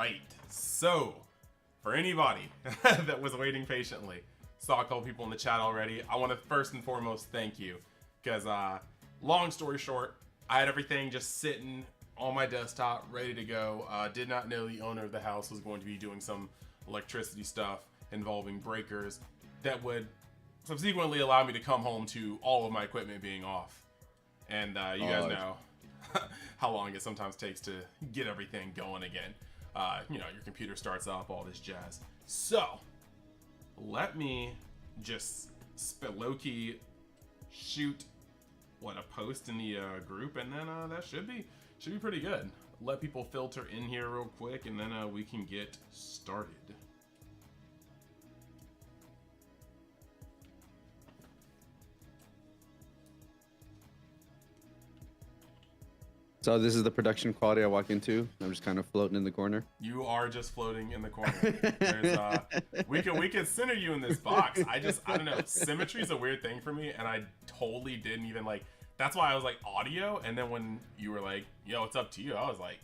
right, so for anybody that was waiting patiently, saw a couple people in the chat already. I want to first and foremost thank you, because long story short, I had everything just sitting on my desktop ready to go. Did not know the owner of the house was going to be doing some electricity stuff involving breakers that would subsequently allow me to come home to all of my equipment being off. And you guys know how long it sometimes takes to get everything going again. You know, your computer starts up, all this jazz. So let me just low-key shoot a post in the group, and then that should be pretty good. Let people filter in here real quick, and then we can get started. So this is the production quality I walk into. I'm just kind of floating in the corner. You are just floating in the corner. There's, we could center you in this box. I don't know. Symmetry is a weird thing for me, and I totally didn't even like. That's why I was like audio, and then when you were like, "Yo, it's up to you," I was like,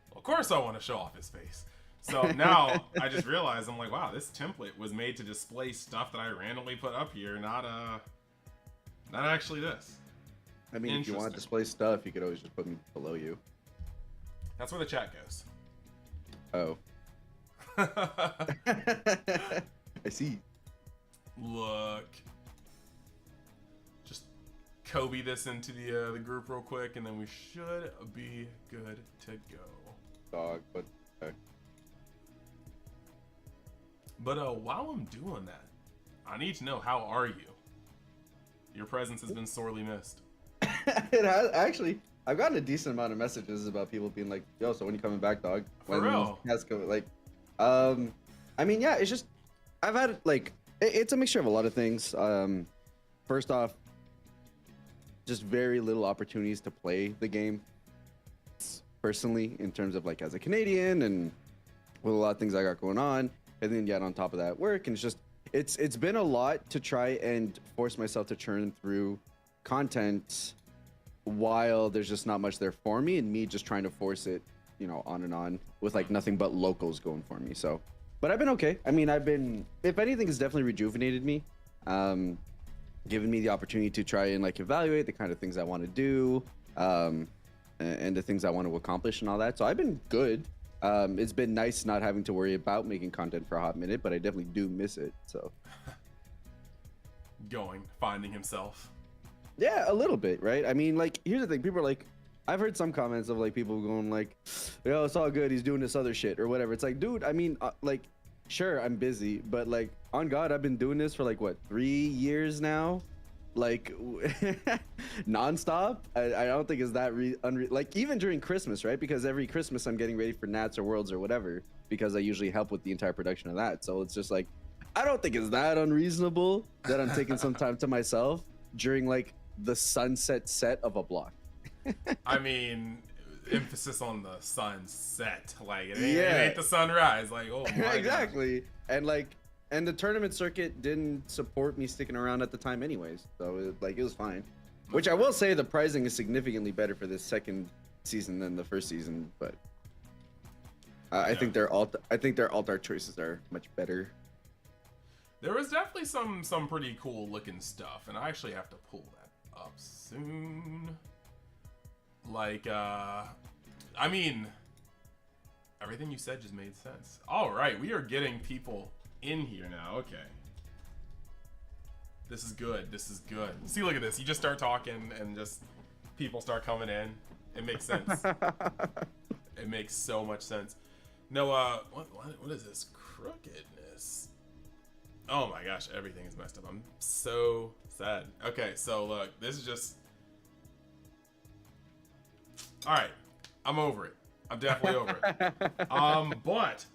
well, "Of course I want to show off his face." So now I just realized I'm like, wow, this template was made to display stuff that I randomly put up here, not actually this. I mean, if you want to display stuff, you could always just put them below you. That's where the chat goes. Oh. I see. Look. Just Kobe this into the group real quick, and then we should be good to go. Dog, but okay. But while I'm doing that, I need to know, how are you? Your presence has been sorely missed. It has actually. I've gotten a decent amount of messages about people being like, "Yo, so when you coming back, dog?" For real? Has come, like, I mean, yeah, it's just I've had like it's a mixture of a lot of things. First off, just very little opportunities to play the game personally, in terms of like as a Canadian and with a lot of things I got going on, and then yet on top of that, work, and it's been a lot to try and force myself to churn through content while there's just not much there for me, and me just trying to force it, you know, on and on with like nothing but locals going for me. So, but I've been okay. I mean, if anything, it's definitely rejuvenated me, given me the opportunity to try and like evaluate the kind of things I want to do, and the things I want to accomplish and all that. So I've been good. It's been nice not having to worry about making content for a hot minute, but I definitely do miss it. So finding himself. Yeah, a little bit, right? I mean, like, here's the thing. People are like, I've heard some comments of like people going like, "Yo, it's all good. He's doing this other shit or whatever." It's like, dude, I mean, like, sure, I'm busy, but like, on God, I've been doing this for like what, 3 years now, like, nonstop. I don't think it's that like even during Christmas, right? Because every Christmas I'm getting ready for Nats or Worlds or whatever, because I usually help with the entire production of that. So it's just like, I don't think it's that unreasonable that I'm taking some time to myself during like the sunset set of a block. I mean, emphasis on the sunset, like it ain't the sunrise, like, oh my exactly. God. And the tournament circuit didn't support me sticking around at the time anyways, so it was fine. Which I will say, the pricing is significantly better for this second season than the first season, but I think their alt-art choices are much better. There was definitely some pretty cool looking stuff, and I actually have to pull that up soon. Like, I mean, everything you said just made sense. All right, we are getting people in here now. Okay. This is good. This is good. See, look at this. You just start talking, and just people start coming in. It makes sense. It makes so much sense. No, what is this crookedness? Oh my gosh, everything is messed up. I'm so sad. Okay, so look, this is just... Alright, I'm over it. I'm definitely over it. But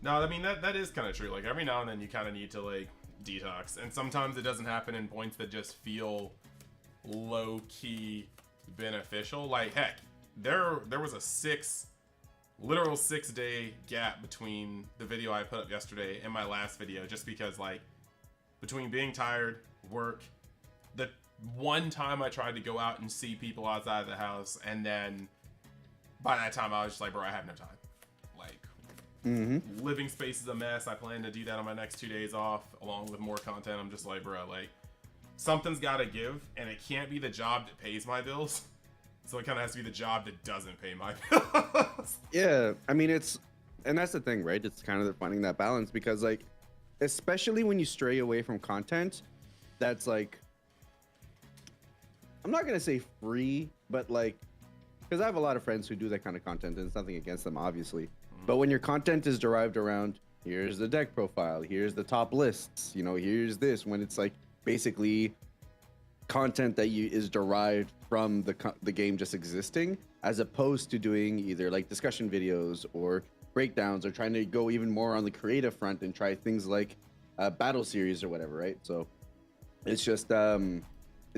no, I mean, that is kind of true. Like, every now and then you kind of need to, like, detox. And sometimes it doesn't happen in points that just feel low-key beneficial. Like, heck, there was a literal 6-day gap between the video I put up yesterday and my last video, just because, like, between being tired, work, the one time I tried to go out and see people outside of the house, and then by that time I was just like, bro, I have no time. Like, Living space is a mess. I plan to do that on my next 2 days off, along with more content. I'm just like, bro, like, something's got to give, and it can't be the job that pays my bills. So it kind of has to be the job that doesn't pay my bills. Yeah, I mean, and that's the thing, right? It's kind of finding that balance, because like, especially when you stray away from content that's like, I'm not gonna say free, but like, because I have a lot of friends who do that kind of content, and it's nothing against them, obviously. But when your content is derived around, here's the deck profile, here's the top lists, you know, here's this, when it's like basically content that is derived from the game just existing, as opposed to doing either like discussion videos or breakdowns, or trying to go even more on the creative front and try things like battle series or whatever, right? So it's just it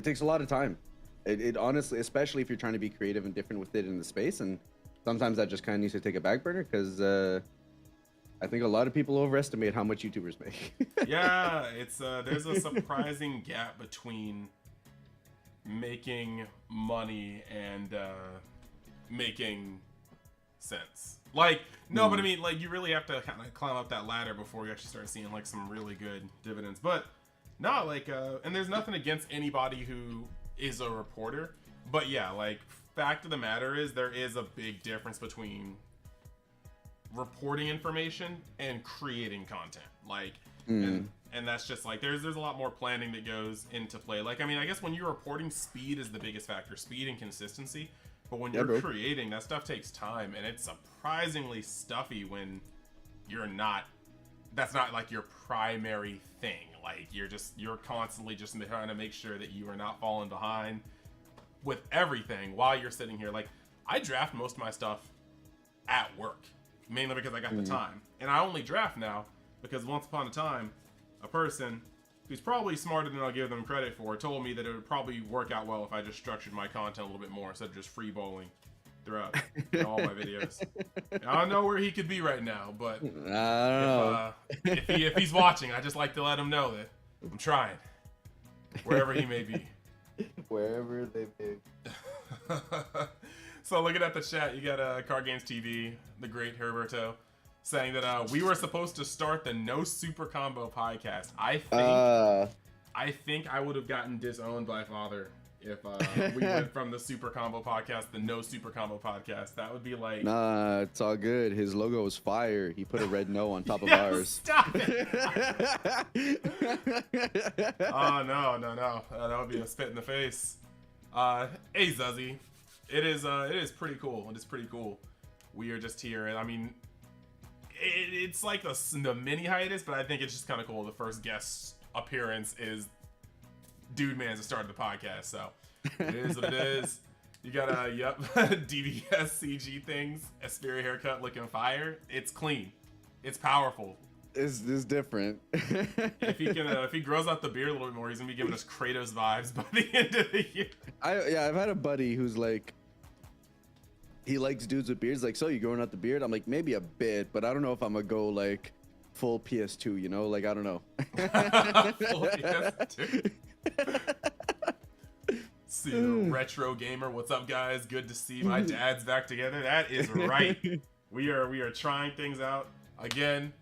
takes a lot of time. It honestly, especially if you're trying to be creative and different with it in the space, and sometimes that just kind of needs to take a back burner, because I think a lot of people overestimate how much YouTubers make. Yeah, it's there's a surprising gap between making money and making sense. Like, no, but I mean, like, you really have to kind of climb up that ladder before you actually start seeing like some really good dividends. But no, like, and there's nothing against anybody who is a reporter, but yeah, like, fact of the matter is there is a big difference between reporting information and creating content. Like, and that's just like, there's a lot more planning that goes into play. Like, I mean, I guess when you're reporting, speed is the biggest factor, speed and consistency. But when you're creating, that stuff takes time, and it's surprisingly stuffy when that's not like your primary thing. Like, you're constantly just trying to make sure that you are not falling behind with everything while you're sitting here. Like, I draft most of my stuff at work, mainly because I got the time. And I only draft now because once upon a time, a person who's probably smarter than I'll give them credit for told me that it would probably work out well if I just structured my content a little bit more instead of just free bowling throughout all my videos. I don't know where he could be right now, but if he's watching, I just like to let him know that I'm trying, wherever he may be. Wherever they be. So looking at the chat, you got Card Games TV, the great Herberto, saying that we were supposed to start the No Super Combo podcast. I think I would have gotten disowned by Father if we went from the Super Combo podcast, the No Super Combo podcast. That would be like... Nah, it's all good. His logo was fire. He put a red no on top of Yeah, ours. Stop it! Oh, no. That would be a spit in the face. Hey, Zuzzy. It is pretty cool. It is pretty cool. We are just here. And I mean, it's like the mini hiatus, but I think it's just kind of cool. The first guest appearance is Dude Man's the start of the podcast, so it is what it is. You got DVS CG things, Aspiri haircut looking fire. It's clean. It's powerful. It's different. If he grows out the beard a little bit more, he's gonna be giving us Kratos vibes by the end of the year. I've had a buddy who's like, he likes dudes with beards. Like, so you growing out the beard? I'm like, maybe a bit, but I don't know if I'm gonna go like full PS2. You know, like I don't know. Full PS2. See the retro gamer. What's up, guys? Good to see my dad's back together. That is right. We are trying things out again.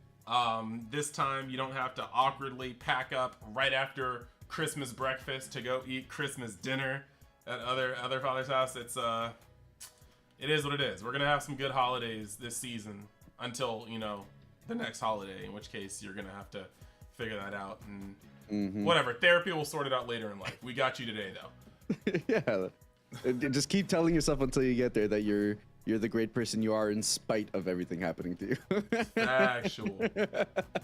This time you don't have to awkwardly pack up right after Christmas breakfast to go eat Christmas dinner at other father's house. It is what it is. We're gonna have some good holidays this season until the next holiday, in which case you're gonna have to figure that out and whatever. Therapy will sort it out later in life. We got you today, though. Yeah, just keep telling yourself until you get there that you're the great person you are in spite of everything happening to you. Factual.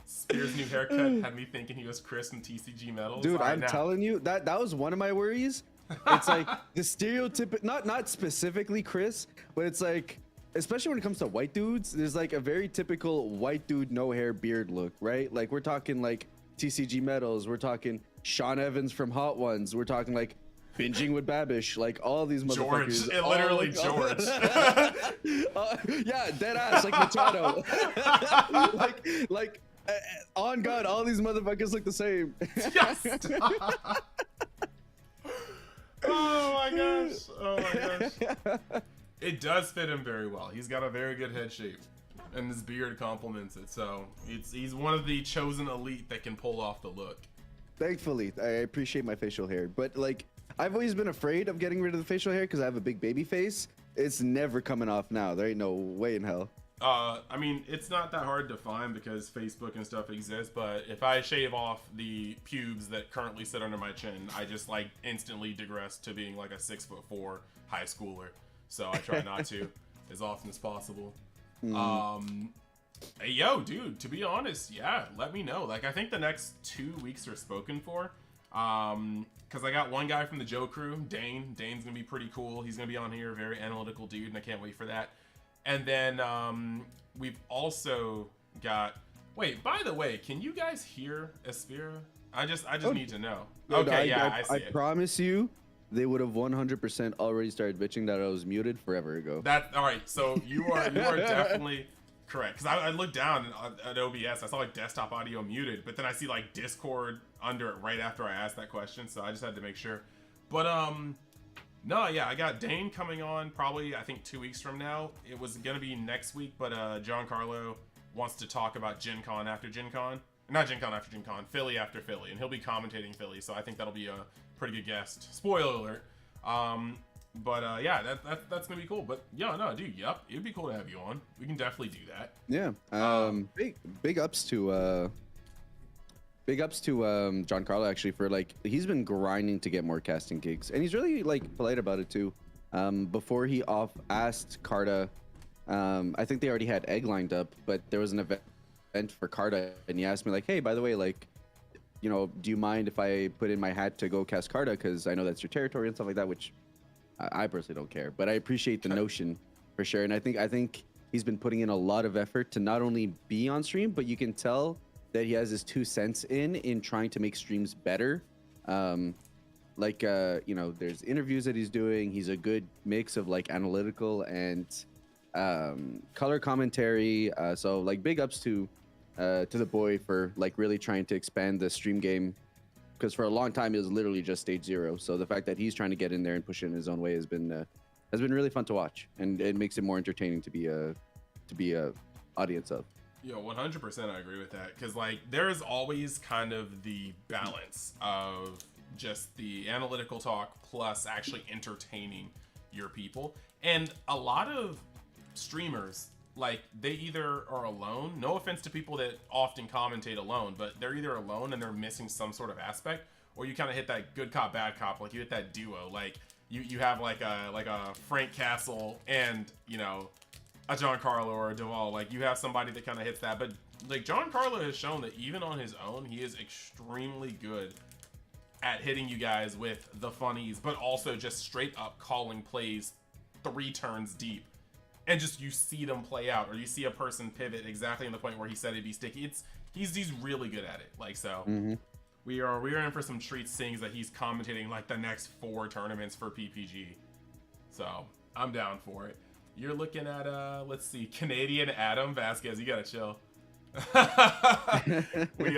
Spears' new haircut had me thinking he was Chris from TCGMetalZ. Dude, I'm telling you, that was one of my worries. It's like the stereotypical, not specifically Chris, but it's like, especially when it comes to white dudes, there's like a very typical white dude, no hair, beard look, right? Like we're talking like TCGMetalZ, we're talking Sean Evans from Hot Ones, we're talking like Binging with Babish, like all these motherfuckers. George, literally George. Yeah, dead ass, like Machado. like on God, all these motherfuckers look the same. Yes. Oh my gosh. It does fit him very well. He's got a very good head shape. and his beard complements it. So he's one of the chosen elite that can pull off the look. Thankfully, I appreciate my facial hair, but like I've always been afraid of getting rid of the facial hair because I have a big baby face. It's never coming off now. There ain't no way in hell. I mean, it's not that hard to find because Facebook and stuff exists, but if I shave off the pubes that currently sit under my chin, I just like instantly digress to being like a 6'4" high schooler. So I try not to as often as possible. Hey, yo, dude, to be honest, yeah, let me know. Like, I think the next 2 weeks are spoken for. Because I got one guy from the Joe crew, Dane. Dane's going to be pretty cool. He's going to be on here, very analytical dude, and I can't wait for that. And then we've also got... Wait, by the way, can you guys hear Aspira? I just need to know. Okay, I see it. I promise you, they would have 100% already started bitching that I was muted forever ago. All right, so you are definitely... Correct, because I looked down at OBS, I saw like desktop audio muted, but then I see like Discord under it right after I asked that question, so I just had to make sure. But no, yeah, I got Dane coming on probably I think 2 weeks from now. It was gonna be next week, but Giancarlo wants to talk about Gencon after Gencon, not Gencon after Gencon, Philly after Philly, and he'll be commentating Philly, so I think that'll be a pretty good guest. Spoiler alert. But yeah, that's gonna be cool. But yeah, no, dude, yep, it'd be cool to have you on. We can definitely do that. Yeah. Big ups to Giancarlo actually for like he's been grinding to get more casting gigs, and he's really like polite about it too. Before he asked Carta, I think they already had Egg lined up, but there was an event for Carta, and he asked me like, hey, by the way, like, you know, do you mind if I put in my hat to go cast Carta, because I know that's your territory and stuff like that, which I personally don't care, but I appreciate the notion for sure. And I think he's been putting in a lot of effort to not only be on stream, but you can tell that he has his 2 cents in trying to make streams better. You know, there's interviews that he's doing. He's a good mix of like analytical and color commentary. So like big ups to the boy for like really trying to expand the stream game. Because for a long time it was literally just stage 0. So the fact that he's trying to get in there and push it in his own way has been really fun to watch, and it makes it more entertaining to be a audience of. Yeah, 100% I agree with that. Because like there's always kind of the balance of just the analytical talk plus actually entertaining your people, and a lot of streamers, like they either are alone, no offense to people that often commentate alone, but they're either alone and they're missing some sort of aspect, or you kind of hit that good cop bad cop, like you hit that duo, like you have like a Frank Castle and, you know, a Giancarlo or a Duval, like you have somebody that kind of hits that. But like Giancarlo has shown that even on his own, he is extremely good at hitting you guys with the funnies, but also just straight up calling plays 3 turns deep. And just you see them play out, or you see a person pivot exactly in the point where he said it'd be sticky. He's really good at it. Like, so we are in for some treats, seeing that he's commentating like the next 4 tournaments for PPG. So I'm down for it. You're looking at let's see, Canadian Adam Vasquez. You gotta chill. we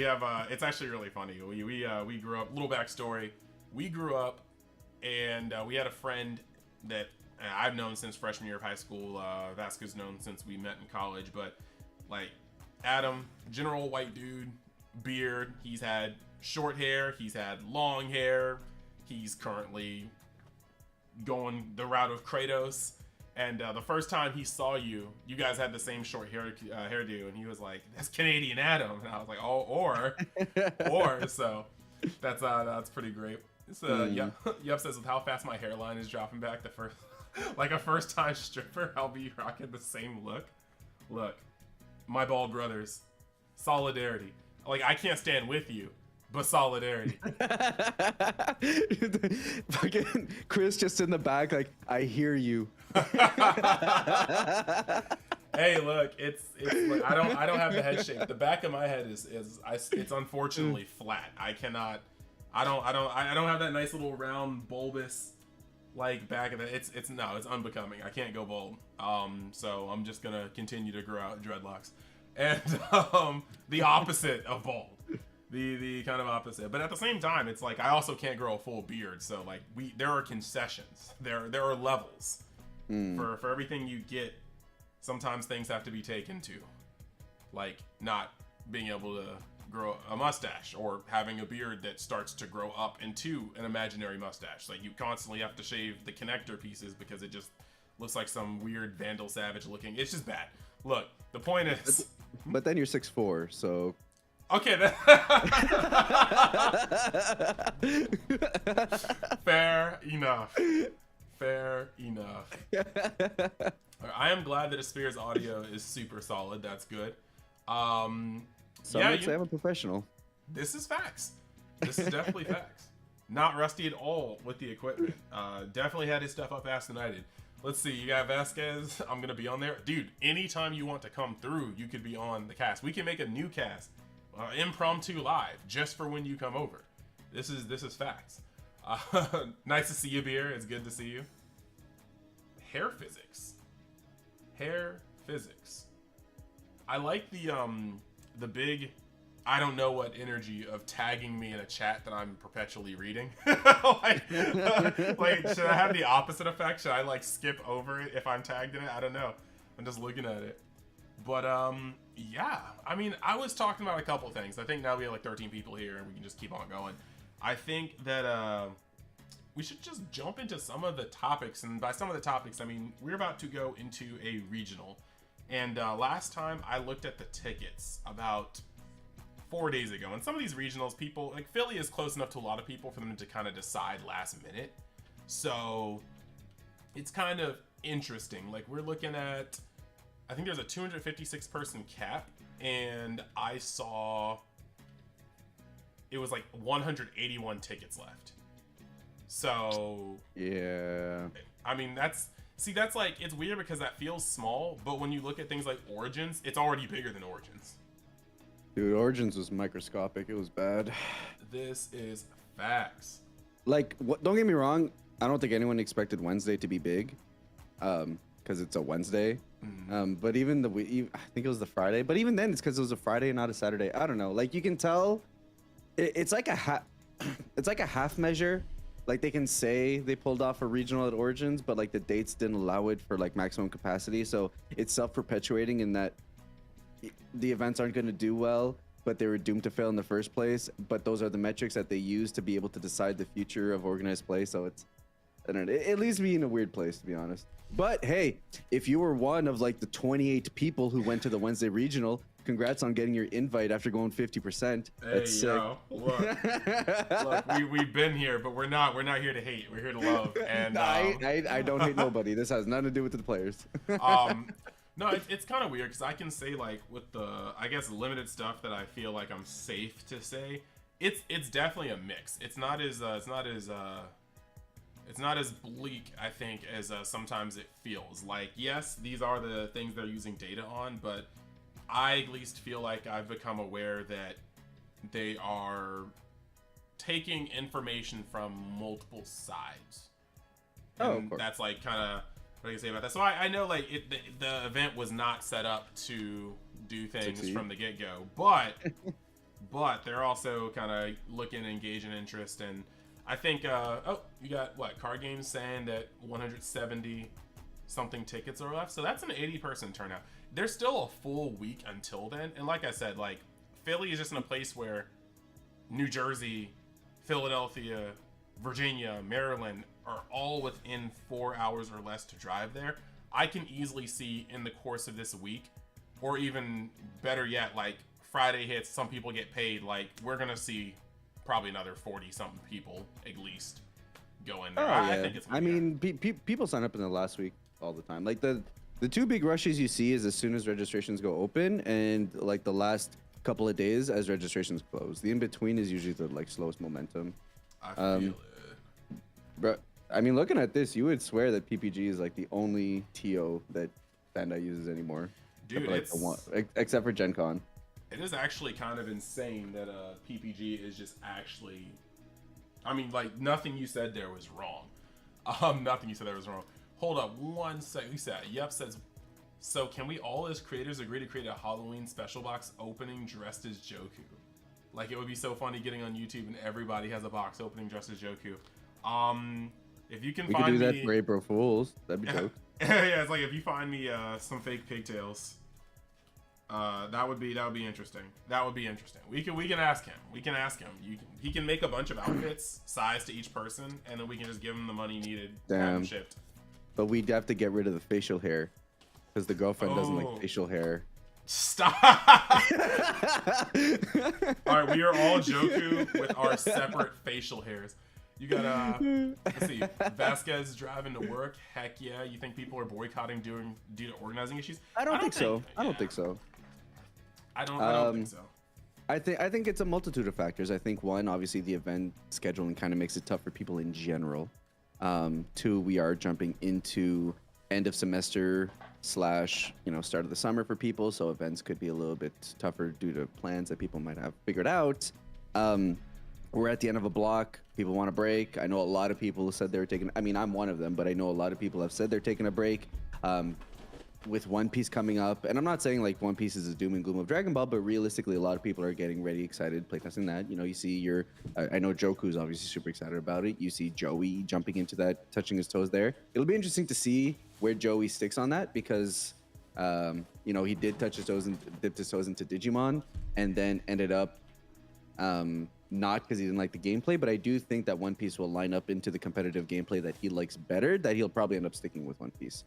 have it's actually really funny. We grew up. Little backstory. We grew up, and we had a friend that I've known since freshman year of high school. Vasquez known since we met in college. But like Adam, general white dude, beard. He's had short hair. He's had long hair. He's currently going the route of Kratos. And the first time he saw you, you guys had the same short hairdo, and he was like, "That's Canadian Adam," and I was like, "Oh, or." So that's pretty great. So Yup says, with how fast my hairline is dropping back, the first like a first time stripper, I'll be rocking the same look. Look, my bald brothers, solidarity. Like I can't stand with you, but solidarity. Fucking Chris just in the back, like, I hear you. Hey, look, it's like, I don't have the head shape. The back of my head is it's unfortunately flat. I don't have that nice little round bulbous like back of it. It's unbecoming. I can't go bald. So I'm just gonna continue to grow out dreadlocks, and the opposite of bald. The kind of opposite, but at the same time, it's like I also can't grow a full beard. So like there are concessions. There are levels for everything you get sometimes things have to be taken to, like not being able to grow a mustache or having a beard that starts to grow up into an imaginary mustache. Like you constantly have to shave the connector pieces because it just looks like some weird Vandal Savage looking. It's just bad. Look, the point is. But then you're 6'4", so. Okay. Fair enough. Fair enough. I am glad that Asphere's audio is super solid. That's good. Some yeah, might say I'm a professional. This is facts. This is definitely facts. Not rusty at all with the equipment. Definitely had his stuff up fast than I did. Let's see, you got Vasquez. I'm gonna be on there, dude. Anytime you want to come through, you could be on the cast. We can make a new cast, impromptu live, just for when you come over. This is facts. Nice to see you, Beer. It's good to see you. Hair physics. Hair physics. I like the big, I don't know what energy of tagging me in a chat that I'm perpetually reading. like, should I have the opposite effect? Should I like skip over it if I'm tagged in it? I don't know. I'm just looking at it. But yeah, I mean, I was talking about a couple things. I think now we have like 13 people here and we can just keep on going. I think that we should just jump into some of the topics. And by some of the topics, I mean, we're about to go into a regional. And last time I looked at the tickets about 4 days ago, and some of these regionals, people like Philly is close enough to a lot of people for them to kind of decide last minute. So it's kind of interesting. Like we're looking at, I think there's a 256 person cap, and I saw it was like 181 tickets left. So yeah, I mean that's like, it's weird because that feels small, but when you look at things like Origins, it's already bigger than Origins. Dude, Origins was microscopic. It was bad. This is facts. Like, don't get me wrong. I don't think anyone expected Wednesday to be big, because it's a Wednesday. Mm-hmm. But even I think it was the Friday. But even then, it's because it was a Friday and not a Saturday. I don't know. Like you can tell, it's like a half measure. Like they can say they pulled off a regional at Origins, but like the dates didn't allow it for like maximum capacity. So it's self-perpetuating in that the events aren't going to do well, but they were doomed to fail in the first place. But those are the metrics that they use to be able to decide the future of organized play. So it's, I don't know, it leaves me in a weird place, to be honest. But hey, if you were one of like the 28 people who went to the Wednesday regional, congrats on getting your invite after going 50%. Hey, that's sick. yo, look, we've been here, but we're not here to hate. We're here to love. And I don't hate nobody. This has nothing to do with the players. No, it's kind of weird because I can say like with the, I guess, limited stuff that I feel like I'm safe to say, it's definitely a mix. It's not as bleak, I think, as sometimes it feels. Like, yes, these are the things they're using data on, but I at least feel like I've become aware that they are taking information from multiple sides. And of course. That's like kind of what I can say about that. So I know like the event was not set up to do things from the get-go, but they're also kind of looking to engage in interest. And I think you got what, Card Games saying that 170 something tickets are left, so that's an 80-person turnout. There's still a full week until then, and like I said, like Philly is just in a place where New Jersey, Philadelphia, Virginia, Maryland are all within 4 hours or less to drive there. I can easily see in the course of this week, or even better yet, like Friday hits, some people get paid, like we're gonna see probably another 40 something people at least go in there. I think it's, I mean, people sign up in the last week all the time. Like the two big rushes you see is as soon as registrations go open, and like the last couple of days as registrations close. The in between is usually the like slowest momentum. I feel it. But I mean, looking at this, you would swear that PPG is like the only TO that Bandai uses anymore. Dude, except for Gencon. It is actually kind of insane that PPG is just actually, I mean, like nothing you said there was wrong. Nothing you said there was wrong. Hold up one sec. Lisa, yep, says, so can we all as creators agree to create a Halloween special box opening dressed as Joku? Like, it would be so funny getting on YouTube and everybody has a box opening dressed as Joku. If you can we find could do that for April Fools. That'd be dope. Yeah, it's like if you find me some fake pigtails, that would be interesting. That would be interesting. We can ask him. We can ask him. He can make a bunch of outfits, size to each person, and then we can just give him the money needed to have them shipped. But we'd have to get rid of the facial hair because the girlfriend doesn't like facial hair. Stop! All right, we are all Joku with our separate facial hairs. You got let's see, Vasquez driving to work. Heck yeah! You think people are boycotting due to organizing issues? I don't think so. I don't think so. I don't think so. I think it's a multitude of factors. I think one, obviously, the event scheduling kind of makes it tough for people in general. Two, we are jumping into end of semester / start of the summer for people, so events could be a little bit tougher due to plans that people might have figured out. We're at the end of a block. People want a break. I know a lot of people said they were taking. I mean, I'm one of them, but I know a lot of people have said they're taking a break. With One Piece coming up, and I'm not saying like One Piece is a doom and gloom of Dragon Ball, but realistically, a lot of people are getting ready, excited, playtesting that. You see I know Joku's obviously super excited about it. You see Joey jumping into that, touching his toes there. It'll be interesting to see where Joey sticks on that because, he did touch his toes and dipped his toes into Digimon, and then ended up not because he didn't like the gameplay, but I do think that One Piece will line up into the competitive gameplay that he likes better, that he'll probably end up sticking with One Piece.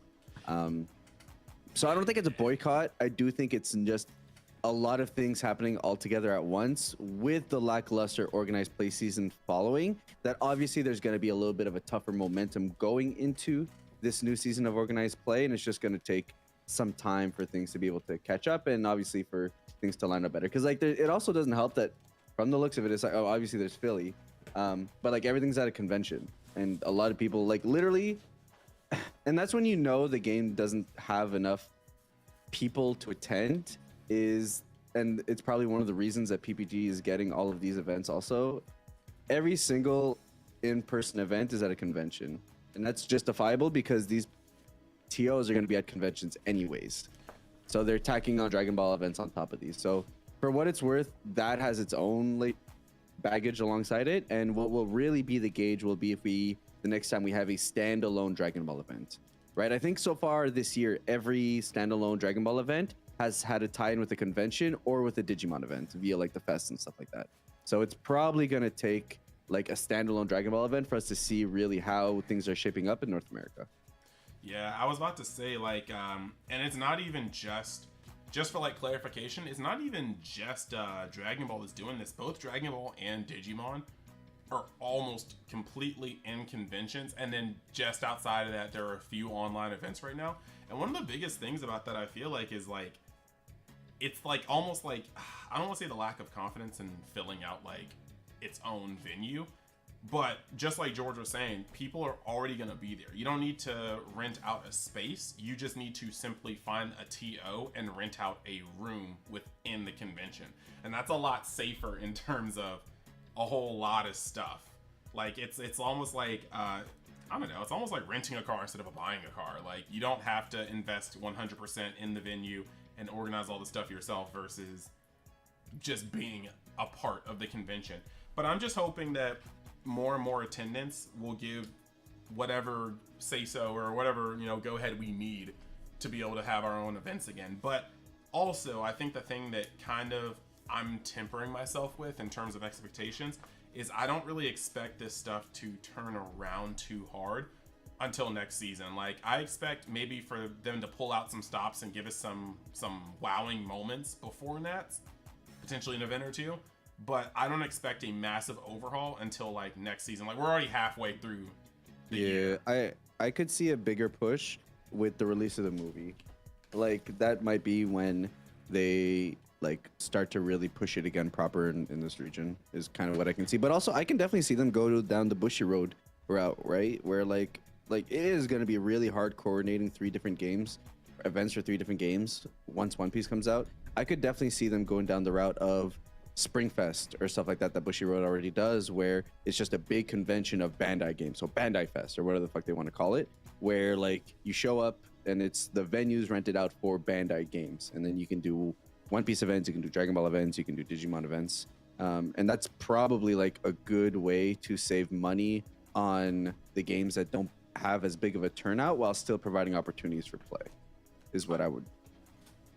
So I don't think it's a boycott. I do think it's just a lot of things happening all together at once with the lackluster organized play season following. That obviously there's going to be a little bit of a tougher momentum going into this new season of organized play, and it's just going to take some time for things to be able to catch up and obviously for things to line up better. Because it also doesn't help that from the looks of it, it's like, oh, obviously there's Philly, but like everything's at a convention, and a lot of people like literally. And that's when the game doesn't have enough people to attend and it's probably one of the reasons that PPG is getting all of these events also. Every single in-person event is at a convention, and that's justifiable because these TOs are going to be at conventions anyways. So they're tacking on Dragon Ball events on top of these. So for what it's worth, that has its own baggage alongside it, and what will really be the gauge will be if the next time we have a standalone Dragon Ball event, right? I think so far this year, every standalone Dragon Ball event has had a tie-in with a convention or with a Digimon event via like the fest and stuff like that. So it's probably going to take like a standalone Dragon Ball event for us to see really how things are shaping up in North America. Yeah, I was about to say and it's not even just for like clarification, it's not even just Dragon Ball that's doing this. Both Dragon Ball and Digimon are almost completely in conventions, and then just outside of that there are a few online events right now. And one of the biggest things about that, I feel like, is like it's like almost like, I don't want to say the lack of confidence in filling out like its own venue, but just like George was saying, people are already going to be there. You don't need to rent out a space. You just need to simply find a TO and rent out a room within the convention, and that's a lot safer in terms of a whole lot of stuff. Like it's almost like I don't know, it's almost like renting a car instead of buying a car. Like you don't have to invest 100% in the venue and organize all the stuff yourself versus just being a part of the convention. But I'm just hoping that more and more attendance will give whatever say so or whatever, go ahead we need to be able to have our own events again. But also, I think the thing that kind of I'm tempering myself with in terms of expectations is I don't really expect this stuff to turn around too hard until next season. Like I expect maybe for them to pull out some stops and give us some wowing moments before that, potentially an event or two, but I don't expect a massive overhaul until like next season. Like we're already halfway through the year. I could see a bigger push with the release of the movie. Like that might be when they like start to really push it again proper in this region is kind of what I can see. But also I can definitely see them go down the Bushy Road route, right? Where like it is going to be really hard coordinating 3 different events for 3 different games once One Piece comes out. I could definitely see them going down the route of Springfest or stuff like that Bushy Road already does, where it's just a big convention of Bandai games. So Bandai Fest or whatever the fuck they want to call it, where like you show up and it's the venues rented out for Bandai games, and then you can do One Piece events, you can do Dragon Ball events, you can do Digimon events, and that's probably like a good way to save money on the games that don't have as big of a turnout while still providing opportunities for play, is what I would.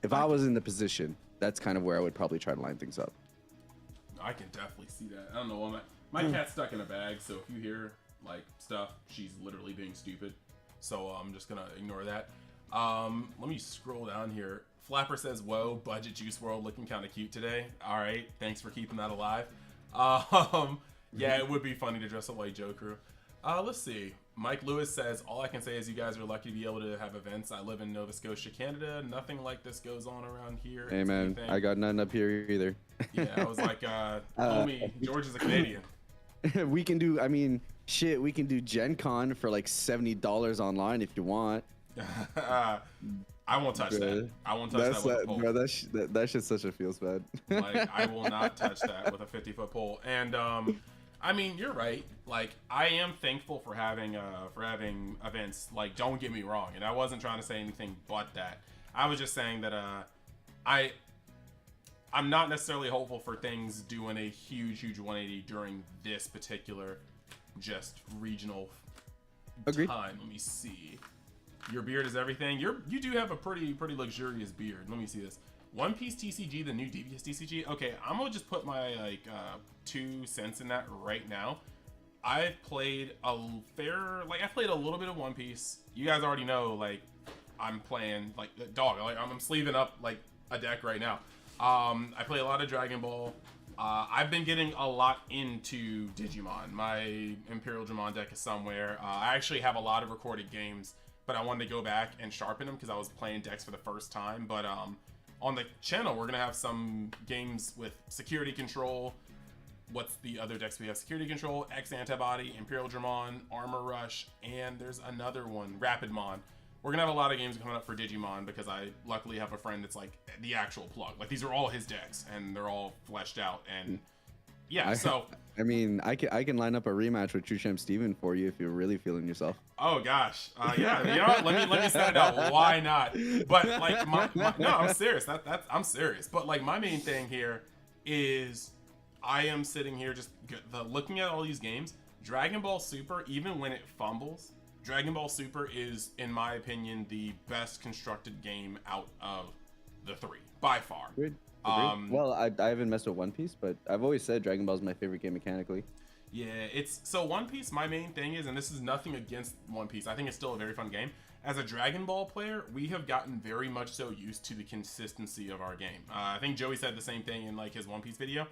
If I was in the position, that's kind of where I would probably try to line things up. I can definitely see that. I don't know. My cat's stuck in a bag, so if you hear like stuff, she's literally being stupid. So I'm just gonna ignore that. Let me scroll down here. Flapper says, "Whoa, budget Juice World looking kind of cute today." All right, thanks for keeping that alive. Yeah, it would be funny to dress up like Joe Crew. Let's see. Mike Lewis says, "All I can say is you guys are lucky to be able to have events. I live in Nova Scotia, Canada. Nothing like this goes on around here." Hey man, I got none up here either. Yeah, I was like, homie, George is a Canadian. We can do, I mean, shit, we can do Gencon for like $70 online if you want. I won't touch that. I won't touch that with a pole. Bro, that shit's such a feels bad. Like, I will not touch that with a 50-foot pole. And I mean, you're right. Like, I am thankful for having events. Like, don't get me wrong. And I wasn't trying to say anything but that. I was just saying that I'm not necessarily hopeful for things doing a huge 180 during this particular just regional Agreed. time. Let me see. Your beard is everything. You do have a pretty luxurious beard. Let me see this. One Piece TCG, the new Devious TCG. Okay, I'm gonna just put my 2 cents in that right now. I've played a little bit of One Piece. You guys already know, like, I'm playing like dog. Like, I'm sleeving up like a deck right now. I play a lot of Dragon Ball. I've been getting a lot into Digimon. My Imperial Dramon deck is somewhere. I actually have a lot of recorded games, but I wanted to go back and sharpen them because I was playing decks for the first time. But on the channel, we're gonna have some games with Security Control. What's the other decks we have? Security Control, X Antibody, Imperial Dramon, Armor Rush, and there's another one, Rapidmon. We're gonna have a lot of games coming up for Digimon because I luckily have a friend that's like the actual plug. Like, these are all his decks and they're all fleshed out. And yeah, I mean, I can line up a rematch with True Champ Steven for you if you're really feeling yourself. Oh gosh, yeah. You know what? Let me set it up. Why not? But like, no, I'm serious. I'm serious. But like, my main thing here is I am sitting here just looking at all these games. Dragon Ball Super, even when it fumbles, Dragon Ball Super is, in my opinion, the best constructed game out of the 3 by far. Agreed. Well, I haven't messed with One Piece, but I've always said Dragon Ball is my favorite game mechanically. Yeah, so One Piece, my main thing is, and this is nothing against One Piece, I think it's still a very fun game. As a Dragon Ball player, we have gotten very much so used to the consistency of our game. I think Joey said the same thing in like his One Piece video.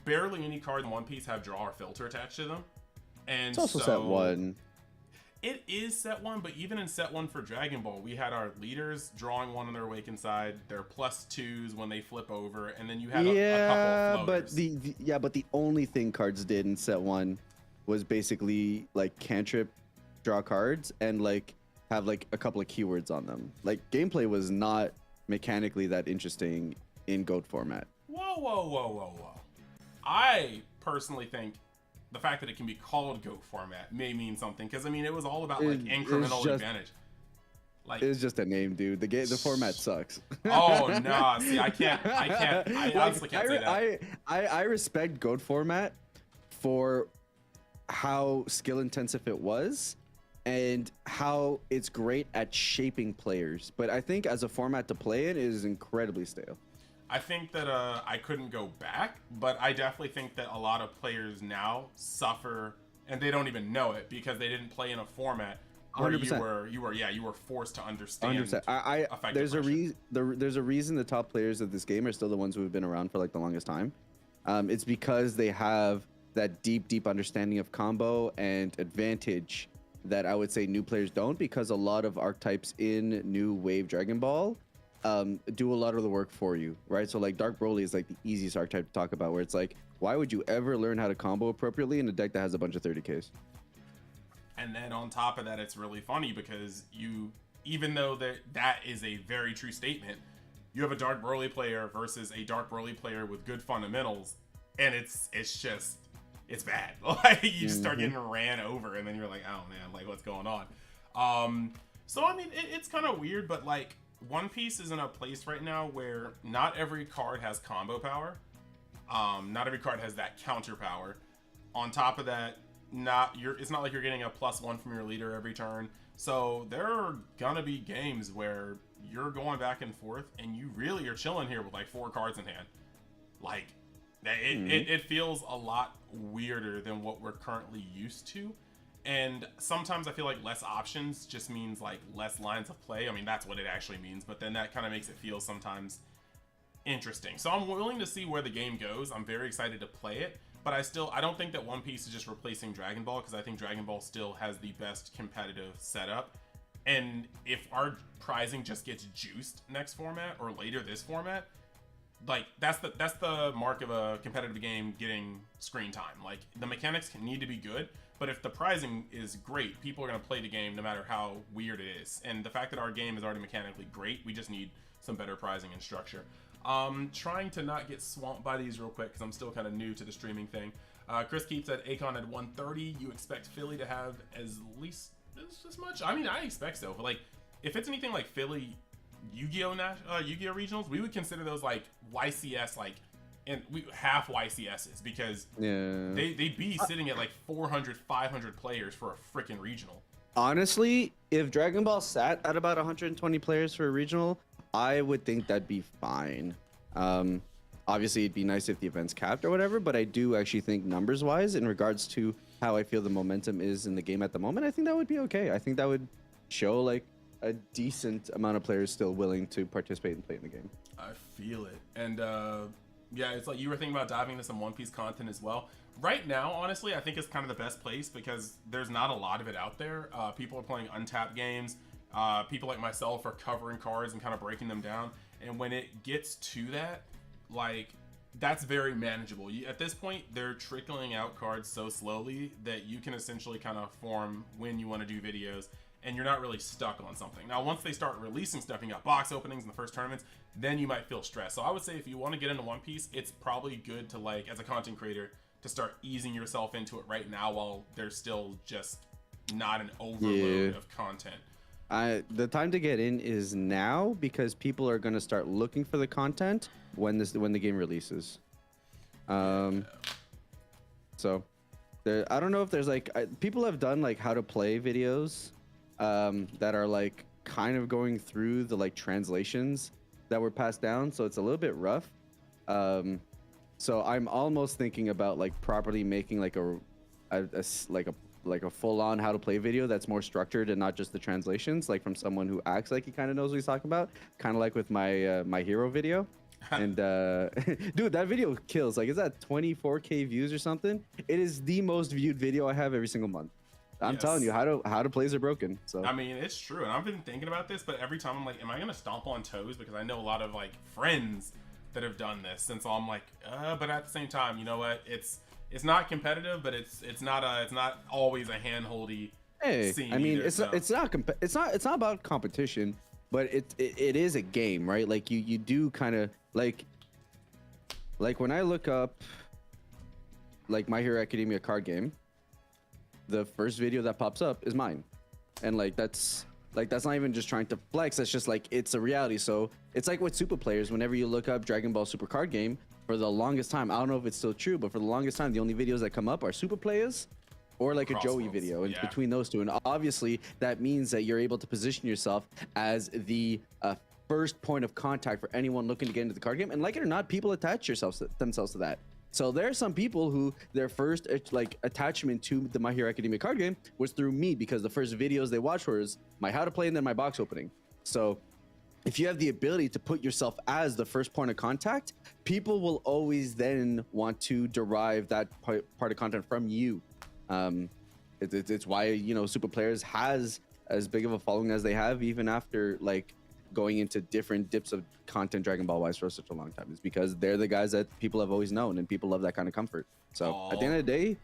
Barely any cards in One Piece have draw or filter attached to them. And it's also set 1. It is set 1, but even in set 1 for Dragon Ball, we had our leaders drawing 1 on their awakened side, their +2s when they flip over, and then you had a couple of floaters. But the only thing cards did in set 1 was basically like cantrip, draw cards, and like have like a couple of keywords on them. Like, gameplay was not mechanically that interesting in GOAT format. Whoa. I personally think the fact that it can be called GOAT format may mean something, because I mean, it was all about like incremental advantage. Like, it's just a name, dude. The format sucks. Oh no, see, I can't. I honestly can't say that. I respect GOAT format for how skill intensive it was and how it's great at shaping players. But I think as a format to play in, it is incredibly stale. I think that I couldn't go back, but I definitely think that a lot of players now suffer, and they don't even know it because they didn't play in a format where 100%. you were forced to understand. 100%. There's a reason the top players of this game are still the ones who have been around for like the longest time. It's because they have that deep understanding of combo and advantage that I would say new players don't, because a lot of archetypes in New Wave Dragon Ball do a lot of the work for you, right? So like Dark Broly is like the easiest archetype to talk about, where it's like, why would you ever learn how to combo appropriately in a deck that has a bunch of 30Ks? And then on top of that, it's really funny because even though that is a very true statement, you have a Dark Broly player versus a Dark Broly player with good fundamentals, and it's bad. Like, you just start getting ran over, and then you're like, oh man, like, what's going on? So I mean, it's kind of weird, but like, One Piece is in a place right now where not every card has combo power. Not every card has that counter power. On top of that, it's not like you're getting a +1 from your leader every turn. So there are gonna be games where you're going back and forth and you really are chilling here with like 4 cards in hand. Like it feels a lot weirder than what we're currently used to. And sometimes I feel like less options just means like less lines of play. I mean, that's what it actually means, but then that kind of makes it feel sometimes interesting. So I'm willing to see where the game goes. I'm very excited to play it, but I don't think that One Piece is just replacing Dragon Ball, because I think Dragon Ball still has the best competitive setup. And if our prizing just gets juiced next format or later this format, like that's the mark of a competitive game getting screen time. Like the mechanics need to be good, but if the prizing is great, people are going to play the game no matter how weird it is. And the fact that our game is already mechanically great, we just need some better prizing and structure. Trying to not get swamped by these real quick because I'm still kind of new to the streaming thing. Chris Keith said Akon at 130. You expect Philly to have at least this much? I mean, I expect so, but like if it's anything like Philly Yu-Gi-Oh regionals, we would consider those like YCS, like, and we half YCSs, because they'd be sitting at like 400, 500 players for a freaking regional. Honestly, if Dragon Ball sat at about 120 players for a regional, I would think that'd be fine. Obviously, it'd be nice if the event's capped or whatever, but I do actually think numbers-wise, in regards to how I feel the momentum is in the game at the moment, I think that would be okay. I think that would show like a decent amount of players still willing to participate and play in the game. I feel it. And yeah, it's like you were thinking about diving into some One Piece content as well. Right now, honestly, I think it's kind of the best place because there's not a lot of it out there. People are playing untapped games. People like myself are covering cards and kind of breaking them down. And when it gets to that, like, that's very manageable. At this point, they're trickling out cards so slowly that you can essentially kind of form when you want to do videos, and you're not really stuck on something. Now, once they start releasing stuff, you got box openings in the first tournaments, then you might feel stressed. So I would say if you want to get into One Piece, it's probably good to, like, as a content creator, to start easing yourself into it right now while there's still just not an overload of content. The time to get in is now, because people are going to start looking for the content when the game releases. So I don't know if there's like people have done like how to play videos that are like kind of going through the like translations that were passed down, so it's a little bit rough. So I'm almost thinking about like properly making like a full-on how to play video that's more structured and not just the translations, like from someone who acts like he kind of knows what he's talking about, kind of like with my my hero video. And dude, that video kills. Like, is that 24K views or something? It is the most viewed video I have every single month. I'm telling you, how to plays are broken. So I mean, it's true, and I've been thinking about this, but every time I'm like, am I gonna stomp on toes? Because I know a lot of like friends that have done this, and so I'm like, but at the same time, you know what? It's not competitive, but it's not always a handholdy scene. I mean, either, it's not about competition, but it is a game, right? Like you do kind of like when I look up like My Hero Academia card game, the first video that pops up is mine, and that's not even just trying to flex. That's just like, it's a reality. So it's like with super players, whenever you look up Dragon Ball Super card game, for the longest time, I don't know if it's still true, but for the longest time, the only videos that come up are super players or like a Joey video, and between those two. And obviously that means that you're able to position yourself as the first point of contact for anyone looking to get into the card game. And like it or not, people attach themselves to that. So there are some people who their first like attachment to the My Hero Academia card game was through me, because the first videos they watched was my how to play and then my box opening. So if you have the ability to put yourself as the first point of contact, people will always then want to derive that part of content from you. It's why, you know, super players has as big of a following as they have, even after like going into different dips of content Dragon Ball wise for such a long time. It's because they're the guys that people have always known, and people love that kind of comfort. So at the end of the day,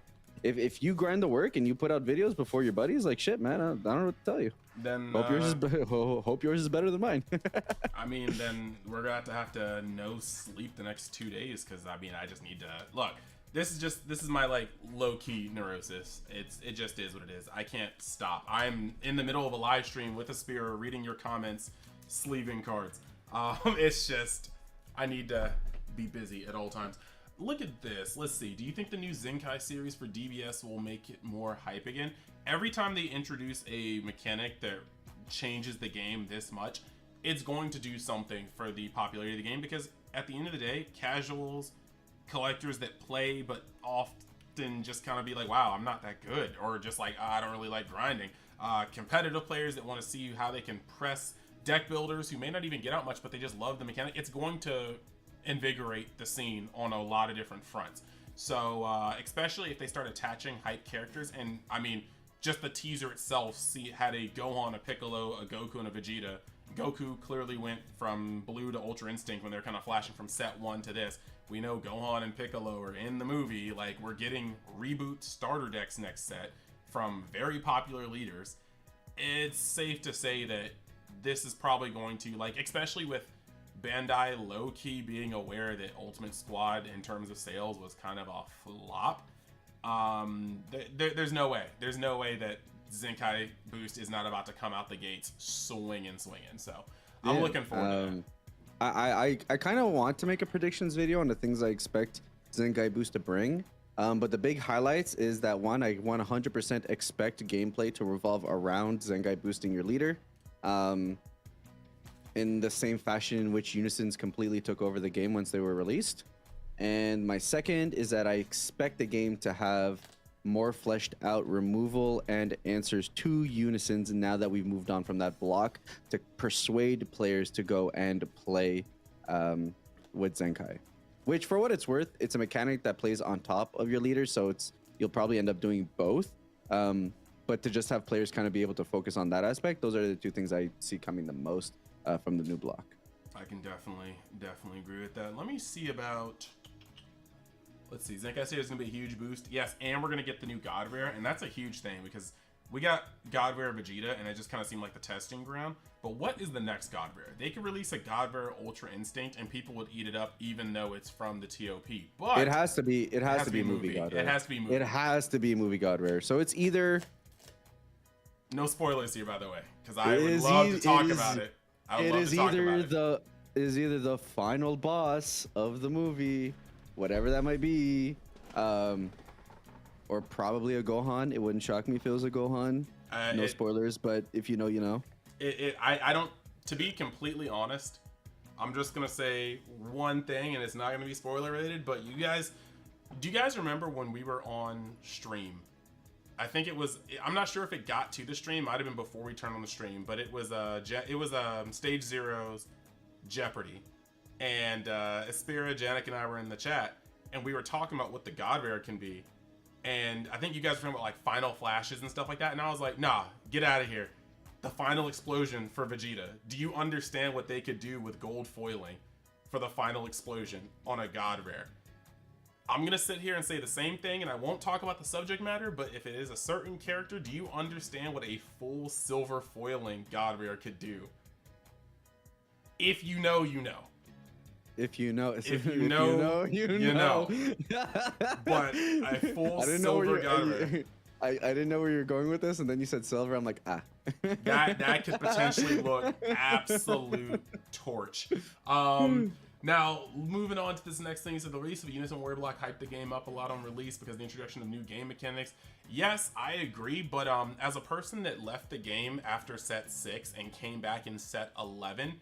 if you grind the work and you put out videos before your buddies, like, shit, man, I don't know what to tell you. Then hope yours is better than mine. I mean, then we're gonna have to no sleep the next 2 days, because I mean, I just need to look. This is my like low-key neurosis. It just is what it is. I can't stop. I'm in the middle of a live stream with a spear, reading your comments, sleeving cards. It's just, I need to be busy at all times. look at this. Let's see. Do you think the new Zenkai series for DBS will make it more hype again? Every time they introduce a mechanic that changes the game this much, it's going to do something for the popularity of the game, because at the end of the day, casuals, collectors that play but often just kind of be like, wow, I'm not that good, or just like, I don't really like grinding. Competitive players that want to see how they can press, deck builders who may not even get out much but they just love the mechanic. It's going to invigorate the scene on a lot of different fronts. So especially if they start attaching hype characters, and I mean, just the teaser itself had a Gohan, a Piccolo, a Goku, and a Vegeta. Goku clearly went from Blue to Ultra Instinct when they're kind of flashing from set 1 to this. We know Gohan and Piccolo are in the movie. Like, we're getting reboot starter decks next set from very popular leaders. It's safe to say that this is probably going to, like, especially with Bandai low-key being aware that Ultimate Squad in terms of sales was kind of a flop. There's no way that Zenkai Boost is not about to come out the gates swinging. So I'm looking forward to it. I kind of want to make a predictions video on the things I expect Zenkai Boost to bring. But the big highlights is that one, I 100% expect gameplay to revolve around Zenkai boosting your leader. In the same fashion in which Unisons completely took over the game once they were released. And my second is that I expect the game to have more fleshed out removal and answers to Unisons now that we've moved on from that block, to persuade players to go and play with Zenkai. Which, for what it's worth, it's a mechanic that plays on top of your leader, so you'll probably end up doing both. But to just have players kind of be able to focus on that aspect, those are the two things I see coming the most from the new block. I can definitely agree with that. Let me see about... Let's see, Zenkai Strait is going to be a huge boost. Yes, and we're going to get the new God Rare, and that's a huge thing because we got God Rare Vegeta, and it just kind of seemed like the testing ground. But what is the next God Rare? They could release a God Rare Ultra Instinct, and people would eat it up, even though it's from the TOP. But it has to be movie God Rare. It has to be movie. It has to be movie God Rare. So it's either... No spoilers here, by the way, because I would love to talk about it. It is either the final boss of the movie, whatever that might be, or probably a Gohan. It wouldn't shock me if it was a Gohan. No spoilers, but if you know, you know. I don't. To be completely honest, I'm just gonna say one thing, and it's not gonna be spoiler related. But do you guys remember when we were on stream? I think it was. I'm not sure if it got to the stream. Might have been before we turned on the stream, but it was Stage Zero's Jeopardy, and Aspira, Janik, and I were in the chat, and we were talking about what the God Rare can be, and I think you guys were talking about like final flashes and stuff like that, and I was like, nah, get out of here. The final explosion for Vegeta. Do you understand what they could do with gold foiling for the final explosion on a God Rare? I'm gonna sit here and say the same thing, and I won't talk about the subject matter, but if it is a certain character, do you understand what a full silver foiling God Rare could do? If you know, you know. If you know, you know. But a full silver God Rare. I didn't know where you were going with this, and then you said silver. I'm like, ah. that could potentially look absolute torch. Now, moving on to this next thing, so the release of Unison Warrior Block hyped the game up a lot on release because of the introduction of new game mechanics. Yes, I agree, but as a person that left the game after set 6 and came back in set 11,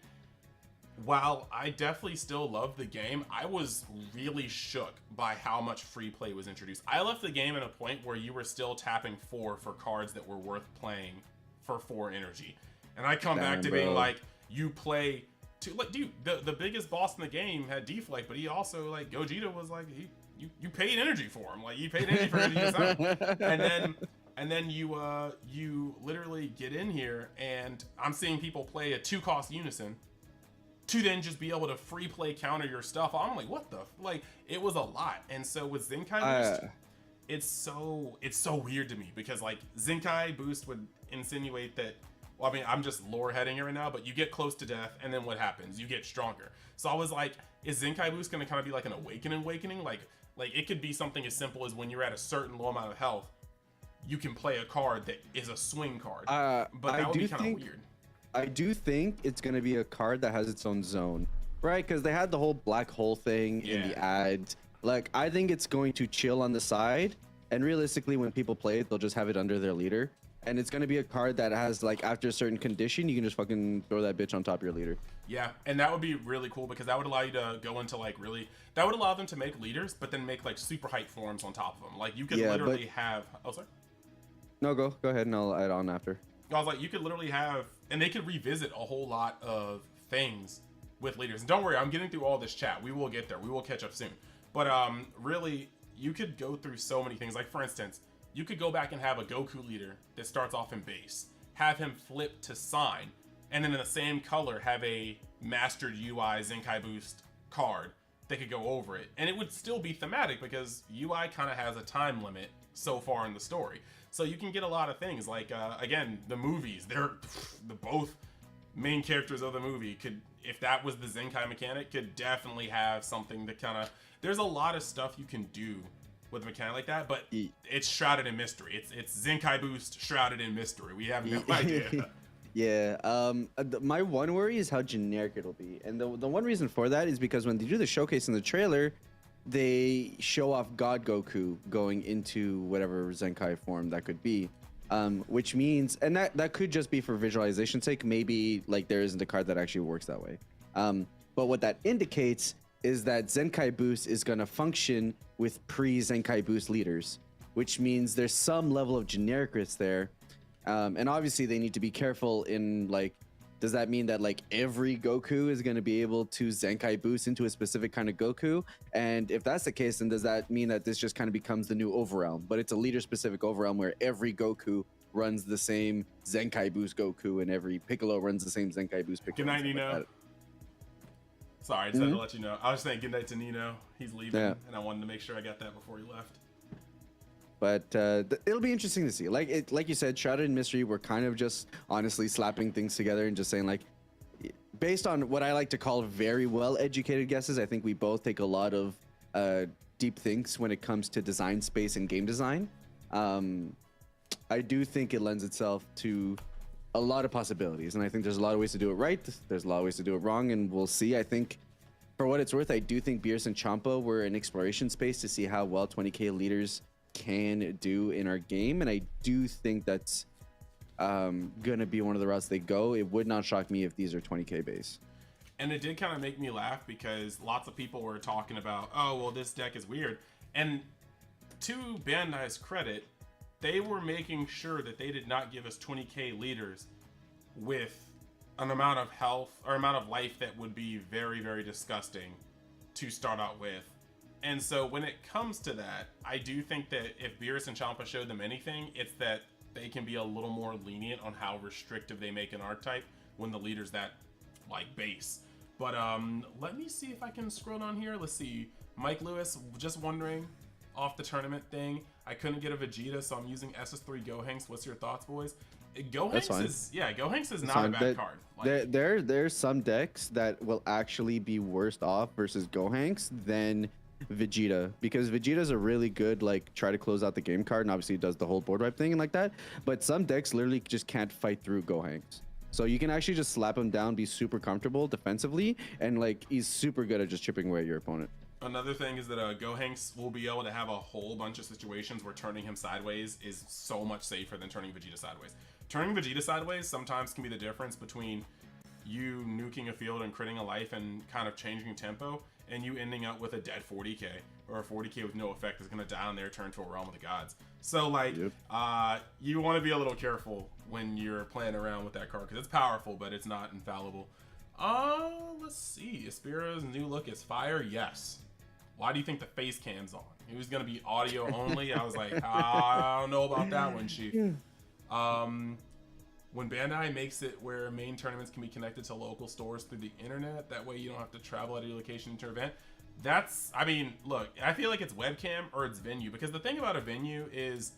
while I definitely still love the game, I was really shook by how much free play was introduced. I left the game at a point where you were still tapping 4 for cards that were worth playing for 4 energy. And I come back to being like, you play... Like, dude, the biggest boss in the game had deflect, but he also, like, Gogeta was like, you paid energy for him. Like, you paid energy for him to use that. And then you literally get in here, and I'm seeing people play a 2-cost Unison to then just be able to free play counter your stuff. I'm like, what the? Like, it was a lot. And so with Zenkai Boost, it's so weird to me because, like, Zenkai Boost would insinuate that, well, I mean, I'm just lore heading it right now, but you get close to death, and then what happens? You get stronger. So I was like, is Zenkai Boost going to kind of be like an awakening? Like it could be something as simple as when you're at a certain low amount of health, you can play a card that is a swing card. But that would be kind of weird. I do think it's going to be a card that has its own zone, right? Because they had the whole black hole thing in the ad. Like, I think it's going to chill on the side, and realistically, when people play it, they'll just have it under their leader. And it's going to be a card that has, like, after a certain condition, you can just fucking throw that bitch on top of your leader. Yeah, and that would be really cool because that would allow you to go into like really. That would allow them to make leaders, but then make like super hype forms on top of them. Like you could literally have. Oh, sorry. No, go ahead, and I'll add on after. I was like, you could literally have, and they could revisit a whole lot of things with leaders. And don't worry, I'm getting through all this chat. We will get there. We will catch up soon. But really, you could go through so many things. Like for instance, you could go back and have a Goku leader that starts off in base, have him flip to sign, and then in the same color have a mastered UI Zenkai Boost card that could go over it. And it would still be thematic because UI kind of has a time limit so far in the story. So you can get a lot of things like, again, the movies, they're the both main characters of the movie could, if that was the Zenkai mechanic, could definitely have something that kind of, there's a lot of stuff you can do with a mechanic like that, but it's shrouded in mystery. It's Zenkai Boost shrouded in mystery. We have no idea. Yeah, my one worry is how generic it'll be. And the one reason for that is because when they do the showcase in the trailer, they show off God Goku going into whatever Zenkai form that could be. Which means, and that could just be for visualization's sake, maybe like there isn't a card that actually works that way. But what that indicates is that Zenkai Boost is going to function with pre-Zenkai Boost leaders, which means there's some level of genericness there. And obviously they need to be careful in like, does that mean that like every Goku is going to be able to Zenkai Boost into a specific kind of Goku? And if that's the case, then does that mean that this just kind of becomes the new Overrealm? But it's a leader specific Overrealm where every Goku runs the same Zenkai Boost Goku and every Piccolo runs the same Zenkai Boost Piccolo. Good night, Nino. Like sorry, I just had to let you know. I was saying good night to Nino. He's leaving, and I wanted to make sure I got that before he left. But it'll be interesting to see. Like you said, shrouded in mystery. We're kind of just honestly slapping things together and just saying like, based on what I like to call very well educated guesses. I think we both take a lot of deep thinks when it comes to design space and game design. I do think it lends itself to a lot of possibilities, and I think there's a lot of ways to do it right. There's a lot of ways to do it wrong, and we'll see. I think, for what it's worth, I do think Beerus and Champa were an exploration space to see how well 20k leaders can do in our game, and I do think that's gonna be one of the routes they go. It would not shock me if these are 20k base. And it did kind of make me laugh because lots of people were talking about, oh well, this deck is weird, and to Bandai's credit, they were making sure that they did not give us 20k leaders with an amount of health or amount of life that would be very, very disgusting to start out with. And so when it comes to that, I do think that if Beerus and Champa showed them anything, it's that they can be a little more lenient on how restrictive they make an archetype when the leader's that like base. But let me see if I can scroll down here. Let's see. Mike Lewis, just wondering, off the tournament thing, I couldn't get a Vegeta, so I'm using SS3 Gohanks. What's your thoughts, boys? Gohanks is not a bad card. Like, there's some decks that will actually be worse off versus Gohanks than Vegeta, because Vegeta's a really good like try to close out the game card, and obviously it does the whole board wipe thing and like that, but some decks literally just can't fight through Gohanks. So you can actually just slap him down, be super comfortable defensively, and like he's super good at just chipping away at your opponent. Another thing is that Gohanks will be able to have a whole bunch of situations where turning him sideways is so much safer than turning Vegeta sideways. Turning Vegeta sideways sometimes can be the difference between you nuking a field and critting a life and kind of changing tempo, and you ending up with a dead 40k, or a 40k with no effect is going to die on their turn to a Realm of the Gods. So like, you want to be a little careful when you're playing around with that card, because it's powerful, but it's not infallible. Let's see. Espira's new look is fire. Yes. Why do you think the face cam's on? It was going to be audio only. I was like, I don't know about that one, Chief. When Bandai makes it where main tournaments can be connected to local stores through the internet, that way you don't have to travel out of your location to an event. That's, I mean, look, I feel like it's webcam or it's venue, because the thing about a venue is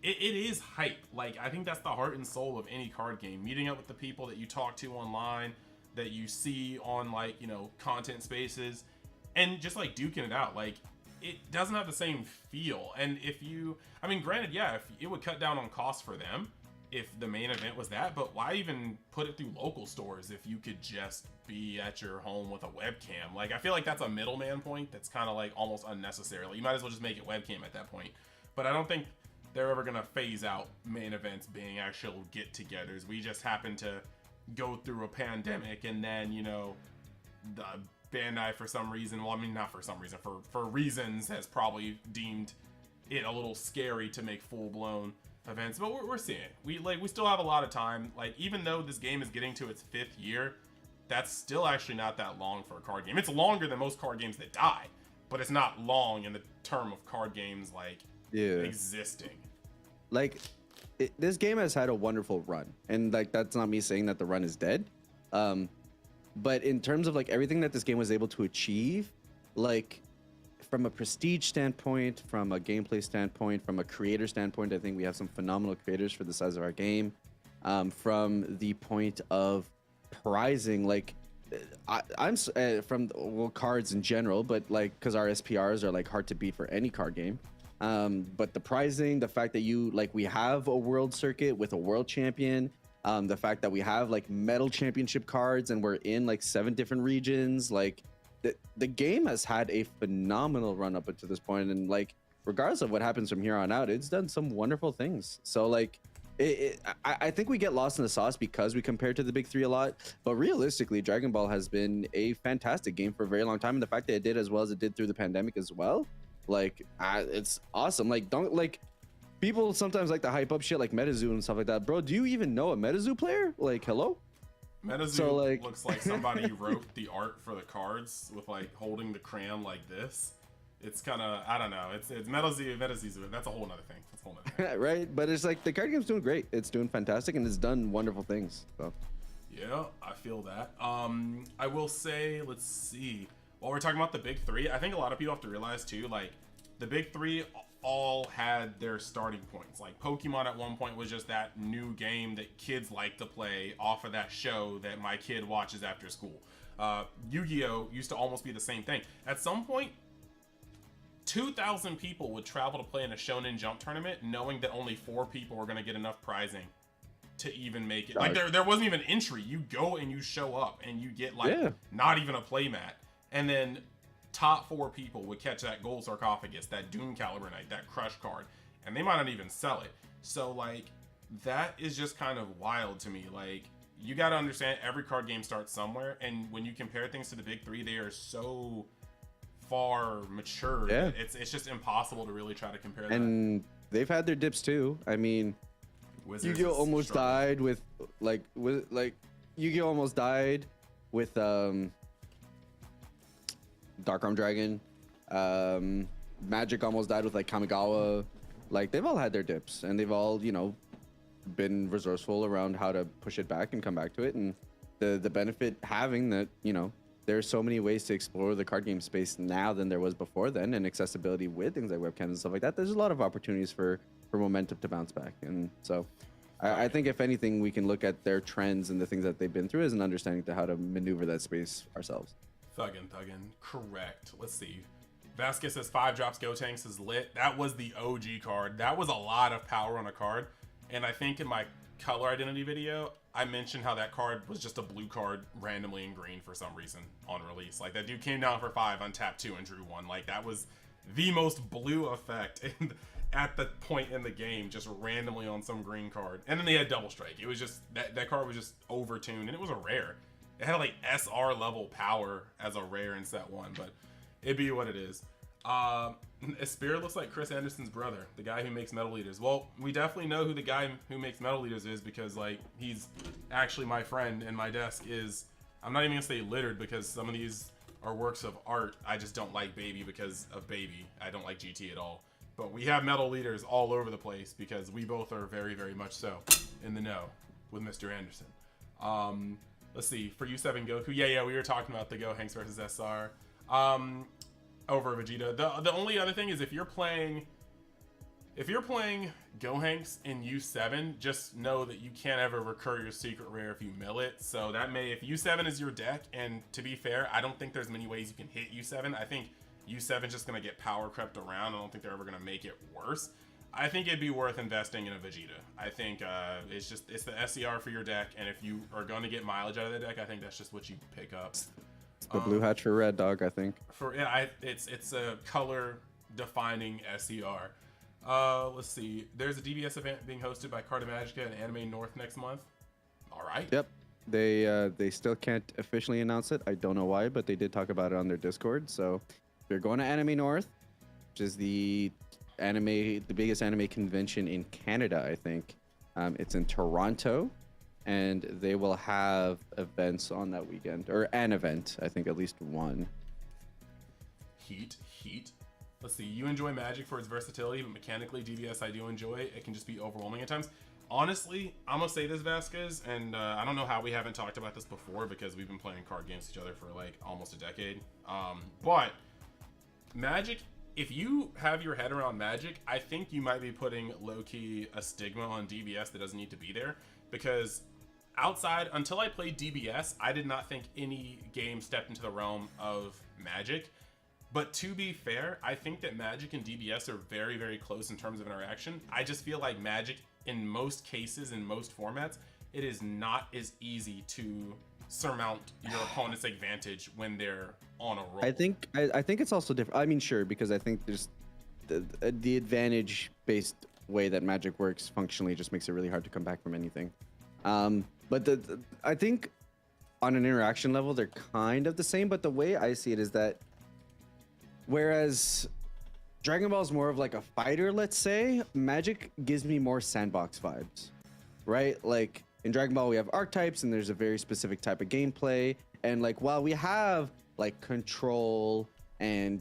it is hype. Like, I think that's the heart and soul of any card game. Meeting up with the people that you talk to online, that you see on, like, you know, content spaces, and just like duking it out. Like, it doesn't have the same feel. And if you, I mean, granted, yeah, if it would cut down on costs for them, if the main event was that, but why even put it through local stores if you could just be at your home with a webcam? Like, I feel like that's a middleman point that's kind of like almost unnecessary. Like, you might as well just make it webcam at that point. But I don't think they're ever gonna phase out main events being actual get-togethers. We just happen to go through a pandemic, and then, you know, the Bandai for some reason, well, I mean, not for some reason, for reasons, has probably deemed it a little scary to make full-blown events. But we're seeing it. We still have a lot of time. Like, even though this game is getting to its 5th year, that's still actually not that long for a card game. It's longer than most card games that die, but it's not long in the term of card games like existing. Like, this game has had a wonderful run, and like, that's not me saying that the run is dead. But in terms of like everything that this game was able to achieve, like from a prestige standpoint, from a gameplay standpoint, from a creator standpoint, I think we have some phenomenal creators for the size of our game. From the point of prizing, like I'm from cards in general, but like because our SPRs are like hard to beat for any card game. But the prizing, the fact that we have a world circuit with a world champion. The fact that we have like metal championship cards and we're in like 7 different regions, like the game has had a phenomenal run up to this point, and like regardless of what happens from here on out, it's done some wonderful things. So like I think we get lost in the sauce because we compare to the big 3 a lot, but realistically Dragon Ball has been a fantastic game for a very long time, and the fact that it did as well as it did through the pandemic as well, like it's awesome. Like, don't like people sometimes like to hype up shit like MetaZoo and stuff like that. Bro, do you even know a MetaZoo player? Like, hello? MetaZoo looks like somebody wrote the art for the cards with like holding the crayon like this. It's kind of, I don't know. It's MetaZoo. That's a whole nother thing. Right? But it's like the card game's doing great. It's doing fantastic, and it's done wonderful things. So. Yeah, I feel that. I will say, let's see. While we're talking about the big 3, I think a lot of people have to realize too, like the big 3 all had their starting points. Like Pokemon at one point was just that new game that kids like to play off of that show that my kid watches after school. Yu-Gi-Oh used to almost be the same thing. At some point, 2,000 people would travel to play in a Shonen Jump tournament knowing that only 4 people were going to get enough prizing to even make it. Like there wasn't even entry. You go and you show up and you get like not even a playmat. And then top 4 people would catch that gold sarcophagus, that Doom Caliber Knight, that Crush card, and they might not even sell it. So like that is just kind of wild to me. Like, you got to understand every card game starts somewhere, and when you compare things to the big 3, they are so far mature. Yeah. It's just impossible to really try to compare and they've had their dips too. I mean, Yu-Gi-Oh almost died with Yu-Gi-Oh almost died with Dark Arm Dragon. Magic almost died with like Kamigawa. Like, they've all had their dips, and they've all, you know, been resourceful around how to push it back and come back to it. And the benefit having that, you know, there's so many ways to explore the card game space now than there was before then, and accessibility with things like webcams and stuff like that. There's a lot of opportunities for momentum to bounce back. And so I think if anything, we can look at their trends and the things that they've been through as an understanding to how to maneuver that space ourselves. Thuggin'. Correct. Let's see. Vasquez says 5 drops Gotenks is lit. That was the OG card. That was a lot of power on a card. And I think in my color identity video, I mentioned how that card was just a blue card randomly in green for some reason on release. Like, that dude came down for 5, untapped 2, and drew 1. Like, that was the most blue effect at the point in the game, just randomly on some green card. And then they had double strike. It was just, that card was just overtuned, and it was a rare. It had like SR level power as a rare in set 1, but it'd be what it is. Spirit looks like Chris Anderson's brother, the guy who makes Metal Eaters. Well, we definitely know who the guy who makes Metal Eaters is, because like he's actually my friend, and my desk is, I'm not even gonna say littered because some of these are works of art. I just don't like Baby because of Baby. I don't like GT at all. But we have Metal Eaters all over the place because we both are very, very much so in the know with Mr. Anderson. Let's see, for U7 Goku, yeah, we were talking about the Gohanks versus SR over Vegeta. The only other thing is if you're playing Gohanks in U7, just know that you can't ever recur your secret rare if you mill it. So that may, if U7 is your deck, and to be fair, I don't think there's many ways you can hit U7. I think U7 is just gonna get power crept around. I don't think they're ever gonna make it worse. I think it'd be worth investing in a Vegeta. I think it's the SCR for your deck, and if you are going to get mileage out of the deck, I think that's just what you pick up. It's the blue hatch for red, dog, I think. It's a color defining SCR. Let's see. There's a DBS event being hosted by Carta Magica and Anime North next month. All right. Yep. They still can't officially announce it. I don't know why, but they did talk about it on their Discord. So if you're going to Anime North, which is the biggest anime convention in Canada, I think. It's in Toronto, and they will have events on that weekend, or an event, I think at least one. Heat. Let's see. You enjoy Magic for its versatility, but mechanically, DBS I do enjoy. It can just be overwhelming at times. Honestly, I'm gonna say this, Vasquez, and I don't know how we haven't talked about this before because we've been playing card games with each other for like almost a decade. But Magic, if you have your head around Magic, I think you might be putting low-key a stigma on DBS that doesn't need to be there, because until I played DBS, I did not think any game stepped into the realm of Magic. But to be fair, I think that Magic and DBS are very, very close in terms of interaction. I just feel like Magic, in most cases, in most formats, it is not as easy to surmount your opponent's advantage when they're on a roll. I think it's also different. I mean, sure, because I think there's the advantage-based way that Magic works functionally just makes it really hard to come back from anything. But I think on an interaction level, they're kind of the same. But the way I see it is that whereas Dragon Ball is more of like a fighter, let's say, Magic gives me more sandbox vibes, right? Like in Dragon Ball, we have archetypes and there's a very specific type of gameplay. And like, while we have like control and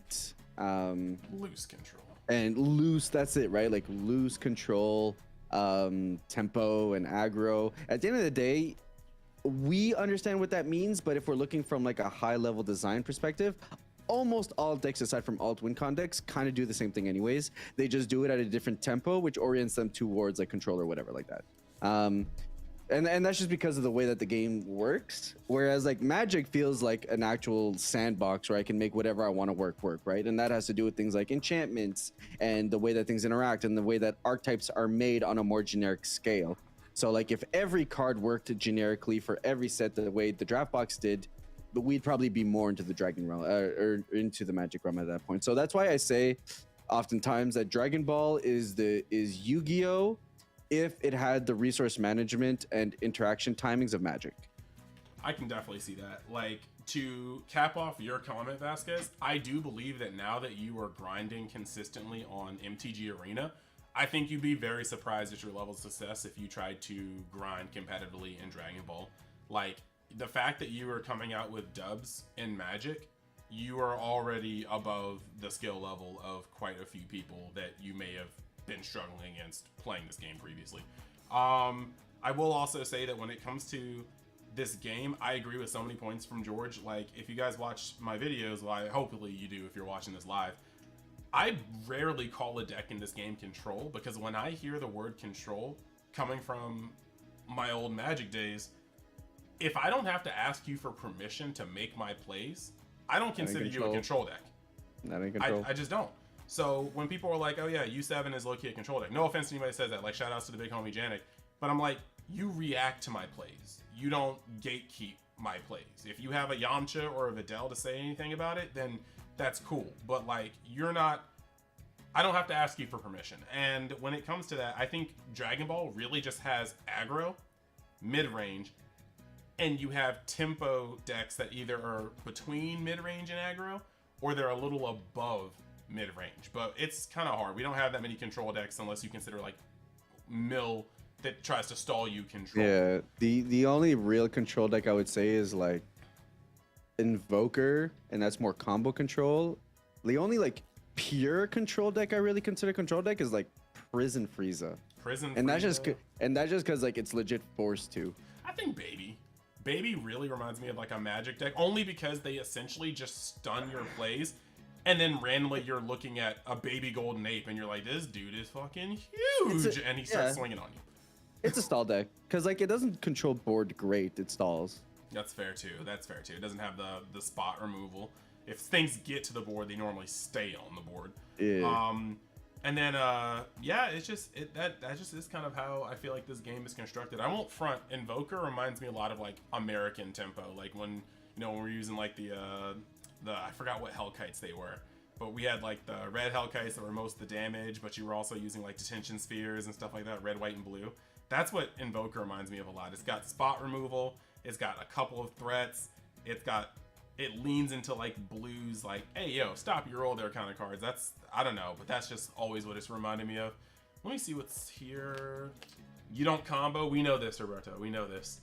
loose control and loose, that's it, right? Like loose control, tempo and aggro. At the end of the day, we understand what that means, but if we're looking from like a high level design perspective, almost all decks aside from alt win-con decks kind of do the same thing anyways. They just do it at a different tempo, which orients them towards like control or whatever like that. And that's just because of the way that the game works. Whereas like Magic feels like an actual sandbox where I can make whatever I want to work, right? And that has to do with things like enchantments and the way that things interact and the way that archetypes are made on a more generic scale. So like if every card worked generically for every set the way the draft box did, but we'd probably be more into the Dragon realm or into the Magic realm at that point. So that's why I say oftentimes that Dragon Ball is Yu-Gi-Oh! If it had the resource management and interaction timings of Magic. I can definitely see that. Like, to cap off your comment, Vasquez, I do believe that now that you are grinding consistently on MTG Arena, I think you'd be very surprised at your level of success if you tried to grind competitively in Dragon Ball. Like, the fact that you are coming out with dubs in Magic, you are already above the skill level of quite a few people that you may have been struggling against playing this game previously. I will also say that when it comes to this game, I agree with so many points from George. Like, if you guys watch my videos, well, hopefully you do if you're watching this live, I rarely call a deck in this game control, because when I hear the word control coming from my old Magic days, if I don't have to ask you for permission to make my plays, I don't consider you a control deck. That ain't control. I just don't. So when people are like, oh yeah, U7 is low-key a control deck. No offense to anybody that says that. Like, shout outs to the big homie Janik. But I'm like, you react to my plays. You don't gatekeep my plays. If you have a Yamcha or a Videl to say anything about it, then that's cool. But like, I don't have to ask you for permission. And when it comes to that, I think Dragon Ball really just has aggro, mid-range, and you have tempo decks that either are between mid-range and aggro, or they're a little above mid-range. But it's kind of hard. We don't have that many control decks unless you consider like Mill that tries to stall you control. Yeah, the only real control deck I would say is like Invoker, and that's more combo control. The only like pure control deck I really consider control deck is like Prison Frieza. And that's just because like it's legit forced to. I think Baby really reminds me of like a Magic deck, only because they essentially just stun your plays, and then randomly you're looking at a baby golden ape and you're like, this dude is fucking huge, and he starts swinging on you. It's a stall deck because like it doesn't control board great, it stalls. That's fair too. It doesn't have the spot removal. If things get to the board, they normally stay on the board. Yeah. And then yeah, it's just that just is kind of how I feel like this game is constructed. I won't front. Invoker reminds me a lot of like American tempo, like when when we're using like the I forgot what hell kites they were, but we had like the red hell kites that were most of the damage, but you were also using like detention spheres and stuff like that, red, white, and blue. That's what Invoker reminds me of a lot. It's got spot removal, it's got a couple of threats, it leans into like blues, like, hey yo, stop your roll there kind of cards. That's, I don't know, but that's just always what it's reminding me of. Let me see what's here. You don't combo. We know this, Roberto. We know this.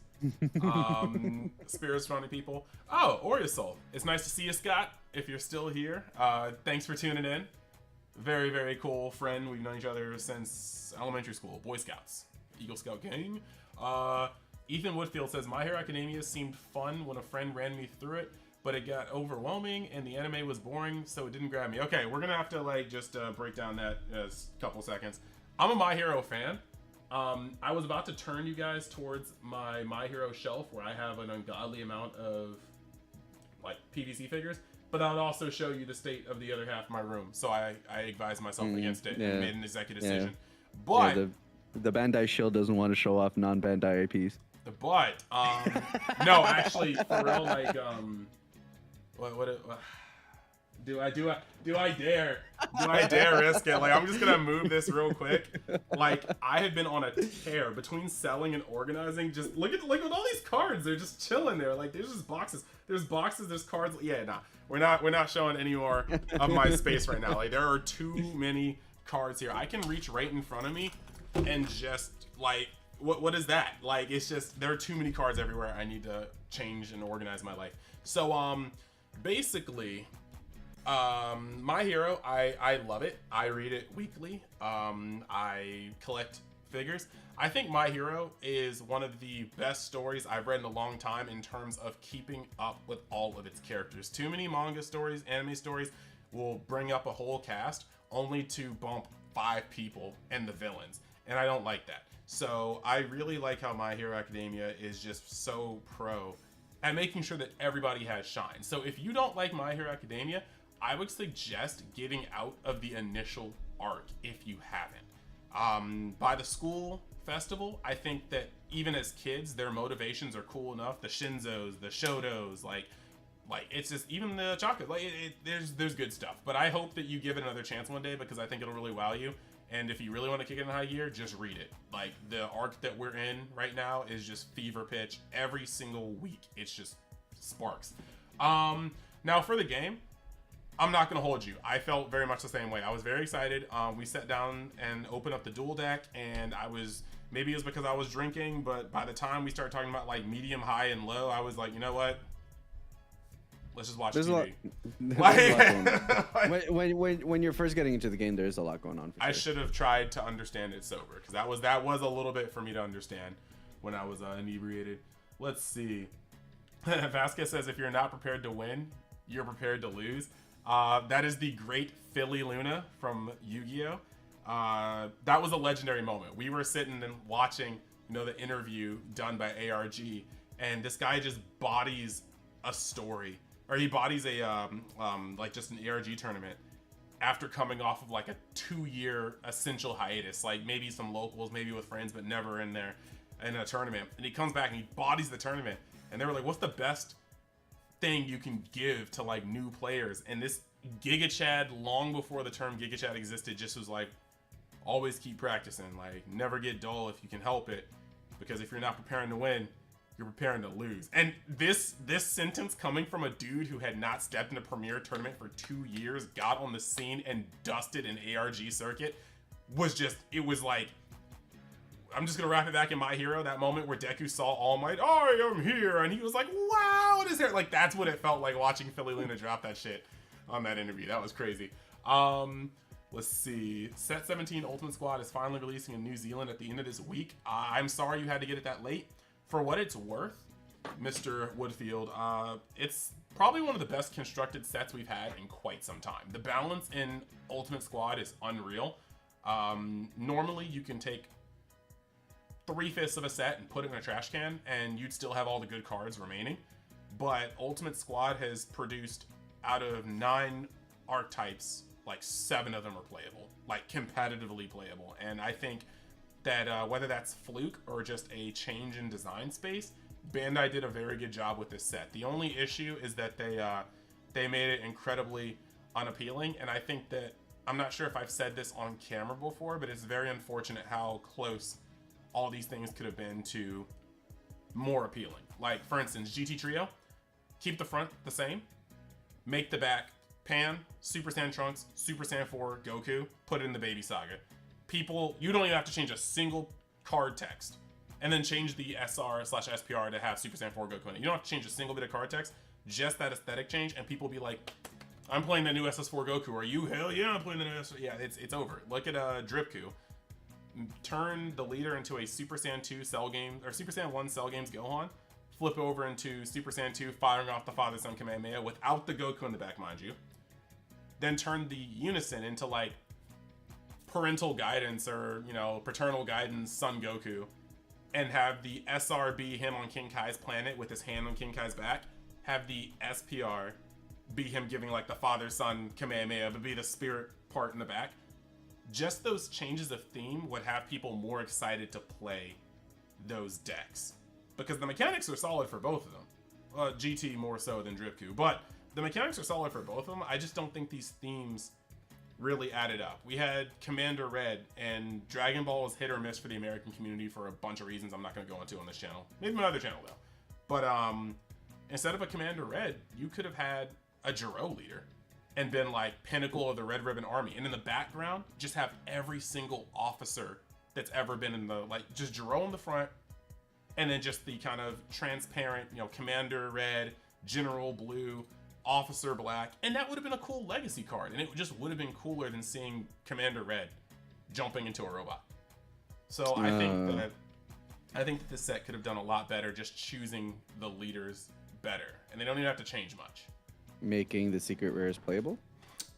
Spirits funny people. Oh, Oriasol. It's nice to see you, Scott. If you're still here, thanks for tuning in. Very, very cool friend. We've known each other since elementary school, Boy Scouts, Eagle Scout gang. Ethan Woodfield says, My Hero Academia seemed fun when a friend ran me through it, but it got overwhelming and the anime was boring, so it didn't grab me. Okay, we're gonna have to like just break down that in a couple seconds. I'm a My Hero fan. I was about to turn you guys towards my My Hero shelf where I have an ungodly amount of like PVC figures, but I'll also show you the state of the other half of my room. So I advised myself against it and made an executive decision. But the Bandai Shield doesn't want to show off non-Bandai IPs. But no, actually, for real, like do I dare risk it? Like, I'm just gonna move this real quick. Like, I have been on a tear between selling and organizing. Just look at all these cards. They're just chilling there. Like, there's just boxes. There's cards. Yeah, nah. We're not showing any more of my space right now. Like, there are too many cards here. I can reach right in front of me and just like, what is that? Like, it's just, there are too many cards everywhere. I need to change and organize my life. So basically, My Hero, I love it. I read it weekly. I collect figures. I think My Hero is one of the best stories I've read in a long time in terms of keeping up with all of its characters. Too many manga stories, anime stories will bring up a whole cast only to bump 5 people and the villains, and I don't like that. So I really like how My Hero Academia is just so pro at making sure that everybody has shine. So if you don't like My Hero Academia, I would suggest getting out of the initial arc if you haven't. By the school festival, I think that even as kids, their motivations are cool enough. The Shinzos, the Shotos, like it's just, even the chocolate, like there's good stuff. But I hope that you give it another chance one day, because I think it'll really wow you. And if you really want to kick it in high gear, just read it. Like, the arc that we're in right now is just fever pitch. Every single week, it's just sparks. Now for the game, I'm not going to hold you. I felt very much the same way. I was very excited. We sat down and opened up the dual deck, and maybe it was because I was drinking, but by the time we started talking about like medium, high, and low, I was like, you know what? Let's just watch TV. When you're first getting into the game, there's a lot going on. I should have tried to understand it sober, because that was a little bit for me to understand when I was inebriated. Let's see. Vasquez says, if you're not prepared to win, you're prepared to lose. That is the great Philly Luna from Yu-Gi-Oh! That was a legendary moment. We were sitting and watching, the interview done by ARG, and this guy just bodies a story. Or he bodies a like just an ARG tournament after coming off of like a 2-year essential hiatus, like maybe some locals, maybe with friends, but never in there in a tournament. And he comes back and he bodies the tournament, and they were like, what's the best thing you can give to like new players? And this Giga Chad, long before the term Giga Chad existed, just was like, always keep practicing, like never get dull if you can help it, because if you're not preparing to win, you're preparing to lose. And this sentence coming from a dude who had not stepped in a premier tournament for 2 years, got on the scene and dusted an ARG circuit, it was like, I'm just gonna wrap it back in My Hero, that moment where Deku saw All Might, I am here, and he was like, wow, what is there? Like, that's what it felt like watching Philly Luna drop that shit on that interview. That was crazy. Let's see. Set 17 Ultimate Squad is finally releasing in New Zealand at the end of this week. I'm sorry you had to get it that late. For what it's worth, Mr. Woodfield, it's probably one of the best constructed sets we've had in quite some time. The balance in Ultimate Squad is unreal. Normally, you can take 3/5 of a set and put it in a trash can, and you'd still have all the good cards remaining. But Ultimate Squad has produced, out of 9 archetypes, like 7 of them are playable, like competitively playable. And I think that whether that's fluke or just a change in design space, Bandai did a very good job with this set. The only issue is that they made it incredibly unappealing, and I think that, I'm not sure if I've said this on camera before, but it's very unfortunate how close all these things could have been to more appealing. Like, for instance, GT Trio, keep the front the same, make the back Pan, Super Saiyan Trunks, Super Saiyan 4, Goku, put it in the Baby Saga. People, you don't even have to change a single card text, and then change the SR/SPR to have Super Saiyan 4 Goku in it. You don't have to change a single bit of card text, just that aesthetic change, and people be like, I'm playing the new SS4 Goku. Are you? Hell yeah, I'm playing the new SS4. Yeah, it's over. Look at Dripku. Turn the leader into a Super Saiyan 2 Cell game, or Super Saiyan 1 Cell Games Gohan. Flip over into Super Saiyan 2 firing off the Father Son Kamehameha without the Goku in the back, mind you. Then turn the Unison into like parental guidance or, you know, paternal guidance Son Goku. And have the SR be him on King Kai's planet with his hand on King Kai's back. Have the SPR be him giving like the father-son Kamehameha, but be the spirit part in the back. Just those changes of theme would have people more excited to play those decks. Because the mechanics are solid for both of them. GT more so than Dripku, but the mechanics are solid for both of them. I just don't think these themes really added up. We had Commander Red, and Dragon Ball was hit or miss for the American community for a bunch of reasons I'm not going to go into on this channel. Maybe my other channel though. But instead of a Commander Red, you could have had a Jiro leader and been like pinnacle of the Red Ribbon Army, and in the background just have every single officer that's ever been in the, like, just Jiro in the front, and then just the kind of transparent, you know, Commander Red, General Blue, Officer Black, and that would have been a cool legacy card, and it just would have been cooler than seeing Commander Red jumping into a robot. So I think that this set could have done a lot better just choosing the leaders better, and they don't even have to change much. Making the secret rares playable?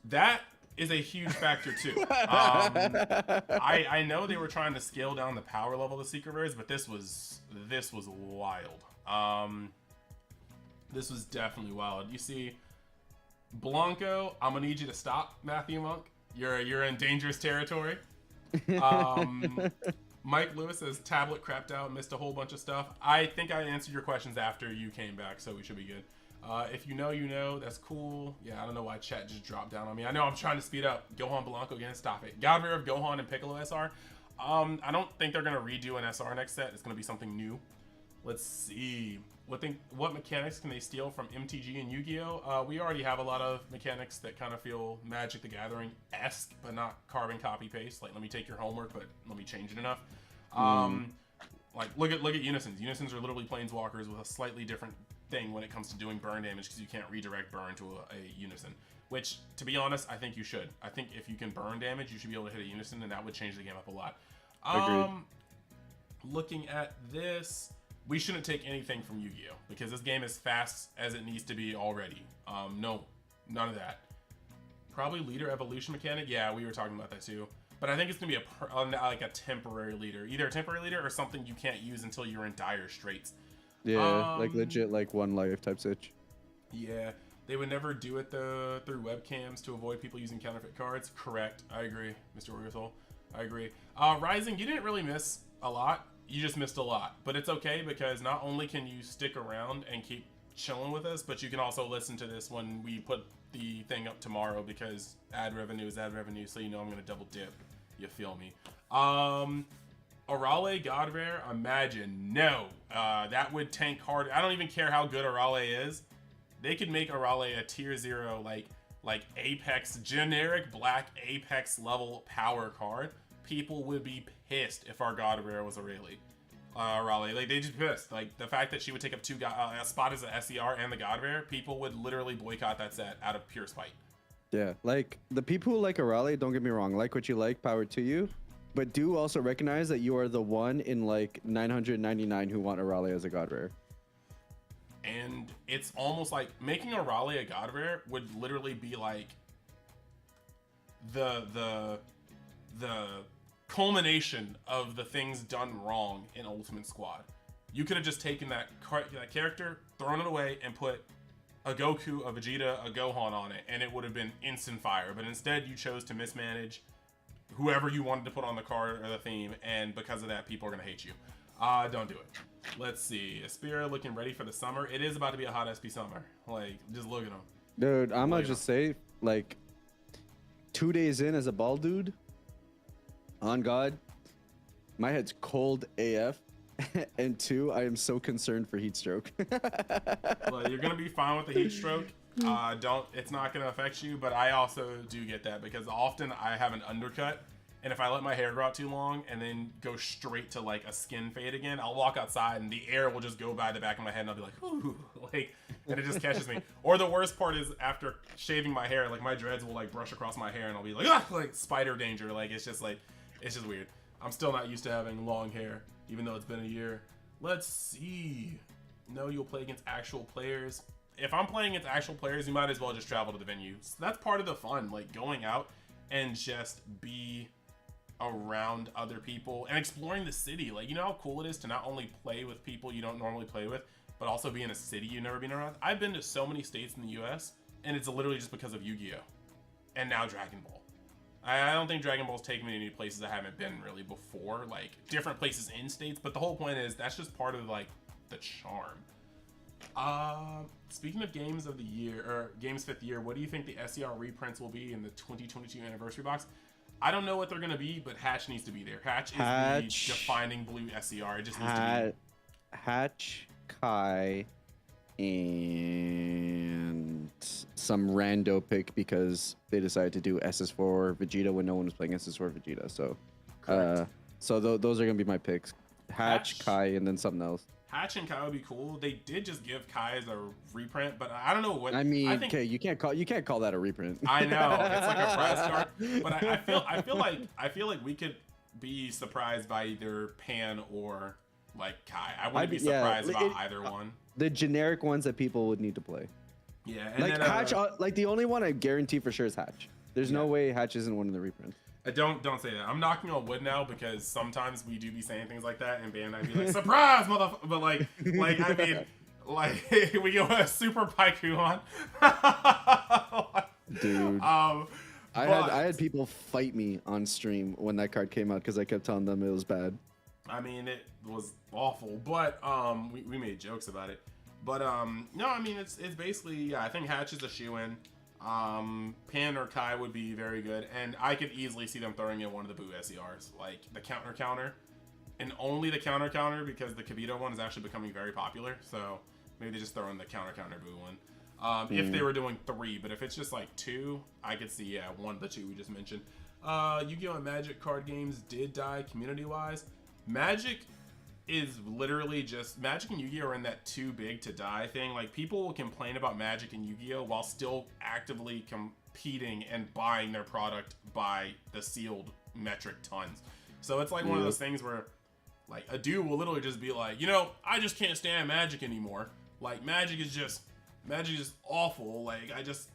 That is a huge factor too. I know they were trying to scale down the power level of the secret rares, but this was wild. This was definitely wild. You see, Blanco, I'm gonna need you to stop, Matthew Monk. You're in dangerous territory. Mike Lewis says tablet crapped out, missed a whole bunch of stuff. I think I answered your questions after you came back, so we should be good. If you know, you know. That's cool. Yeah, I don't know why chat just dropped down on me. I know I'm trying to speed up. Gohan Blanco again, stop it. Godmere of Gohan and Piccolo SR. I don't think they're gonna redo an SR next set. It's gonna be something new. Let's see. What mechanics can they steal from MTG and Yu-Gi-Oh? We already have a lot of mechanics that kind of feel Magic the Gathering-esque, but not carbon copy paste. Like, let me take your homework, but let me change it enough. Like, look at Unisons. Unisons are literally planeswalkers with a slightly different thing when it comes to doing burn damage, because you can't redirect burn to a Unison. Which, to be honest, I think you should. I think if you can burn damage, you should be able to hit a Unison, and that would change the game up a lot. Agreed. Looking at this, we shouldn't take anything from Yu-Gi-Oh! Because this game is fast as it needs to be already. No, none of that. Probably leader evolution mechanic. Yeah, we were talking about that too. But I think it's gonna be like a temporary leader, either a temporary leader or something you can't use until you're in dire straits. Yeah, like legit, like 1 life type switch. Yeah, they would never do it through webcams to avoid people using counterfeit cards. Correct. I agree, Mr. Warriorsoul. I agree. Rising, you didn't really miss a lot. You just missed a lot, but it's okay because not only can you stick around and keep chilling with us, but you can also listen to this when we put the thing up tomorrow, because ad revenue is ad revenue, so you know I'm gonna double dip. You feel me? Arale God Rare, imagine. No, that would tank hard. I don't even care how good Arale is. They could make Arale a tier 0 like Apex, generic black Apex level power card. People would be pissed if our God Rare was Arale. Like, they just pissed. Like, the fact that she would take up a spot as a SER and the God Rare, people would literally boycott that set out of pure spite. Yeah, like, the people who like Arale, don't get me wrong, like what you like, power to you. But do also recognize that you are the one in, like, 999 who want Arale as a God Rare. And it's almost like making Arale a God Rare would literally be like the culmination of the things done wrong in Ultimate Squad. You could have just taken that character, thrown it away, and put a Goku, a Vegeta, a Gohan on it, and it would have been instant fire. But instead, you chose to mismanage whoever you wanted to put on the card or the theme, and because of that, people are gonna hate you. Don't do it. Let's see. Aspira looking ready for the summer. It is about to be a hot SP summer. Like, just look at them. Dude, I'm gonna just say, like, 2 days in as a ball dude, on God, my head's cold AF. And 2, I am so concerned for heat stroke. Well, you're gonna be fine with the heat stroke. It's not gonna affect you, but I also do get that because often I have an undercut, and if I let my hair grow out too long and then go straight to like a skin fade again, I'll walk outside and the air will just go by the back of my head and I'll be like, ooh, like, and it just catches me. Or the worst part is after shaving my hair, like my dreads will like brush across my hair and I'll be like, ah, like spider danger. Like it's just weird. I'm still not used to having long hair, even though it's been a year. Let's see. No, you'll play against actual players. If I'm playing against actual players, you might as well just travel to the venue. So that's part of the fun, like going out and just be around other people and exploring the city. Like, you know how cool it is to not only play with people you don't normally play with, but also be in a city you've never been around. I've been to so many states in the US, and it's literally just because of Yu-Gi-Oh! And now Dragon Ball. I don't think Dragon Ball's taken me to any places I haven't been really before, like different places in states, but the whole point is that's just part of like the charm. Speaking of games of the year, or games 5th year, what do you think the SCR reprints will be in the 2022 anniversary box? I don't know what they're gonna be, but Hatch needs to be there. Hatch is the defining blue SCR. It just needs to be. Hatch, Kai, and some rando pick because they decided to do SS4 Vegeta when no one was playing SS4 Vegeta. So, those are gonna be my picks: Hatch, Kai, and then something else. Hatch and Kai would be cool. They did just give Kai as a reprint, but I don't know what. I mean, okay, you can't call that a reprint. I know it's like a press card, but I feel like we could be surprised by either Pan or like Kai. I wouldn't be surprised about either one. The generic ones that people would need to play. Yeah, and like then, Hatch. Like the only one I guarantee for sure is Hatch. There's no way Hatch isn't one of the reprints. Don't say that. I'm knocking on wood now because sometimes we do be saying things like that, and Bandai be like, "Surprise, motherfucker!" But like I mean, like we go a super Paiku on. Dude, I had people fight me on stream when that card came out because I kept telling them it was bad. I mean, it was awful, but we made jokes about it. But no, I mean it's basically I think Hatch is a shoe-in. Pan or Kai would be very good, and I could easily see them throwing in one of the Boo SERs, like the counter, and only the counter because the Kavito one is actually becoming very popular. So maybe they just throw in the counter Boo one. If they were doing 3, but if it's just like 2, I could see one of the 2 we just mentioned. Yu-Gi-Oh! And Magic card games did die community-wise. Magic is literally just Magic and Yu-Gi-Oh! Are in that too big to die thing. Like people will complain about Magic and Yu-Gi-Oh! While still actively competing and buying their product by the sealed metric tons. So it's like one of those things where like a dude will literally just be like, you know, I just can't stand Magic anymore. Like Magic is just awful. Like I just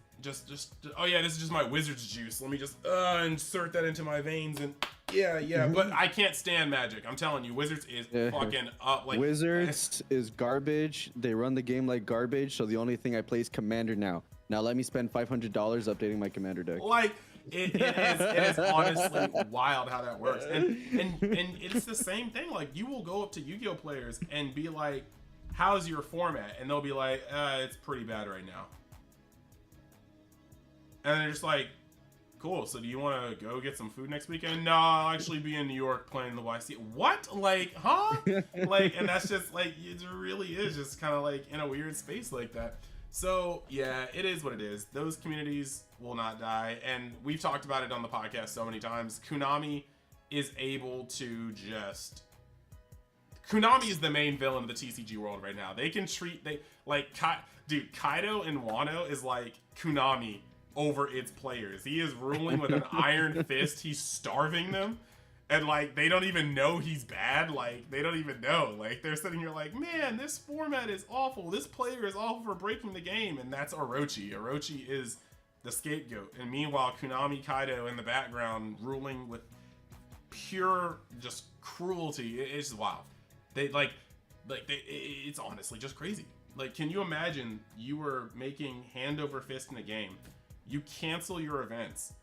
oh yeah, this is just my Wizard's juice. Let me just insert that into my veins and yeah, but I can't stand Magic. I'm telling you, Wizards is fucking up. Like Wizards is garbage. They run the game like garbage. So the only thing I play is Commander now. Now let me spend $500 updating my Commander deck. Like it is honestly wild how that works. And it's the same thing. Like you will go up to Yu-Gi-Oh players and be like, "How's your format?" And they'll be like, "It's pretty bad right now." And they're just like, cool, so do you want to go get some food next weekend? No, I'll actually be in New York playing the YC. What? Like, huh? Like, and that's just, like, it really is just kind of, like, in a weird space like that. So, yeah, it is what it is. Those communities will not die, and we've talked about it on the podcast so many times. Konami is able to just... Konami is the main villain of the TCG world right now. They can treat... Dude, Kaido in Wano is like Konami over its players. He is ruling with an iron fist. He's starving them, and like they don't even know he's bad. Like they don't even know. Like they're sitting here like, man, this format is awful. This player is awful for breaking the game, and that's Orochi. Orochi is the scapegoat, and meanwhile Konami Kaido in the background ruling with pure just cruelty. It's just wild. It's honestly just crazy. Like, can you imagine you were making hand over fist in a game, you cancel your events,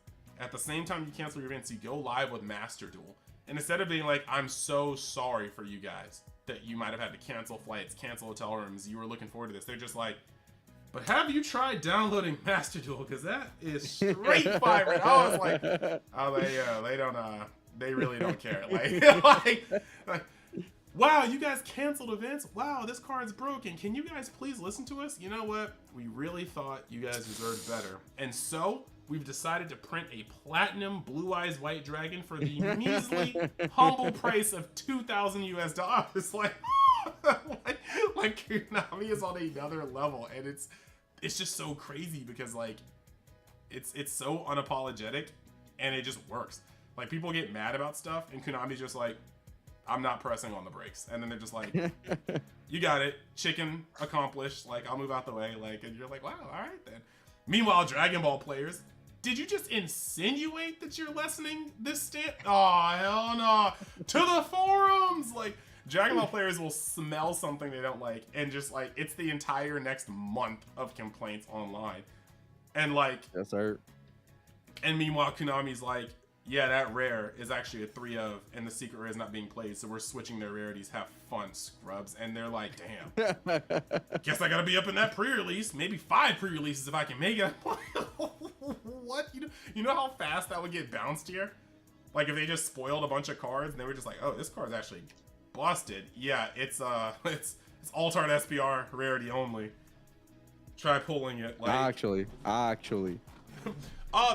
at the same time you cancel your events, you go live with Master Duel, and instead of being like, I'm so sorry for you guys that you might have had to cancel flights, cancel hotel rooms, you were looking forward to this, they're just like, but have you tried downloading Master Duel? Because that is straight fire. I was like, oh, they don't, they really don't care. Like, wow, you guys canceled events. Wow, this card's broken. Can you guys please listen to us? You know what? We really thought you guys deserved better. And so we've decided to print a platinum Blue Eyes White Dragon for the measly, humble price of $2,000 US. Like Konami is on another level, and it's just so crazy because like it's so unapologetic, and it just works. Like, people get mad about stuff, and Konami's just like, I'm not pressing on the brakes, and then they're just like, you got it, chicken accomplished. Like, I'll move out the way. Like, and you're like, wow, all right then. Meanwhile, Dragon Ball players, did you just insinuate that you're lessening this stand? Oh, hell no. To the forums! Like, Dragon Ball players will smell something they don't like, and just like, it's the entire next month of complaints online. And like, yes, sir. And meanwhile, Konami's like, yeah, that rare is actually a 3 of, and the secret rare is not being played, so we're switching their rarities. Have fun, scrubs. And they're like, damn. Guess I gotta be up in that pre-release. Maybe 5 pre-releases if I can make it. What? You know how fast that would get bounced here? Like, if they just spoiled a bunch of cards, and they were just like, oh, this card's actually busted. Yeah, it's Alt-Art SPR rarity only. Try pulling it. Like, actually.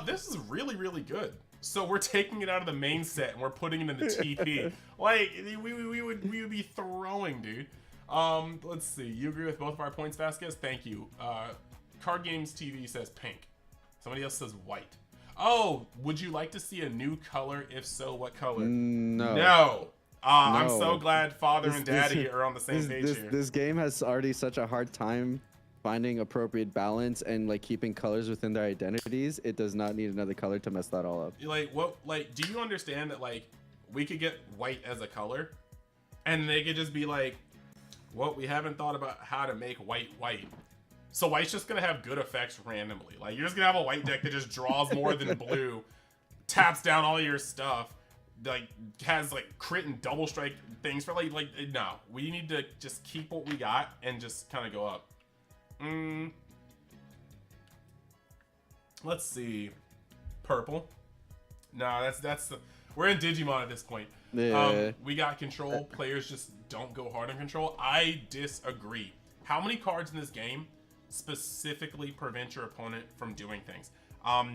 This is really, really good. So we're taking it out of the main set and we're putting it in the TP. Like, we would be throwing, dude. Let's see. You agree with both of our points, Vasquez? Thank you. Card Games TV says pink. Somebody else says white. Oh, would you like to see a new color? If so, what color? No. No. I'm so glad Father and Daddy are on the same page here. This game has already such a hard time finding appropriate balance and like keeping colors within their identities. It does not need another color to mess that all up. Like, what? Like, do you understand that like we could get white as a color, and they could just be like, well, we haven't thought about how to make white white. So white's just gonna have good effects randomly. Like, you're just gonna have a white deck that just draws more than blue, taps down all your stuff, like has like crit and double strike things for like no. We need to just keep what we got and just kind of go up. Let's see. Purple. No, that's the, we're in Digimon at this point. Yeah. We got control. Players just don't go hard on control. I disagree. How many cards in this game specifically prevent your opponent from doing things?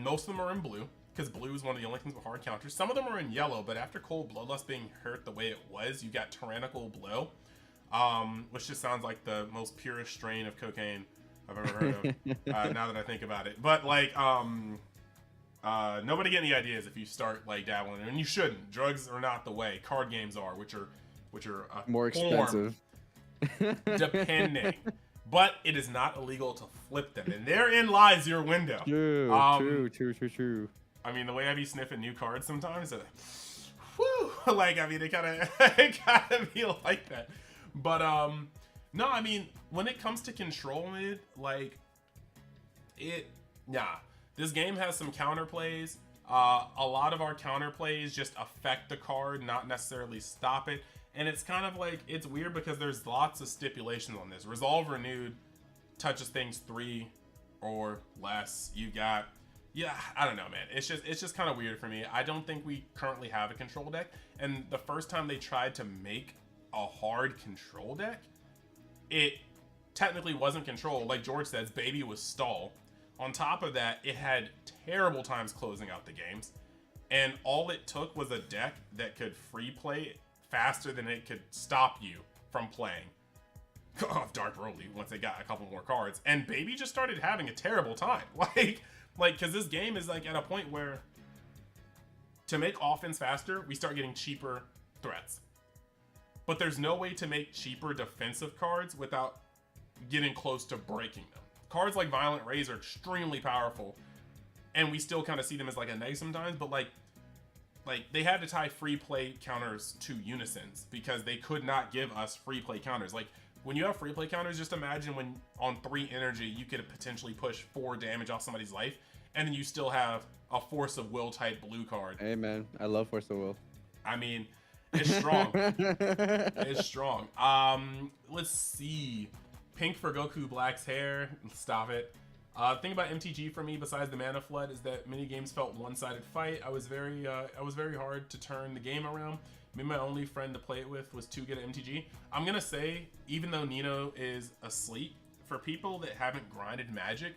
Most of them are in blue, because blue is one of the only things with hard counters. Some of them are in yellow, but after Cold Bloodlust being hurt the way it was, you got Tyrannical Blow, which just sounds like the most purest strain of cocaine I've ever heard of, now that I think about it. But like, nobody get any ideas if you start like dabbling, and you shouldn't. Drugs are not the way. Card games are, which are more expensive, depending. But it is not illegal to flip them, and therein lies your window. True. I mean, the way I be sniffing new cards sometimes, whew, like, I mean, it gotta be like that. But no, I mean, when it comes to control mid, like, this game has some counterplays. A lot of our counterplays just affect the card, not necessarily stop it. And it's kind of like, it's weird because there's lots of stipulations on this. Resolve Renewed touches things 3 or less. You got, I don't know, man. It's just kind of weird for me. I don't think we currently have a control deck. And the first time they tried to make a hard control deck, it technically wasn't control. Like George says, baby was stall. On top of that, it had terrible times closing out the games. And all it took was a deck that could free play faster than it could stop you from playing Dark Broly once they got a couple more cards. And baby just started having a terrible time. Like, because this game is like at a point where to make offense faster, we start getting cheaper threats. But there's no way to make cheaper defensive cards without getting close to breaking them. Cards like Violent Rays are extremely powerful, and we still kind of see them as like a neg sometimes, but like they had to tie free play counters to unisons because they could not give us free play counters. Like when you have free play counters, just imagine when on 3 energy you could potentially push 4 damage off somebody's life, and then you still have a Force of Will type blue card. Hey man, I love Force of Will. I mean, it's strong. It's strong. Let's see. Pink for Goku Black's hair. Stop it. Thing about MTG for me, besides the mana flood, is that many games felt one-sided fight. I was very hard to turn the game around. Maybe my only friend to play it with was too good at MTG. I'm gonna say, even though Nino is asleep, for people that haven't grinded Magic,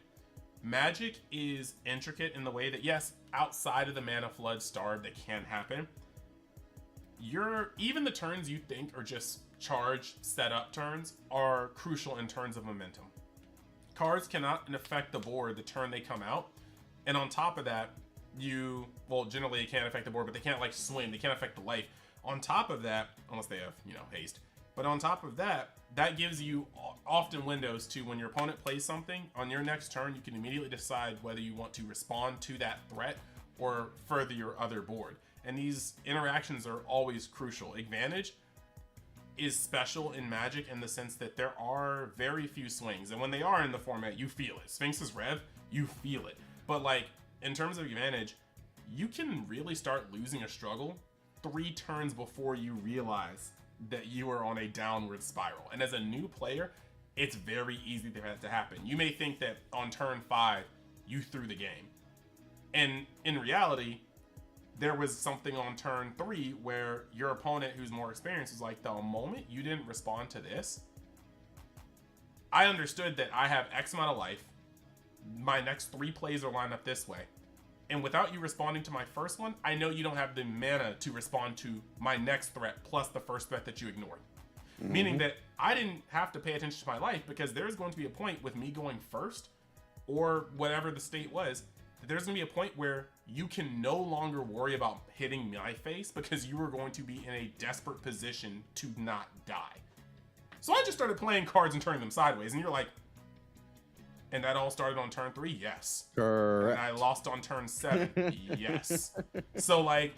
Magic is intricate in the way that, yes, outside of the mana flood starve that can happen, even the turns you think are just charge setup turns are crucial in turns of momentum. Cards cannot affect the board the turn they come out, and on top of that, generally it can't affect the board, but they can't like swing, they can't affect the life. On top of that, unless they have, haste. But on top of that, that gives you often windows to when your opponent plays something, on your next turn, you can immediately decide whether you want to respond to that threat or further your other board. And these interactions are always crucial. Advantage is special in Magic in the sense that there are very few swings. And when they are in the format, you feel it. Sphinx's Rev, you feel it. But like, in terms of advantage, you can really start losing a struggle 3 turns before you realize that you are on a downward spiral. And as a new player, it's very easy for that to happen. You may think that on turn 5, you threw the game. And in reality, there was something on turn 3 where your opponent who's more experienced was like, the moment you didn't respond to this, I understood that I have X amount of life. My next 3 plays are lined up this way. And without you responding to my first one, I know you don't have the mana to respond to my next threat plus the first threat that you ignored. Mm-hmm. Meaning that I didn't have to pay attention to my life because there's going to be a point with me going first or whatever the state was, that there's going to be a point where you can no longer worry about hitting my face because you are going to be in a desperate position to not die. So I just started playing cards and turning them sideways, and you're like, and that all started on turn 3? Yes. Correct. And I lost on turn 7? Yes. So like,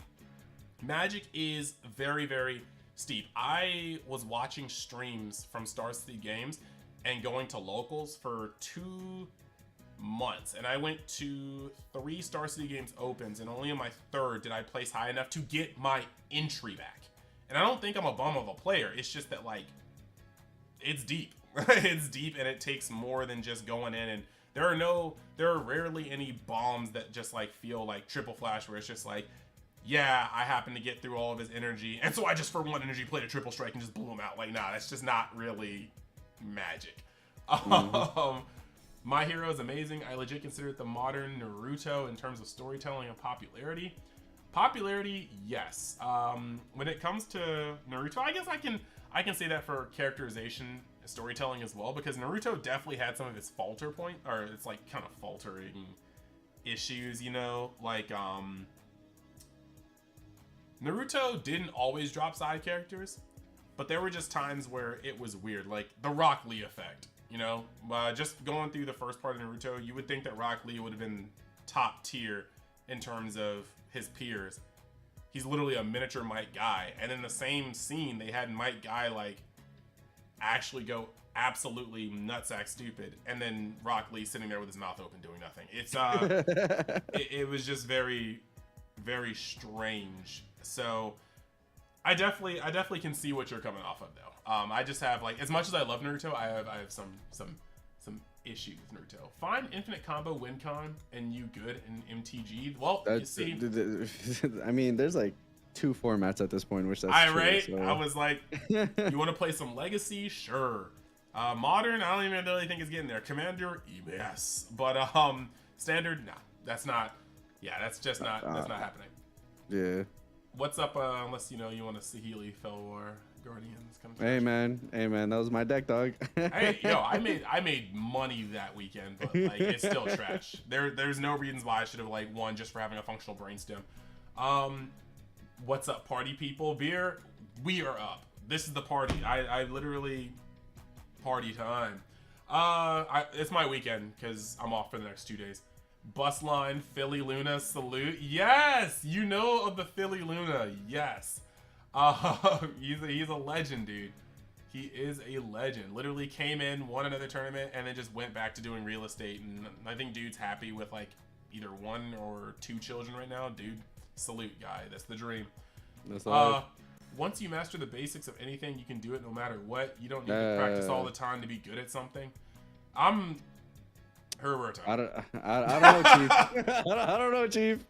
Magic is very, very steep. I was watching streams from Star City Games and going to locals for 2 months. And I went to 3 Star City Games opens, and only in my 3rd did I place high enough to get my entry back. And I don't think I'm a bum of a player. It's just that like, it's deep. It's deep, and it takes more than just going in, and there are rarely any bombs that just like feel like Triple Flash where it's just like, yeah, I happened to get through all of his energy, and so I just for 1 energy played a triple strike and just blew him out. Like, nah, that's just not really Magic. Mm-hmm. My Hero is amazing. I legit consider it the modern Naruto in terms of storytelling and popularity. Popularity, yes. When it comes to Naruto, I guess I can say that for characterization storytelling as well, because Naruto definitely had some of its falter point, or it's like kind of faltering issues, like Naruto didn't always drop side characters, but there were just times where it was weird, like the Rock Lee effect, just going through the first part of Naruto, you would think that Rock Lee would have been top tier in terms of his peers. He's literally a miniature Might Guy, and in the same scene they had Might Guy like actually go absolutely nutsack stupid, and then Rock Lee sitting there with his mouth open doing nothing. It's it was just very, very strange. So I definitely can see what you're coming off of though. I just have like, as much as I love Naruto, I have some issues with Naruto. Find infinite combo win con and you good in MTG. Well, you see, I mean, there's like 2 formats at this point, which that's true, right. So. I was like, you want to play some Legacy? Sure. Modern, I don't even really think it's getting there. Commander, yes. But Standard, nah. That's not. Yeah, that's just not. That's not happening. Yeah. What's up? Unless you want to see Healy Felwar Guardians come. Hey man, that was my deck, dog. Hey, I made money that weekend, but like it's still trash. There's no reasons why I should have like won just for having a functional brainstem. What's up, party people? Beer, we are up. This is the party. I literally party time. It's my weekend because I'm off for the next 2 days. Bus line, Philly Luna, salute. Yes, of the Philly Luna. Yes. He's a legend, dude. He is a legend. Literally came in, won another tournament, and then just went back to doing real estate. And I think dude's happy with like either 1 or 2 children right now. Dude, salute, guy. That's the dream. That's all. Once you master the basics of anything, you can do it no matter what. You don't need to practice all the time to be good at something. I'm Herberto. I don't know, Chief. I don't know, Chief.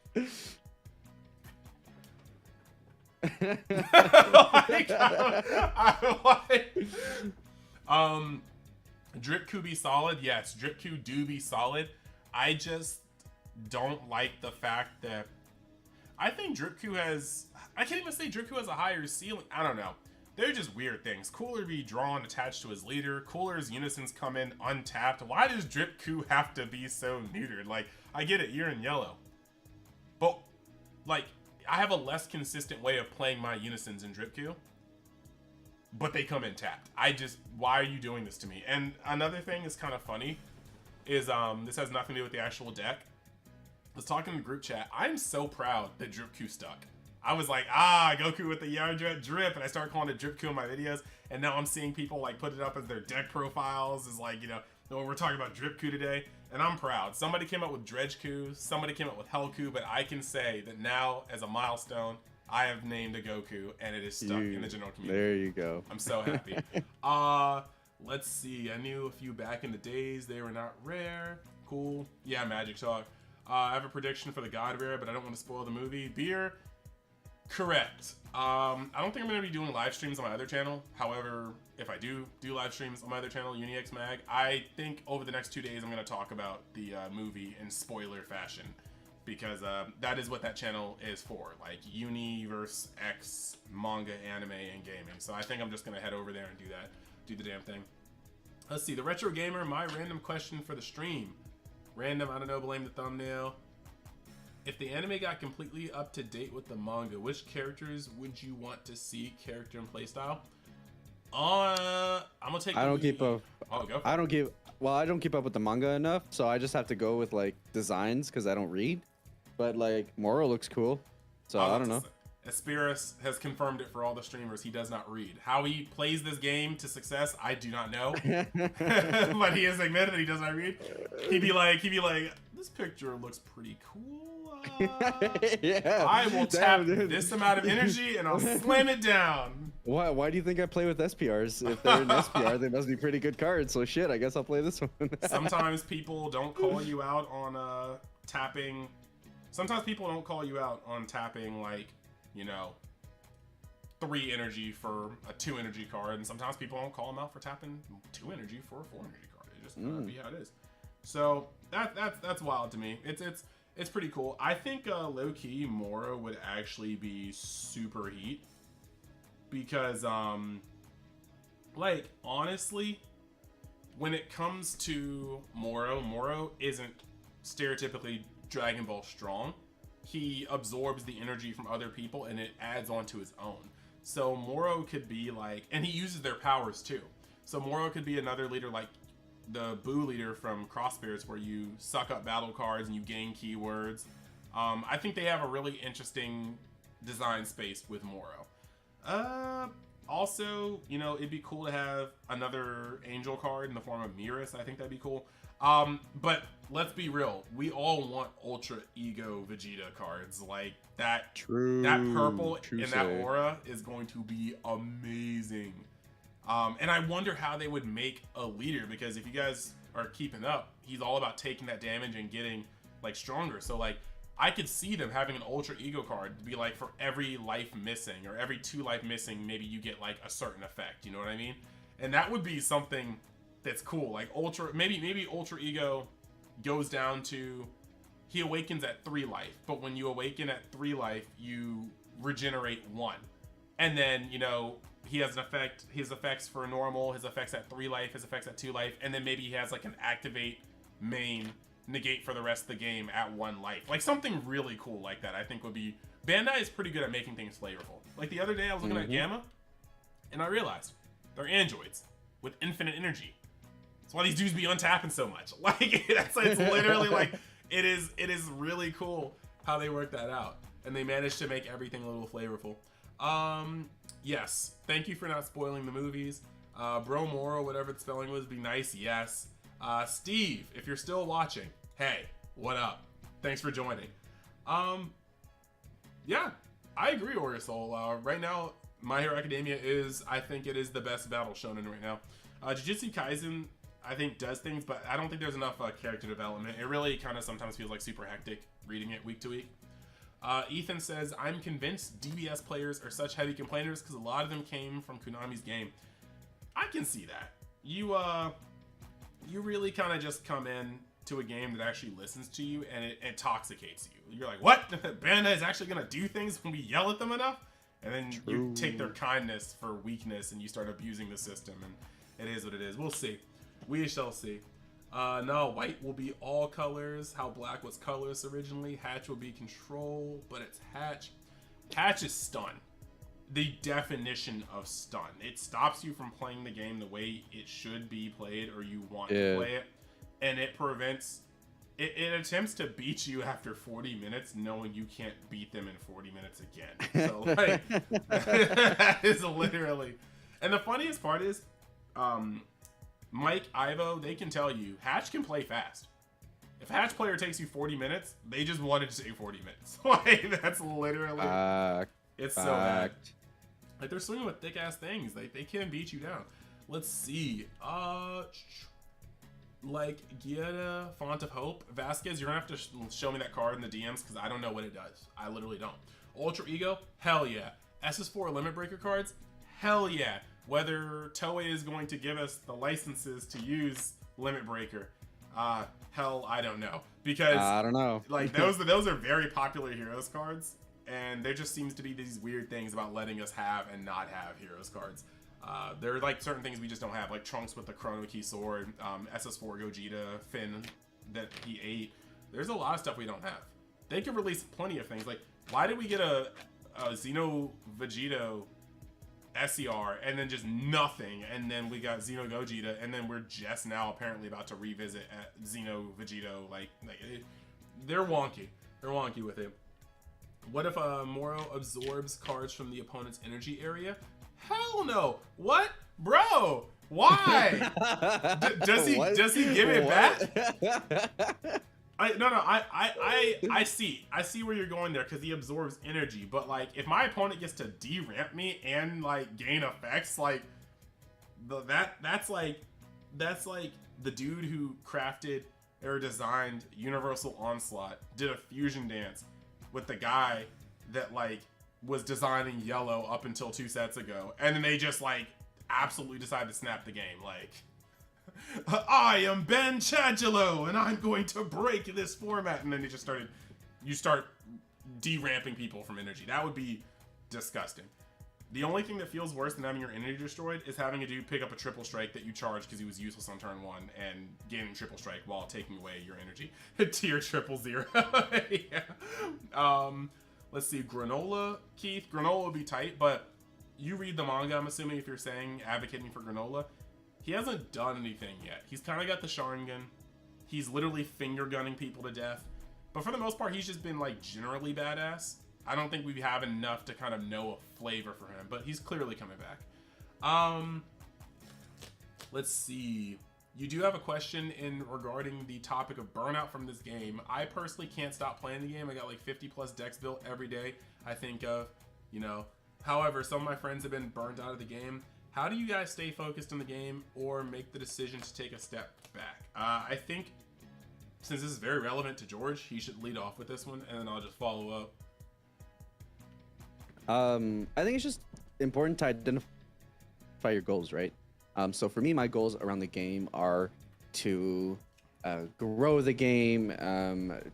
Drip be solid. Yes, Drip do be solid. I just don't like the fact that I think Drip has. I can't even say Drip has a higher ceiling. I don't know. They're just weird things. Cooler be drawn attached to his leader. Cooler's unisons come in untapped. Why does Drip have to be so neutered? Like, I get it, you're in yellow. But, like, I have a less consistent way of playing my unisons in Drip but they come in tapped. Why are you doing this to me? And another thing is kind of funny is, this has nothing to do with the actual deck. I was talking in the group chat. I'm so proud that Drip stuck. I was like, Goku with the yarn drip, and I started calling it Drip in my videos, and now I'm seeing people like put it up as their deck profiles, is like, we're talking about Drip today, and I'm proud. Somebody came up with Dredge somebody came up with Hell but I can say that now, as a milestone, I have named a Goku, and it is stuck in the general community. There you go. I'm so happy. Let's see. I knew a few back in the days. They were not rare. Cool. Yeah, Magic Talk. I have a prediction for the God Rare, but I don't want to spoil the movie. Beer. Correct. I don't think I'm going to be doing live streams on my other channel. However, if I do live streams on my other channel, UniverseXMag, I think over the next 2 days I'm going to talk about the movie in spoiler fashion. Because that is what that channel is for. Like, UniverseX, manga, anime, and gaming. So I think I'm just going to head over there and do the damn thing. Let's see. The Retro Gamer, my random question for the stream. Random, I don't know, blame the thumbnail. If the anime got completely up to date with the manga, which characters would you want to see character and playstyle? I'm gonna take. I don't keep up. Oh, go. I don't keep up with the manga enough, so I just have to go with like designs because I don't read. But like Moro looks cool, so I don't know. Aspiris has confirmed it for all the streamers. He does not read. How he plays this game to success, I do not know. But he has admitted that he does not read. He'd be like, this picture looks pretty cool. Yeah. I will tap this amount of energy and I'll slam it down. Why do you think I play with SPRs? If they're in SPR, they must be pretty good cards. So shit, I guess I'll play this one. Sometimes people don't call you out on tapping. Sometimes people don't call you out on tapping like, 3 energy for a 2 energy card, and sometimes people don't call them out for tapping 2 energy for a 4 energy card. It just be how it is. So that's wild to me. It's pretty cool. I think low key Moro would actually be super heat because like honestly, when it comes to Moro isn't stereotypically Dragon Ball strong. He absorbs the energy from other people and it adds on to his own. So Moro could be like, and he uses their powers too. So Moro could be another leader like the Boo leader from Cross Spirits, where you suck up battle cards and you gain keywords. I think they have a really interesting design space with Moro. Also, it'd be cool to have another angel card in the form of Miras. I think that'd be cool. But let's be real. We all want Ultra Ego Vegeta cards. Like that. True. That purple in that aura is going to be amazing. And I wonder how they would make a leader, because if you guys are keeping up, he's all about taking that damage and getting like stronger. So like I could see them having an Ultra Ego card to be like, for every life missing or every 2 life missing, maybe you get like a certain effect. You know what I mean? And that would be something that's cool. Like maybe Ultra Ego goes down to, he awakens at 3 life, but when you awaken at 3 life, you regenerate 1. And then, he has an effect, his effects for normal, his effects at 3 life, his effects at 2 life, and then maybe he has like an activate main negate for the rest of the game at 1 life. Like something really cool like that, I think would be. Bandai is pretty good at making things flavorful. Like the other day I was looking at Gamma, and I realized they're androids with infinite energy. That's why these dudes be untapping so much. Like it's literally like it is really cool how they work that out, and they managed to make everything a little flavorful. Yes, thank you for not spoiling the movies. Bro Moro, whatever the spelling was, be nice, yes. Steve, if you're still watching, hey, what up? Thanks for joining. Yeah, I agree, Warrior Soul. Right now, My Hero Academia I think it is the best battle shonen right now. Jujutsu Kaisen, I think, does things, but I don't think there's enough character development. It really kind of sometimes feels like super hectic reading it week to week. Ethan says, I'm convinced DBS players are such heavy complainers because a lot of them came from Konami's game. I can see that. You really kind of just come in to a game that actually listens to you and it intoxicates you. You're like, what? Bandai is actually going to do things when we yell at them enough? And then you take their kindness for weakness and you start abusing the system, and it is what it is. We'll see. We shall see. No, white will be all colors. How black was colorless originally. Hatch will be control, but it's Hatch. Hatch is stun. The definition of stun. It stops you from playing the game the way it should be played or you want to play it. And it prevents... It attempts to beat you after 40 minutes knowing you can't beat them in 40 minutes again. So, like, that is literally... And the funniest part is, Mike, Ivo, they can tell you, Hatch can play fast. If a Hatch player takes you 40 minutes, they just wanted to take 40 minutes. Like, that's literally... it's so bad. Like, they're swinging with thick-ass things. Like, they can beat you down. Let's see. Like, Giada, Font of Hope. Vasquez, you're gonna have to show me that card in the DMs because I don't know what it does. I literally don't. Ultra Ego, hell yeah. SS4 Limit Breaker cards, hell yeah. Whether Toei is going to give us the licenses to use Limit Breaker, hell, I don't know. Because I don't know. Like, those are very popular Heroes cards, and there just seems to be these weird things about letting us have and not have Heroes cards. There are like certain things we just don't have, like Trunks with the Chrono Key sword, SS4 Gogeta, Finn that he ate. There's a lot of stuff we don't have. They could release plenty of things. Like, why did we get a Xeno Vegito SER and then just nothing, and then we got Xeno Gogeta, and then we're just now apparently about to revisit Xeno Vegito. Like they're wonky. They're wonky with it. What if Moro absorbs cards from the opponent's energy area? Hell no. What? Bro, why? Does he give it back? I see where you're going there because he absorbs energy, but like if my opponent gets to de-ramp me and like gain effects, like that's like the dude who crafted or designed Universal Onslaught did a fusion dance with the guy that like was designing Yellow up until 2 sets ago, and then they just like absolutely decided to snap the game. Like, I am Ben Changelo and I'm going to break this format, and then you start de-ramping people from energy. That would be disgusting. The only thing that feels worse than having your energy destroyed is having a dude pick up a triple strike that you charged because he was useless on turn 1 and gaining triple strike while taking away your energy. Tier 000. Yeah. Let's see, Granola, Keith. Granola would be tight, but you read the manga, I'm assuming, if you're saying advocating for Granola. He hasn't done anything yet. He's kind of got the Sharingan. He's literally finger gunning people to death. But for the most part, he's just been like generally badass. I don't think we have enough to kind of know a flavor for him, but he's clearly coming back. Let's see. You do have a question regarding the topic of burnout from this game. I personally can't stop playing the game. I got like 50 plus decks built every day I think of, you know. However, some of my friends have been burnt out of the game. How do you guys stay focused in the game or make the decision to take a step back? I think since this is very relevant to George, he should lead off with this one, and then I'll just follow up. I think it's just important to identify your goals, right? So for me, my goals around the game are to grow the game,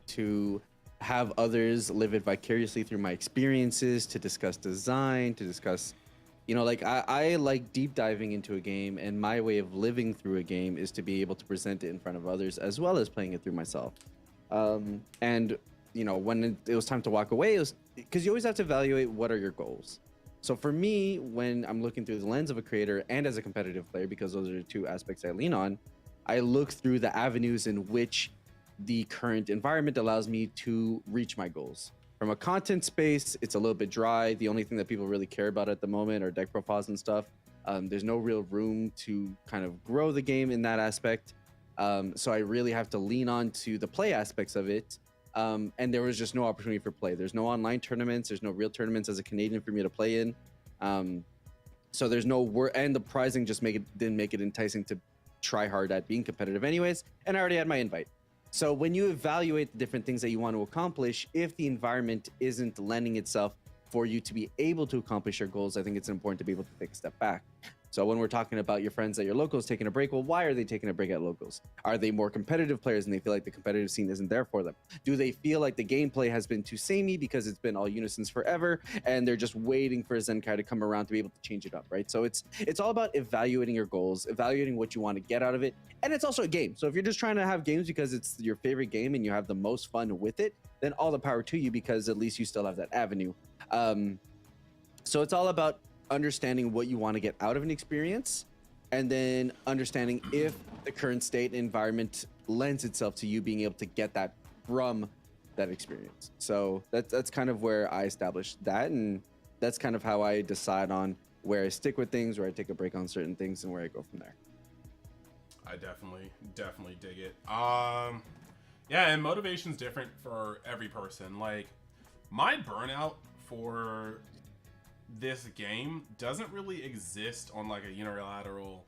to have others live it vicariously through my experiences, to discuss design, to discuss, you know, like I like deep diving into a game, and my way of living through a game is to be able to present it in front of others as well as playing it through myself. And you know, when it was time to walk away, it was because you always have to evaluate what are your goals. So for me, when I'm looking through the lens of a creator and as a competitive player, because those are the two aspects I lean on, I look through the avenues in which the current environment allows me to reach my goals. From a content space, it's a little bit dry. The only thing that people really care about at the moment are deck profiles and stuff. There's no real room to kind of grow the game in that aspect. So I really have to lean on to the play aspects of it. And there was just no opportunity for play. There's no online tournaments. There's no real tournaments as a Canadian for me to play in. So there's no and the pricing just didn't make it enticing to try hard at being competitive anyways. And I already had my invite. So when you evaluate the different things that you want to accomplish, if the environment isn't lending itself for you to be able to accomplish your goals, I think it's important to be able to take a step back. So when we're talking about your friends at your locals taking a break, well, why are they taking a break at locals? Are they more competitive players and they feel like the competitive scene isn't there for them? Do they feel like the gameplay has been too samey because it's been all unisons forever and they're just waiting for Zenkai to come around to be able to change it up, right? So it's all about evaluating your goals, evaluating what you want to get out of it. And it's also a game. So if you're just trying to have games because it's your favorite game and you have the most fun with it, then all the power to you, because at least you still have that avenue. So it's all about understanding what you want to get out of an experience, and then understanding if the current state and environment lends itself to you being able to get that from that experience. So that's kind of where I established that, and that's kind of how I decide on where I stick with things, where I take a break on certain things, and where I go from there. I definitely dig it. Yeah, and motivation's different for every person. Like, my burnout for this game doesn't really exist on like a unilateral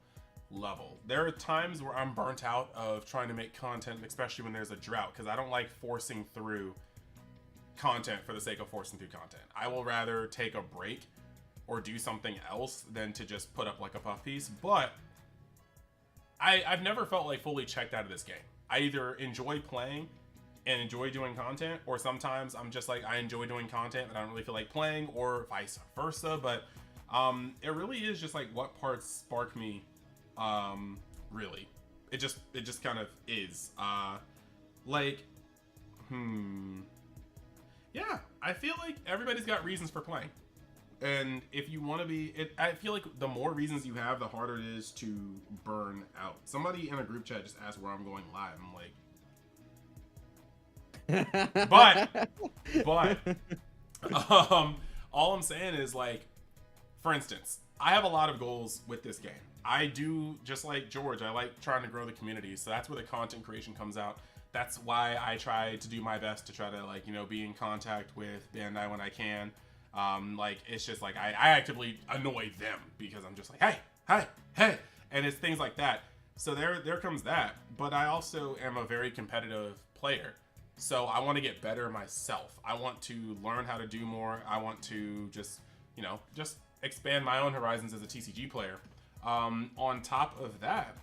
level. There are times where I'm burnt out of trying to make content, especially when there's a drought, because I don't like forcing through content for the sake of forcing through content. I will rather take a break or do something else than to just put up like a puff piece. But I've never felt like fully checked out of this game. I either enjoy playing and enjoy doing content, or sometimes I'm just like, I enjoy doing content but I don't really feel like playing, or vice versa. But it really is just like what parts spark me. Really, it just kind of is yeah, I feel like everybody's got reasons for playing, and if you want to be I feel like the more reasons you have, the harder it is to burn out. Somebody in a group chat just asked where I'm going live. I'm like, but all I'm saying is, like, for instance, I have a lot of goals with this game. I do, just like George, I like trying to grow the community, so that's where the content creation comes out. That's why I try to do my best to try to, like, you know, be in contact with Bandai when I can. Like, it's just like I actively annoy them because I'm just like, hey, and it's things like that. So there comes that. But I also am a very competitive player. So I want to get better myself. I want to learn how to do more. I want to just expand my own horizons as a TCG player. On top of that,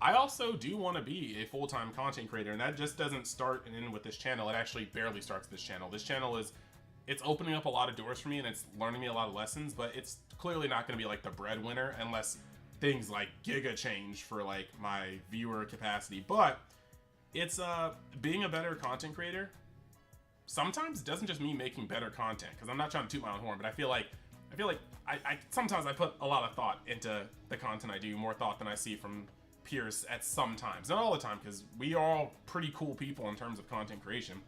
I also do want to be a full-time content creator, and that just doesn't start and end with this channel. It actually barely starts this channel. This channel it's opening up a lot of doors for me, and it's learning me a lot of lessons, but it's clearly not going to be like the breadwinner unless things like giga change for like my viewer capacity. But it's being a better content creator sometimes doesn't just mean making better content, because I'm not trying to toot my own horn, but I feel like I sometimes I put a lot of thought into the content I do, more thought than I see from peers at some times. Not all the time, because we are all pretty cool people in terms of content creation,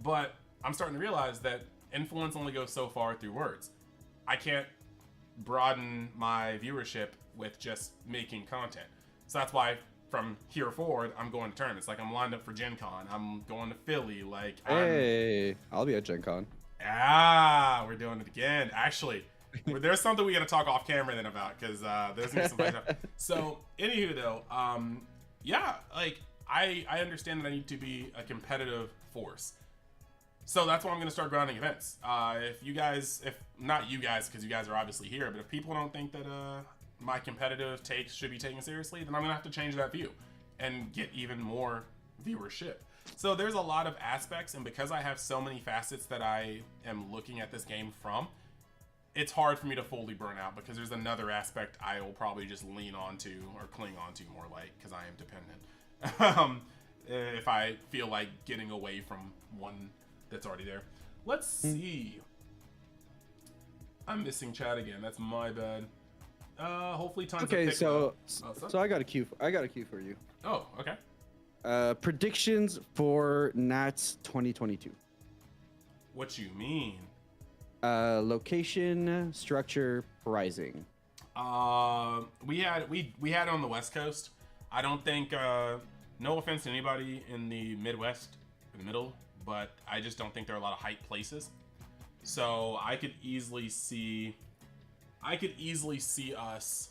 but I'm starting to realize that influence only goes so far through words. I can't broaden my viewership with just making content. So that's why from here forward, I'm going to tournaments. Like, I'm lined up for Gencon. I'm going to Philly. Like, I'll be at Gencon. We're doing it again. Actually, there's something we got to talk off camera then about, because there's gonna be some stuff. So, anywho though, yeah, like I understand that I need to be a competitive force. So that's why I'm going to start grounding events. If not you guys, because you guys are obviously here, but if people don't think that my competitive takes should be taken seriously, then I'm going to have to change that view and get even more viewership. So there's a lot of aspects, and because I have so many facets that I am looking at this game from, it's hard for me to fully burn out, because there's another aspect I will probably just lean onto or cling onto more, like, because I am dependent. If I feel like getting away from one that's already there. Let's see. I'm missing chat again. That's my bad. Hopefully tons of okay, so I got a cue for you. Oh, okay. Predictions for Nats 2022. What you mean? Location, structure, pricing. We had it on the West Coast. I don't think no offense to anybody in the Midwest, in the middle, but I just don't think there are a lot of hype places. So I could easily see us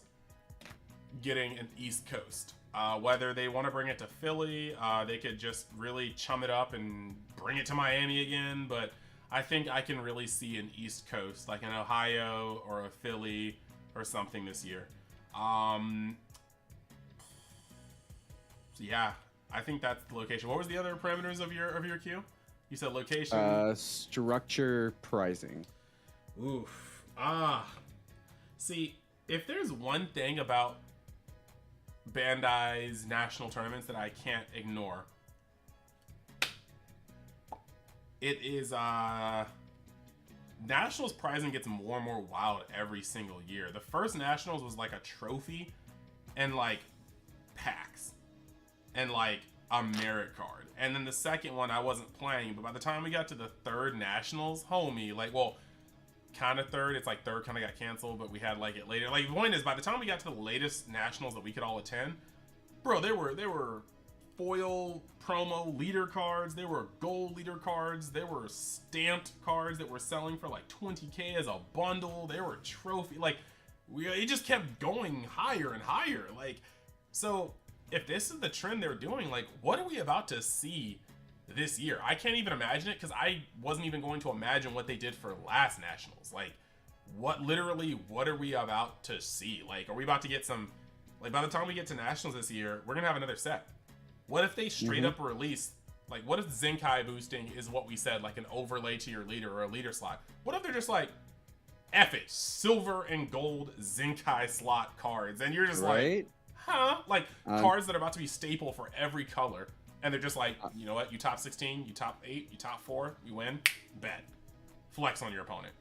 getting an East Coast. Whether they want to bring it to Philly, they could just really chum it up and bring it to Miami again. But I think I can really see an East Coast, like an Ohio or a Philly or something this year. So yeah, I think that's the location. What was the other parameters of your queue? You said location. Structure, pricing. Oof. See, if there's one thing about Bandai's national tournaments that I can't ignore, it is Nationals pricing gets more and more wild every single year. The first Nationals was like a trophy and like packs and like a merit card. And then the second one I wasn't playing, but by the time we got to the third Nationals, homie, like, well, kind of third, it's like third kind of got canceled, but we had like it later. Like, the point is, by the time we got to the latest Nationals that we could all attend, bro, there were foil promo leader cards, there were gold leader cards, there were stamped cards that were selling for like 20k as a bundle, there were trophy, like, it just kept going higher and higher. Like, so if this is the trend they're doing, like, what are we about to see this year? I can't even imagine it, because I wasn't even going to imagine what they did for last Nationals. Like, what are we about to see? Like, are we about to get some, like, by the time we get to Nationals this year, we're gonna have another set. What if they straight up release, like, what if Zenkai boosting is what we said, like an overlay to your leader or a leader slot? What if they're just like, F it, silver and gold Zenkai slot cards, and you're just like, huh? Like, cards that are about to be staple for every color, and they're just like, you know what, you top 16, you top 8, you top 4, you win, bet. Flex on your opponent.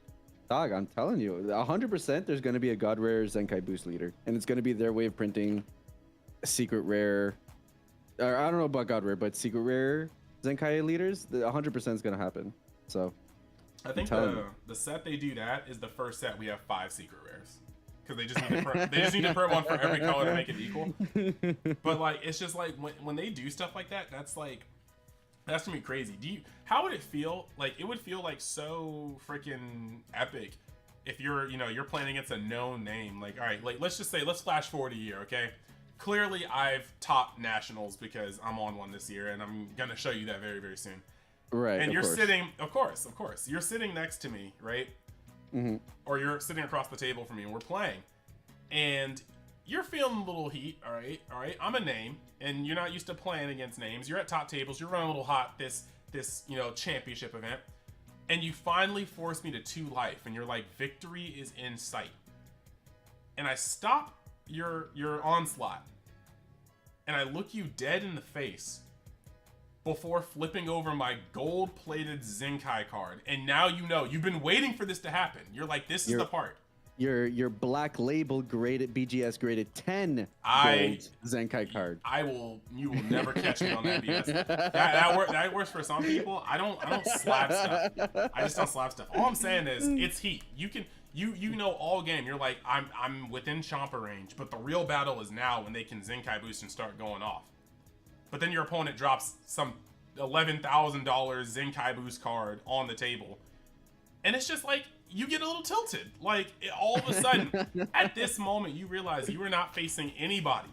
Dog, I'm telling you, 100% there's going to be a God Rare Zenkai Boost leader, and it's going to be their way of printing a secret rare, or I don't know about God Rare, but secret rare Zenkai leaders, 100% is going to happen. So I think the set they do that is the first set we have 5 secret rares. Because they just need to print one for every color to make it equal. But like, it's just like when they do stuff like that, that's gonna be crazy. How would it feel? Like, it would feel like so freaking epic if you're playing against a known name. Like, all right, like, let's flash forward a year, okay? Clearly I've topped Nationals because I'm on one this year, and I'm gonna show you that very, very soon. Right. And you're sitting, of course, you're sitting next to me, right? Mm-hmm. Or you're sitting across the table from me and we're playing, and you're feeling a little heat. All right, I'm a name, and you're not used to playing against names. You're at top tables, you're running a little hot this championship event, and you finally force me to 2 life, and you're like, victory is in sight, and I stop your onslaught, and I look you dead in the face before flipping over my gold-plated Zenkai card. And now you've been waiting for this to happen. You're like, this is the part. Your black label graded BGS graded 10 gold Zenkai card. You will never catch me on that BS. That works for some people. I don't slap stuff. I just don't slap stuff. All I'm saying is, it's heat. You know all game. You're like, I'm within chomper range, but the real battle is now when they can Zenkai boost and start going off. But then your opponent drops some $11,000 Zenkai Boost card on the table. And it's just like, you get a little tilted. Like, all of a sudden, at this moment, you realize you were not facing anybody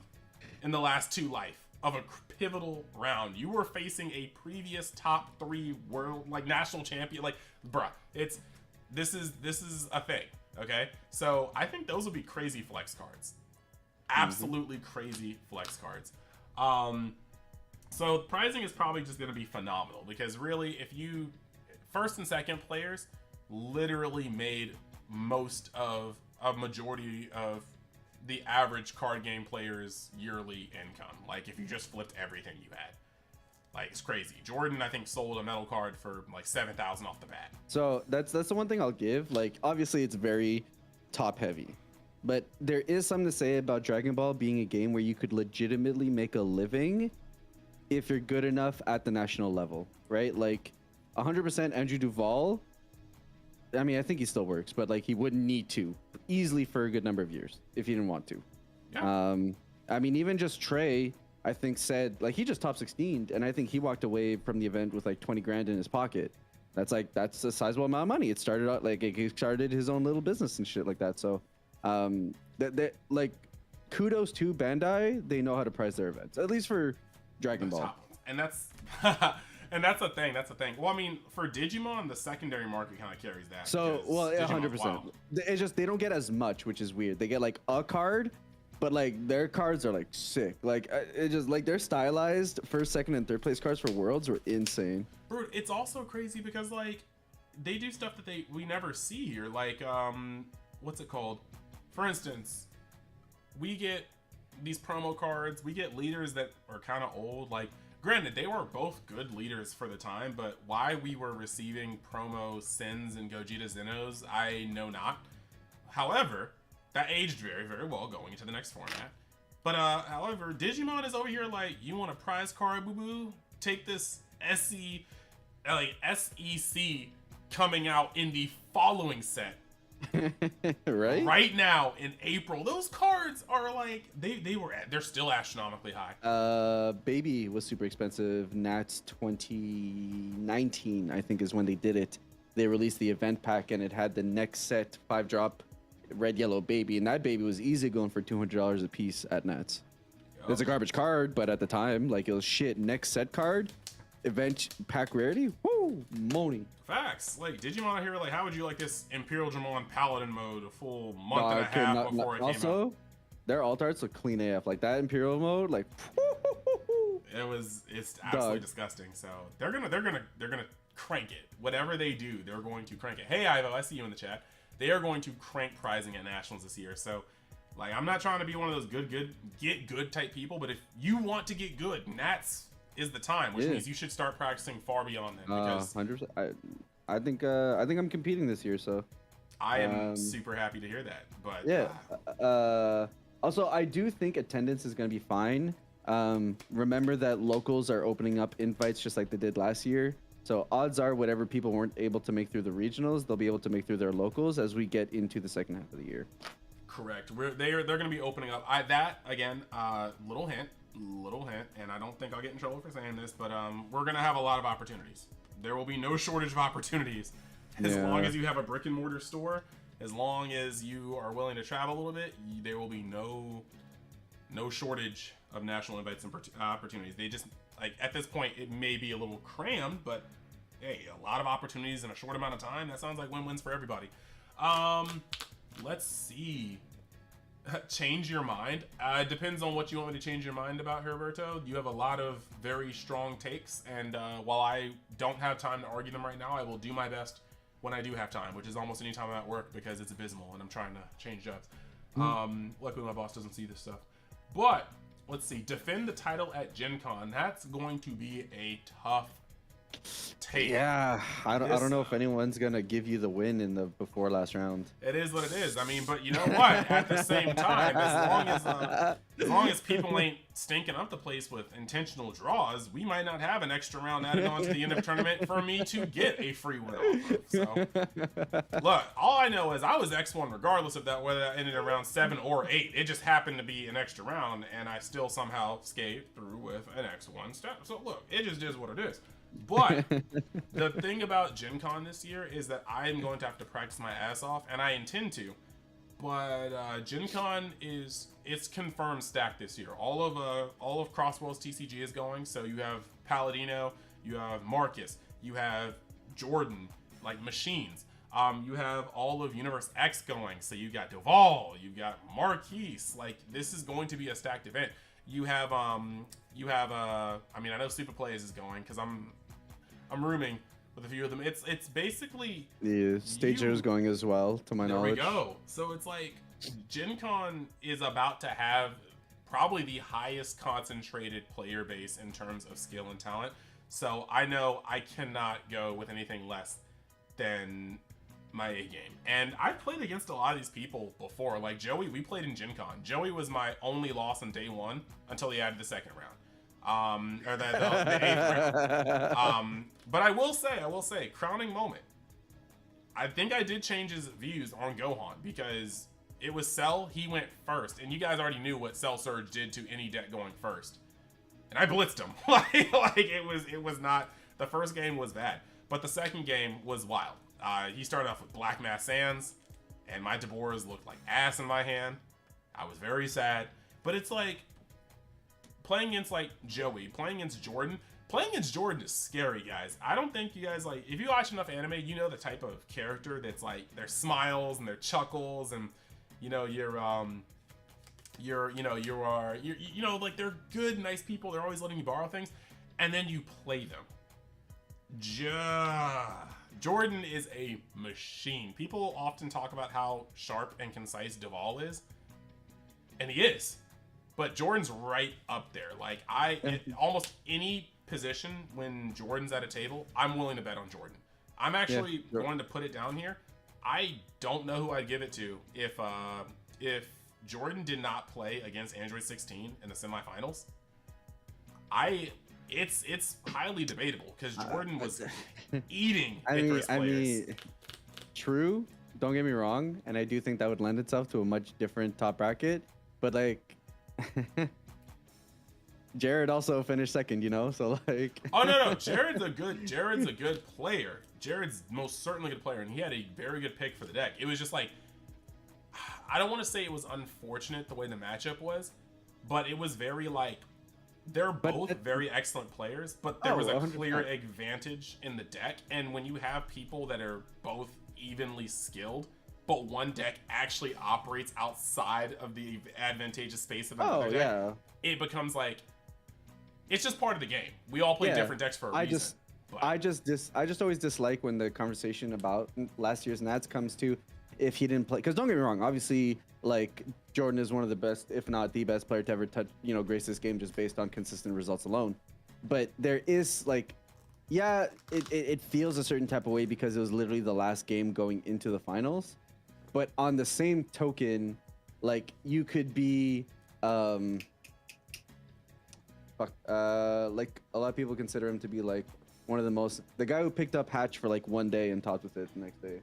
in the last 2 life of a pivotal round. You were facing a previous top 3 world, like, national champion. Like, bruh, this is a thing, okay? So I think those would be crazy flex cards. Absolutely crazy flex cards. So pricing is probably just going to be phenomenal, because really, if you first and second players literally made most of a majority of the average card game player's yearly income. Like, if you just flipped everything you had, like, it's crazy. Jordan, I think, sold a metal card for like 7,000 off the bat. So that's the one thing I'll give. Like, obviously it's very top heavy, but there is something to say about Dragon Ball being a game where you could legitimately make a living if you're good enough at the national level, right? Like, 100% Andrew Duval I mean, I think he still works, but like he wouldn't need to easily for a good number of years if he didn't want to. Yeah. I mean, even just Trey, I think said like he just top 16, and I think he walked away from the event with like 20 grand in his pocket. That's a sizable amount of money. It started out like he started his own little business and shit like that. So, that like kudos to Bandai. They know how to price their events, at least for Dragon Ball. And that's and that's a thing. That's a thing. Well, I mean, for Digimon, the secondary market kind of carries that. So, well, yeah, Digimon, 100%. wow. It's just they don't get as much, which is weird. They get like a card, but like their cards are like sick. Like it just like their stylized first, second, and third place cards for Worlds were insane. Bro, it's also crazy because like they do stuff that we never see here. Like what's it called? For instance, we get these promo cards. We get leaders that are kind of old. Like, granted, they were both good leaders for the time, but why we were receiving promo Sins and Gogeta Zenos, I know not. However, that aged very, very well going into the next format. But however, Digimon is over here like, you want a prize card, boo boo? Take this SEC coming out in the following set. Right now in April. Those cards are like they're still astronomically high. Baby was super expensive. Nats 2019, I think, is when they did it. They released the event pack and it had the next set 5-drop red yellow baby, and that baby was easy going for $200 a piece at Nats. Yep. It's a garbage card, but at the time, like, it was shit. Next set card, event pack rarity, woo, money. Facts. Like, Digimon here, like, how would you like this Imperial Dramon Paladin mode a full month and a half before it came out? Also, their alt arts look clean AF. Like, that Imperial mode, like, it's absolutely disgusting. So they're gonna crank it. Whatever they do, they're going to crank it. Hey Ivo, I see you in the chat. They are going to crank prizing at Nationals this year. So, like, I'm not trying to be one of those get good type people, but if you want to get good, Nats is the time, which means you should start practicing far beyond that. Because 100%. I think I'm competing this year, so I am super happy to hear that. But yeah. Also, I do think attendance is going to be fine. Remember that locals are opening up invites just like they did last year. So odds are whatever people weren't able to make through the regionals, they'll be able to make through their locals as we get into the second half of the year. Correct. They're going to be opening up. Little hint, and I don't think I'll get in trouble for saying this, but we're going to have a lot of opportunities. There will be no shortage of opportunities as long as you have a brick and mortar store. As long as you are willing to travel a little bit, there will be no shortage of national invites and opportunities. They just, like, at this point, it may be a little crammed, but hey, a lot of opportunities in a short amount of time. That sounds like win-wins for everybody. Let's see. Change your mind. It depends on what you want me to change your mind about, Herberto. You have a lot of very strong takes, and while I don't have time to argue them right now, I will do my best when I do have time, which is almost any time I'm at work because it's abysmal and I'm trying to change jobs. Luckily, my boss doesn't see this stuff. But let's see. Defend the title at Gencon. That's going to be a tough take. Yeah, I don't know if anyone's gonna give you the win in the before last round. It is what it is. I mean, but you know what? At the same time, as long as people ain't stinking up the place with intentional draws, we might not have an extra round added on to the end of the tournament for me to get a free win off of. So, look, all I know is I was X1 regardless of that, whether that ended in round 7 or 8. It just happened to be an extra round, and I still somehow scaped through with an X1 step. So look, it just is what it is. But the thing about Gen Con this year is that I'm going to have to practice my ass off, and I intend to. But Gen Con it's confirmed stacked this year. All of Crosswell's TCG is going. So you have Palladino, you have Marcus, you have Jordan, like machines. You have all of UniverseX going. So you got Duval, you got Marquise. Like, this is going to be a stacked event. You have I mean, I know Super Plays is going because I'm rooming with a few of them. It's basically Stager is going as well, to my knowledge. There we go. So it's like Gen Con is about to have probably the highest concentrated player base in terms of skill and talent. So I know I cannot go with anything less than my A game. And I've played against a lot of these people before. Like Joey, we played in Gen Con. Joey was my only loss on day 1 until he added the second round. Or the 8th round. But I will say, crowning moment. I think I did change his views on Gohan because it was Cell, he went first, and you guys already knew what Cell Surge did to any deck going first. And I blitzed him. like it was not, the first game was bad, but the second game was wild. He started off with Black Mass Sands, and my Deborahs looked like ass in my hand. I was very sad, but it's like playing against like Joey, playing against Jordan. Playing against Jordan is scary, guys. I don't think you guys like, if you watch enough anime, you know the type of character that's like their smiles and their chuckles, and you know like they're good, nice people. They're always letting you borrow things, and then you play them. Jordan is a machine. People often talk about how sharp and concise Duval is, and he is, but Jordan's right up there. Like almost any position when Jordan's at a table, I'm willing to bet on Jordan. I'm actually going to put it down here. I don't know who I'd give it to if Jordan did not play against Android 16 in the semifinals. It's highly debatable because Jordan was eating Icarus players. True. Don't get me wrong, and I do think that would lend itself to a much different top bracket. But like, Jared also finished second, you know. So like, oh no, Jared's a good player. Jared's most certainly a good player, and he had a very good pick for the deck. It was just like, I don't want to say it was unfortunate the way the matchup was, but it was very like, they're both very excellent players, but there was a 100%. clear advantage in the deck. And when you have people that are both evenly skilled, but one deck actually operates outside of the advantageous space of another deck, it becomes like, it's just part of the game. We all play different decks for a reason. I just always dislike when the conversation about last year's Nats comes to if he didn't play, because don't get me wrong, obviously like Jordan is one of the best, if not the best player to ever touch, you know, grace this game just based on consistent results alone. But there is like, it feels a certain type of way because it was literally the last game going into the finals. But on the same token, like you could be like a lot of people consider him to be like one of the guy who picked up Hatch for like one day and talked with it the next day,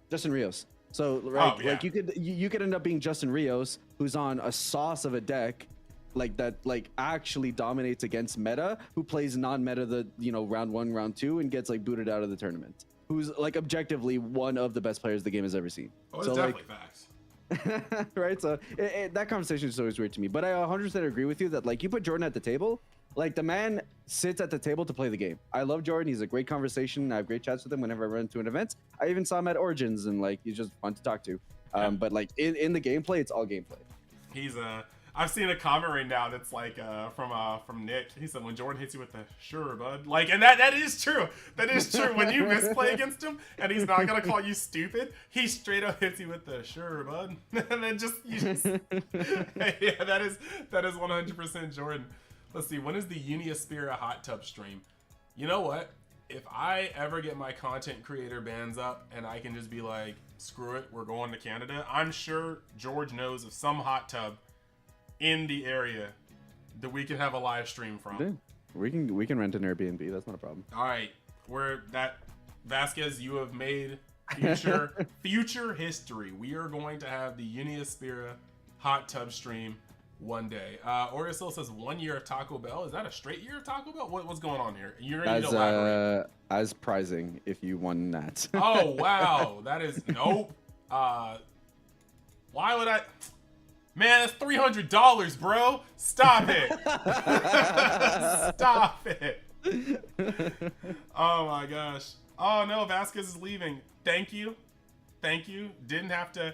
Justin Rios. So like you could end up being Justin Rios, who's on a sauce of a deck like that, like actually dominates against meta, who plays non-meta the round 1, round 2, and gets like booted out of the tournament. Who's like objectively one of the best players the game has ever seen. Oh, it's definitely facts. Right, so that conversation is always weird to me, but I 100% agree with you that like you put Jordan at the table, like the man sits at the table to play the game. I love Jordan. He's a great conversation. I have great chats with him whenever I run to an event. I even saw him at Origins, and like he's just fun to talk to. But like in the gameplay, it's all gameplay. He's I've seen a comment right now that's like from Nick. He said when Jordan hits you with the sure bud, like, and that is true. That is true. When you misplay against him and he's not gonna call you stupid, he straight up hits you with the sure bud, and then you just yeah, that is 100% Jordan. Let's see, when is the Uniaspira hot tub stream? You know what? If I ever get my content creator bans up and I can just be like, screw it, we're going to Canada, I'm sure George knows of some hot tub in the area that we can have a live stream from. Yeah, we can rent an Airbnb. That's not a problem. All right, Vasquez, you have made future history. We are going to have the Uniaspira hot tub stream one day. Oriasil says 1 year of Taco Bell. Is that a straight year of Taco Bell? What's going on here? You're ready to elaborate. As prizing if you won that. Oh wow, that is nope. Why would I? Man, that's $300, bro. Stop it. Stop it. Oh my gosh. Oh no, Vasquez is leaving. Thank you. Didn't have to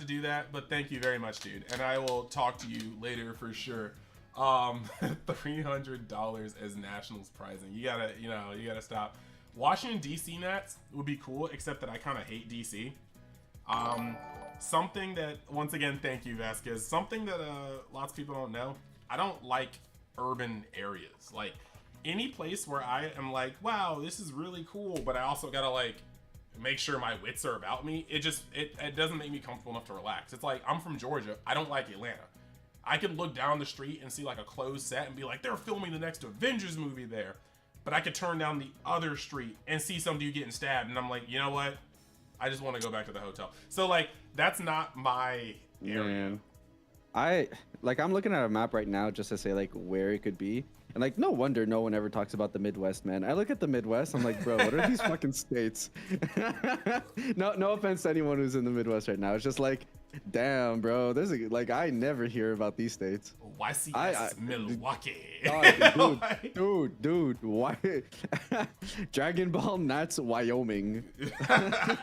do that, but thank you very much, dude. And I will talk to you later for sure. $300 as nationals prizing. You gotta stop. Washington DC Nats would be cool, except that I kind of hate DC. Something that, once again, thank you, Vasquez. Something that lots of people don't know. I don't like urban areas. Like any place where I am like, wow, this is really cool, but I also gotta like make sure my wits are about me. It doesn't make me comfortable enough to relax. It's like, I'm from Georgia. I don't like Atlanta. I could look down the street and see like a closed set and be like, they're filming the next Avengers movie there. But I could turn down the other street and see some dude getting stabbed, and I'm like, you know what? I just want to go back to the hotel. So like that's not my area. Man. I'm looking at a map right now just to say like where it could be. And like no wonder no one ever talks about the Midwest, man. I look at the Midwest, I'm like, bro, what are these fucking states? No offense to anyone who's in the Midwest right now. It's just like, damn, bro. I never hear about these states. YCS Milwaukee. Dude, why? Dragon Ball Nats Wyoming.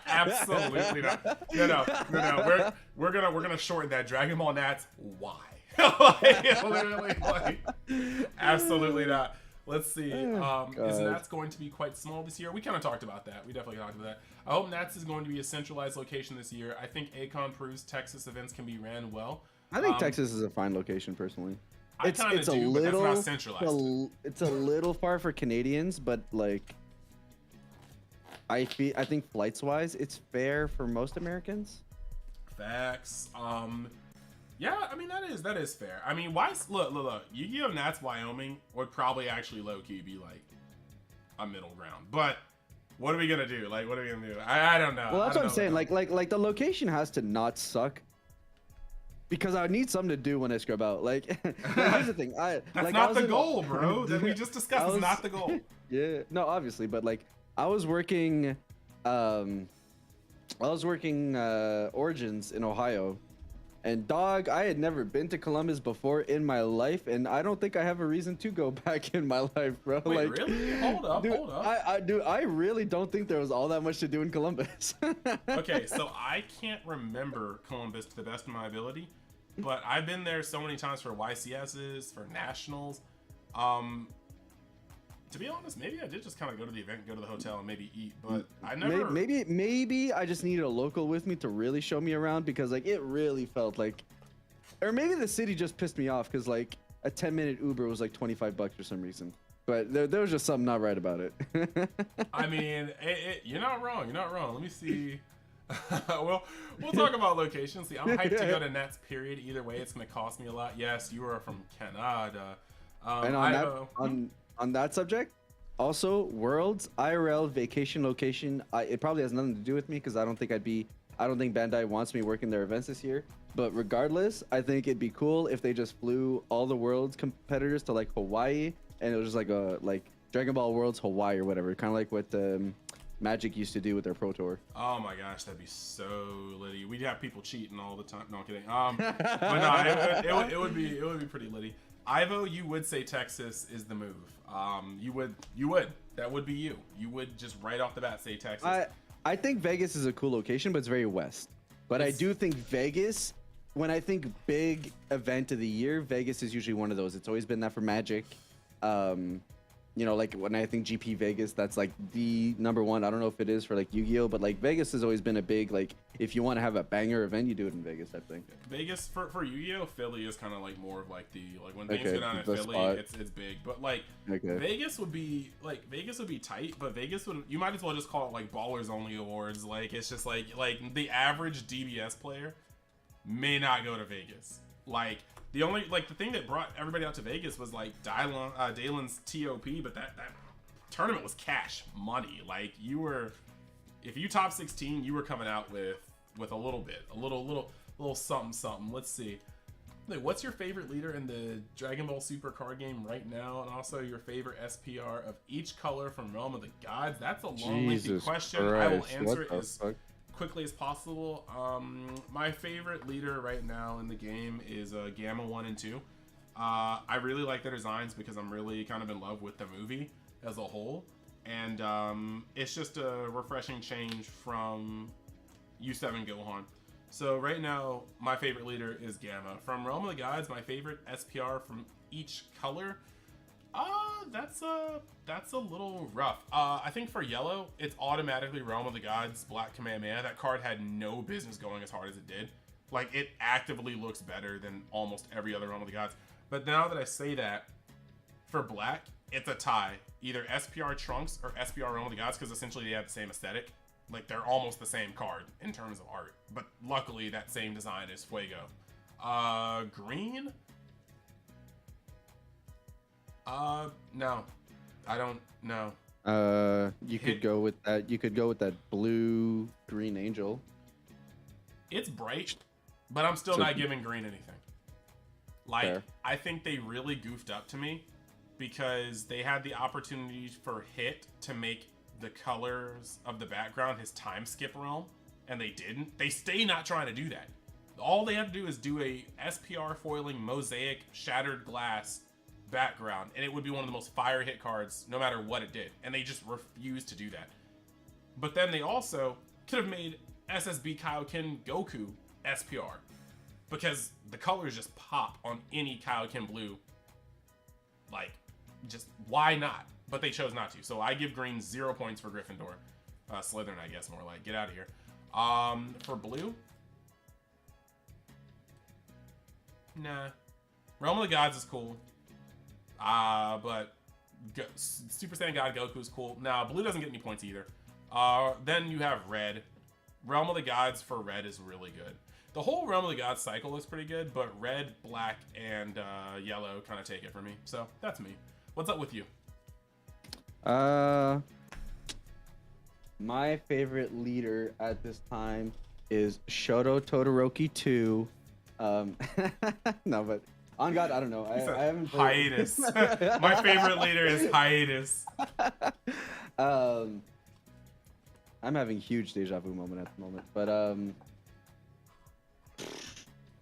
Absolutely not. No. We're gonna shorten that. Dragon Ball Nats Y. Literally, absolutely not. Let's see. Is Nats going to be quite small this year? We kind of talked about that. We definitely talked about that. I hope Nats is going to be a centralized location this year. I think ACON proves Texas events can be ran well. I think Texas is a fine location, personally. It's a little, but that's not centralized. It's a little far for Canadians, but like, I think flights-wise, it's fair for most Americans. Facts. Yeah, I mean that is fair. I mean, why? Look. Yu-Gi-Oh! Nats Wyoming would probably actually low-key be like a middle ground. But what are we gonna do? Like, what are we gonna do? I don't know. Well, that's what I'm saying. Like the location has to not suck. Because I need something to do when I scrub out. Like, here's the thing. That's not the goal, bro. That we just discussed is not the goal. Yeah, no, obviously, but like, I was working Origins in Ohio, and dog, I had never been to Columbus before in my life, and I don't think I have a reason to go back in my life, bro. Wait, like, really? Hold up. I really don't think there was all that much to do in Columbus. Okay, so I can't remember Columbus to the best of my ability, but I've been there so many times for YCSs, for nationals. To be honest, maybe I did just kind of go to the event, go to the hotel, and maybe eat. But I never. Maybe I just needed a local with me to really show me around, because like it really felt like, or maybe the city just pissed me off because like a 10-minute Uber was like $25 for some reason. But there was just something not right about it. I mean, you're not wrong. You're not wrong. Let me see. Well, we'll talk about locations. See, I'm hyped to go to Nats. Period. Either way, it's gonna cost me a lot. Yes, you are from Canada. And on that subject, also Worlds IRL vacation location. It probably has nothing to do with me because I don't think Bandai wants me working their events this year. But regardless, I think it'd be cool if they just flew all the Worlds competitors to like Hawaii, and it was just like Dragon Ball Worlds Hawaii or whatever, kind of like what Magic used to do with their Pro Tour. Oh my gosh, that'd be so litty. We'd have people cheating all the time. No, I'm kidding. But no, it would be pretty litty. Ivo, you would say Texas is the move. You would. That would be you. You would just right off the bat say Texas. I think Vegas is a cool location, but it's very west. But I do think Vegas, when I think big event of the year, Vegas is usually one of those. It's always been that for Magic. You know, like when I think GP Vegas, that's like the number one. I don't know if it is for like Yu-Gi-Oh, but like Vegas has always been a big, like, if you want to have a banger event, you do it in Vegas, I think. Vegas for Yu-Gi-Oh, Philly is kind of like more of like the, like when things go down in Philly, it's big. But like Vegas would be tight, but Vegas would, you might as well just call it like Ballers Only Awards. Like it's just like the average DBS player may not go to Vegas. Like the only, like, the thing that brought everybody out to Vegas was like Dalen's TOP, but that tournament was cash money. Like if you top 16, you were coming out with a little something. Let's see. Like, what's your favorite leader in the Dragon Ball Super card game right now, and also your favorite SPR of each color from Realm of the Gods? That's a long, lengthy question. I will answer it as quickly as possible. My favorite leader right now in the game is Gamma 1 and 2. I really like their designs because I'm really kind of in love with the movie as a whole, and it's just a refreshing change from U7 Gohan. So right now, my favorite leader is Gamma. From Realm of the Gods, my favorite SPR from each color, that's a little rough. I think for yellow, it's automatically Realm of the Gods Black Kamehameha. That card had no business going as hard as it did. Like, it actively looks better than almost every other Realm of the Gods. But now that I say that, for black, it's a tie. Either SPR Trunks or SPR Realm of the Gods, because essentially they have the same aesthetic. Like, they're almost the same card in terms of art. But luckily, that same design is Fuego. Green? No. I don't know. You could go with that. You could go with that blue green angel. It's bright, but I'm still not giving green anything. Like, fair. I think they really goofed up to me because they had the opportunity for Hit to make the colors of the background his time skip realm, and they didn't. They stay not trying to do that. All they have to do is do a SPR foiling mosaic shattered glass background, and it would be one of the most fire hit cards no matter what it did, and they just refused to do that. But then they also could have made SSB Kaioken Goku SPR, because the colors just pop on any Kaioken blue. Like, just why not? But they chose not to. So I give green 0 points for Gryffindor. Slytherin, I guess, more like. Get out of here. For blue? Nah. Realm of the Gods is cool. But Super Saiyan God Goku is cool. Now, blue doesn't get any points either. Then you have red. Realm of the Gods for red is really good. The whole Realm of the Gods cycle looks pretty good, but red, black, and yellow kind of take it for me. So that's me. What's up with you? My favorite leader at this time is Shoto Todoroki 2. No, but on God, I don't know. I haven't played. Hiatus. My favorite leader is Hiatus. I'm having huge deja vu moment at the moment, but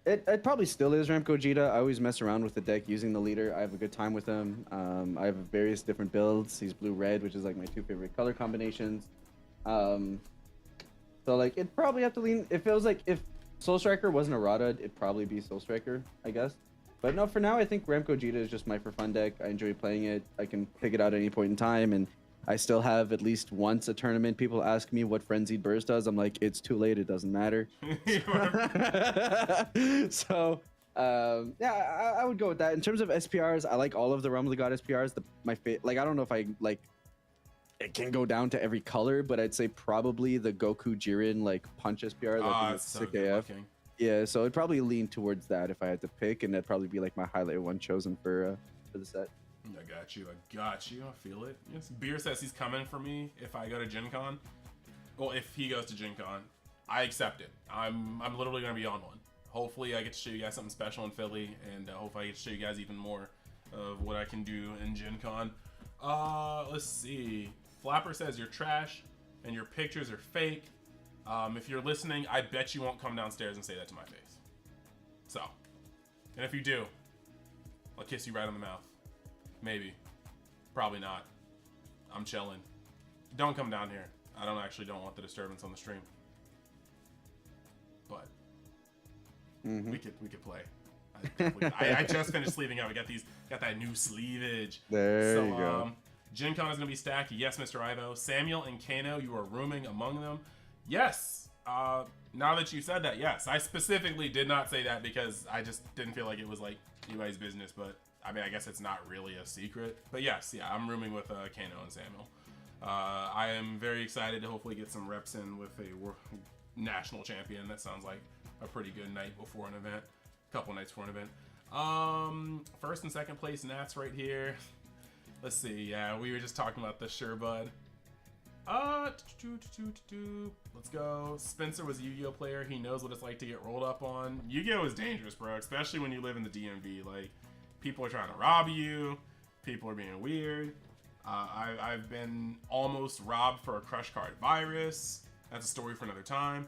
it probably still is Ramco Vegeta. I always mess around with the deck using the leader. I have a good time with him. I have various different builds. He's blue-red, which is like my 2 favorite color combinations. So like it'd probably have to lean. It feels like if Soul Striker wasn't a Rada, it'd probably be Soul Striker, I guess. But no, for now, I think Ramco Vegeta is just my for fun deck. I enjoy playing it. I can pick it out at any point in time, and I still have at least once a tournament. People ask me what Frenzied Burst does. I'm like, it's too late. It doesn't matter. So, yeah, I would go with that. In terms of SPRs, I like all of the Realm of the God SPRs. I don't know if I like. It can go down to every color, but I'd say probably the Goku Jiren like punch SPR. That's so sick AF. Yeah, so I'd probably lean towards that if I had to pick, and that'd probably be like my highlight one chosen for the set. I got you. I feel it. Yes. Beer says he's coming for me if I go to Gencon. Well, if he goes to Gencon, I accept it. I'm literally gonna be on one. Hopefully, I get to show you guys something special in Philly, and hopefully, I get to show you guys even more of what I can do in Gencon. Let's see. Flapper says you're trash and your pictures are fake. If you're listening, I bet you won't come downstairs and say that to my face. So, and if you do, I'll kiss you right on the mouth. Maybe. Probably not. I'm chilling. Don't come down here. I don't want the disturbance on the stream. But we could play. I just finished sleeving out. We got that new sleevage. There you go. Gen Con is gonna be stacked. Yes, Mr. Ivo. Samuel and Kano, you are rooming among them. Yes. Now that you said that, yes. I specifically did not say that because I just didn't feel like it was like anybody's business, but I mean, I guess it's not really a secret. But yes, yeah, I'm rooming with Kano and Samuel. I am very excited to hopefully get some reps in with a national champion. That sounds like a pretty good night before an event. A couple nights before an event. First and second place Nats right here. Let's see. Yeah, we were just talking about the Sure Bud. Let's go. Spencer was a Yu-Gi-Oh player. He knows what it's like to get rolled up on. Yu-Gi-Oh is dangerous, bro, especially when you live in the DMV. Like, people are trying to rob you. People are being weird. I've been almost robbed for a crush card virus. That's a story for another time.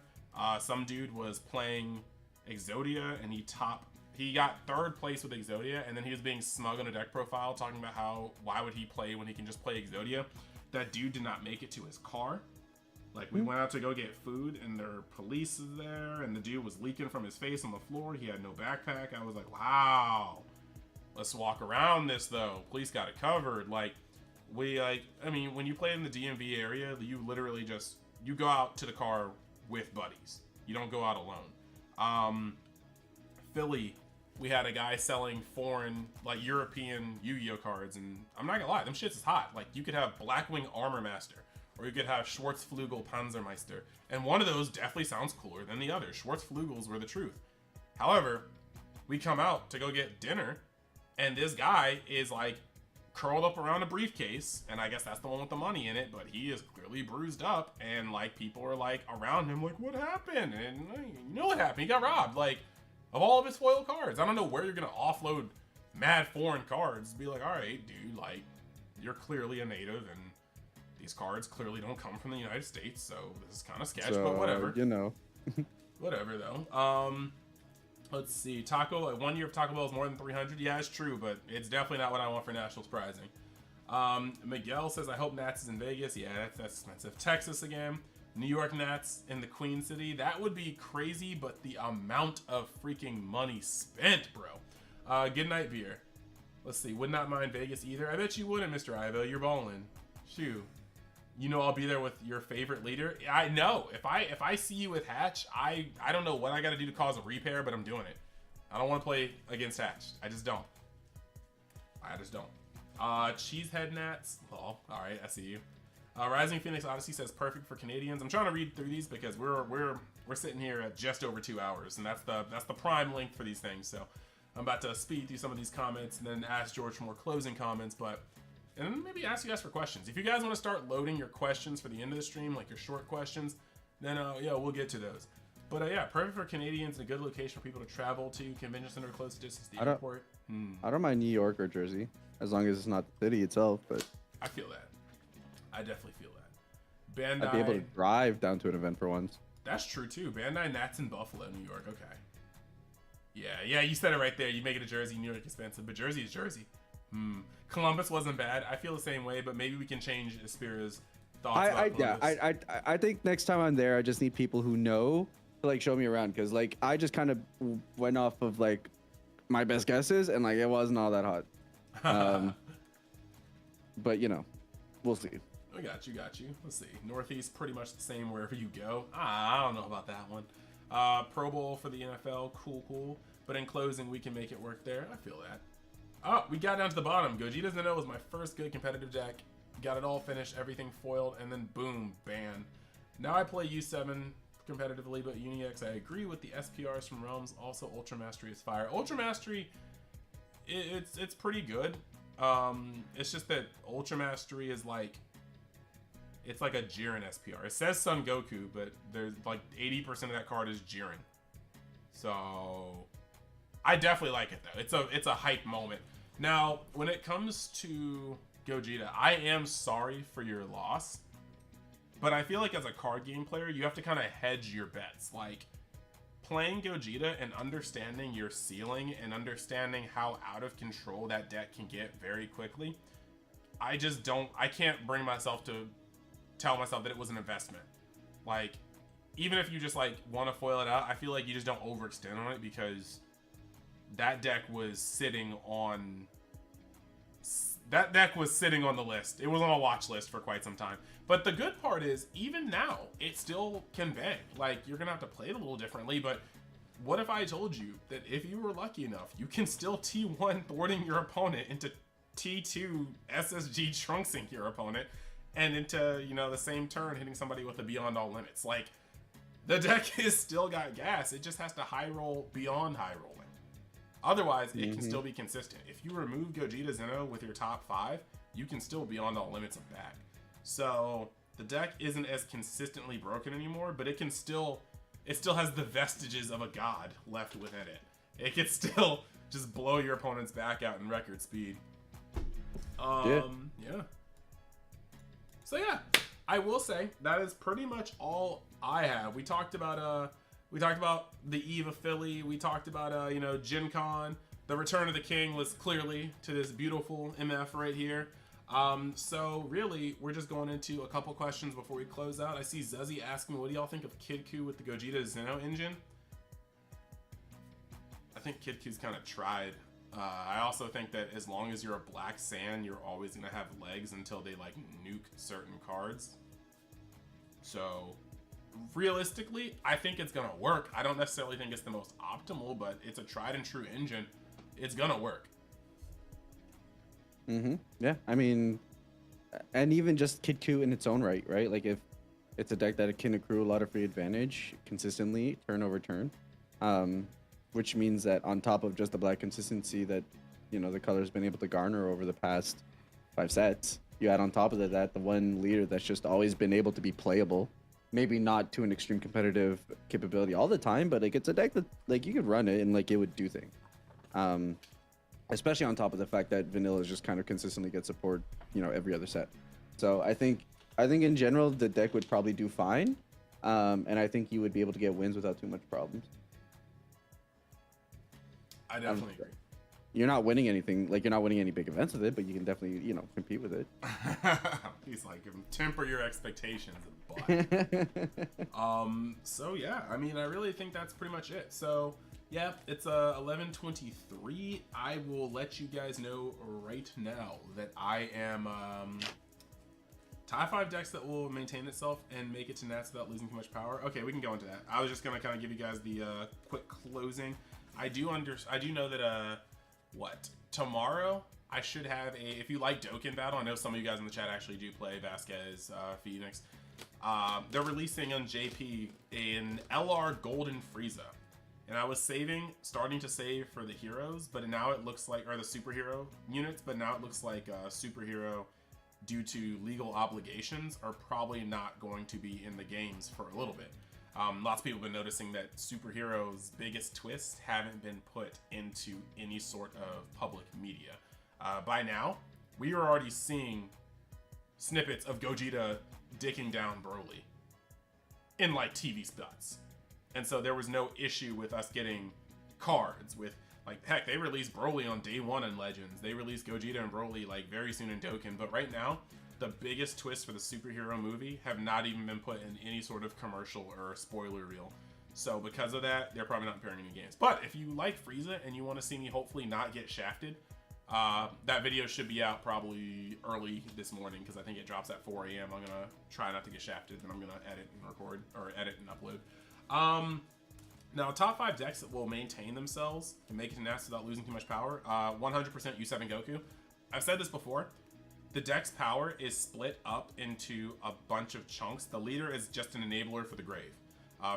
Some dude was playing Exodia and he got third place with Exodia, and then he was being smug on a deck profile talking about why would he play when he can just play Exodia. That dude did not make it to his car. Like, we went out to go get food, and their police is there, and the dude was leaking from his face on the floor. He had no backpack. I was like, wow. Let's walk around this, though. Police got it covered. Like, I mean, when you play in the DMV area, you literally just, you go out to the car with buddies. You don't go out alone. Philly, we had a guy selling foreign, like, European Yu-Gi-Oh cards, and I'm not gonna lie, them shits is hot. Like, you could have Blackwing Armor Master, or you could have Schwarzflugel Panzermeister, and one of those definitely sounds cooler than the other. Schwarzflugels were the truth. However, we come out to go get dinner, and this guy is, like, curled up around a briefcase, and I guess that's the one with the money in it, but he is clearly bruised up, and like people are like around him like, what happened? And you know what happened, he got robbed, like, of all of his foil cards. I don't know where you're gonna offload mad foreign cards. Be like, all right, dude, like, you're clearly a native, and these cards clearly don't come from the United States, so this is kind of sketch, but whatever. You know. Whatever, though. Let's see. Taco, 1 year of Taco Bell is more than 300. Yeah, it's true, but it's definitely not what I want for National Surprising. Miguel says, I hope Nats is in Vegas. Yeah, that's expensive. Texas again. New York Nats in the Queen City. That would be crazy, but the amount of freaking money spent, bro. Good night, beer. Let's see. Would not mind Vegas either. I bet you wouldn't, Mr. Ivo. You're balling. Shoo. You know I'll be there with your favorite leader. I know. If I see you with Hatch, I don't know what I got to do to cause a repair, but I'm doing it. I don't want to play against Hatch. I just don't. Cheesehead Nats. Oh, all right. I see you. Rising Phoenix Odyssey says perfect for Canadians. I'm trying to read through these because we're sitting here at just over 2 hours, and that's the prime length for these things. So I'm about to speed through some of these comments and then ask George for more closing comments, and then maybe ask you guys for questions. If you guys want to start loading your questions for the end of the stream, like your short questions, then yeah, we'll get to those. But yeah, perfect for Canadians and a good location for people to travel to. Convention center close distance to the airport. I don't mind New York or Jersey, as long as it's not the city itself. But I feel that. I definitely feel that. Bandai. I'd be able to drive down to an event for once. That's true too. Bandai, Nats, and Buffalo, New York. Okay. Yeah, you said it right there. You make it a Jersey. New York expensive, but Jersey is Jersey. Columbus wasn't bad. I feel the same way, but maybe we can change Aspira's thoughts about Columbus. I think next time I'm there, I just need people who know to like show me around, because like I just kind of went off of like my best guesses, and like it wasn't all that hot. But you know, we'll see. I got you. Let's see. Northeast, pretty much the same wherever you go. I don't know about that one. Pro Bowl for the NFL, cool. But in closing, we can make it work there. I feel that. Oh, we got down to the bottom. Gogeta Zeno was my first good competitive deck. Got it all finished, everything foiled, and then boom, ban. Now I play U7 competitively, but UniX, I agree with the SPRs from Realms. Also, Ultra Mastery is fire. Ultra Mastery, it's pretty good. It's just that Ultra Mastery is like, it's like a Jiren SPR. It says Son Goku, but there's like 80% of that card is Jiren. So I definitely like it though. It's a hype moment. Now, when it comes to Gogeta, I am sorry for your loss, but I feel like as a card game player, you have to kind of hedge your bets. Like, playing Gogeta and understanding your ceiling and understanding how out of control that deck can get very quickly, I can't bring myself to tell myself that it was an investment. Like, even if you just like want to foil it out, I feel like you just don't overextend on it, because that deck was sitting on the list. It was on a watch list for quite some time. But the good part is, even now, it still can bang. Like, you're gonna have to play it a little differently, but what if I told you that if you were lucky enough, you can still T1 thwarting your opponent into T2 SSG trunksing your opponent, and into, you know, the same turn hitting somebody with a Beyond All Limits. Like, the deck is still got gas. It just has to high roll beyond high rolling. Otherwise, it can still be consistent. If you remove Gogeta Zeno with your top 5, you can still Beyond All Limits them back. So the deck isn't as consistently broken anymore, but it still has the vestiges of a god left within it. It can still just blow your opponent's back out in record speed. Yeah. So yeah, I will say that is pretty much all I have. We talked about the Eve of Philly. We talked about you know, Gencon. The Return of the King was clearly to this beautiful MF right here. So really, we're just going into a couple questions before we close out. I see Zuzzy asking, what do y'all think of Kid Ku with the Gogeta Zeno engine? I think Kid Ku's kind of tried. I also think that as long as you're a Black Sand, you're always going to have legs until they like nuke certain cards. So realistically, I think it's gonna work. I don't necessarily think it's the most optimal, but it's a tried and true engine. It's gonna work. Yeah, I mean, and even just Kid Ku in its own right? Like, if it's a deck that can accrue a lot of free advantage consistently, turn over turn, which means that on top of just the black consistency that, you know, the color's been able to garner over the past 5 sets. You add on top of that the one leader that's just always been able to be playable. Maybe not to an extreme competitive capability all the time, but like it's a deck that like you could run it and like it would do things. Especially on top of the fact that vanilla just kind of consistently gets support, you know, every other set. So I think in general the deck would probably do fine, and I think you would be able to get wins without too much problems. I definitely agree. You're not winning anything, like you're not winning any big events with it, but you can definitely, you know, compete with it. He's like, temper your expectations, but so yeah, I mean, I really think that's pretty much it. So yeah, it's 11:23. I will let you guys know right now that I am top 5 decks that will maintain itself and make it to Nats without losing too much power. Okay, we can go into that. I was just gonna kind of give you guys the quick closing. I do know that tomorrow I should have if you like Dokkan Battle, I know some of you guys in the chat actually do play Vasquez, Phoenix. They're releasing on JP an LR Golden Frieza. And I was starting to save for the heroes, but now it looks like, or the superhero units, but now it looks like superhero, due to legal obligations, are probably not going to be in the games for a little bit. Lots of people have been noticing that superheroes' biggest twists haven't been put into any sort of public media. By now, we are already seeing snippets of Gogeta dicking down Broly in like TV spots. And so there was no issue with us getting cards with, like, heck, they released Broly on day 1 in Legends. They released Gogeta and Broly like very soon in Dokkan. But right now, the biggest twist for the superhero movie have not even been put in any sort of commercial or spoiler reel. So because of that, they're probably not appearing in any games. But if you like Frieza and you want to see me hopefully not get shafted, that video should be out probably early this morning because I think it drops at 4 a.m. I'm going to try not to get shafted, and I'm going to edit and record, or edit and upload. Now, top 5 decks that will maintain themselves and make it to Nats without losing too much power. 100% U7 Goku. I've said this before. The deck's power is split up into a bunch of chunks. The leader is just an enabler for the grave.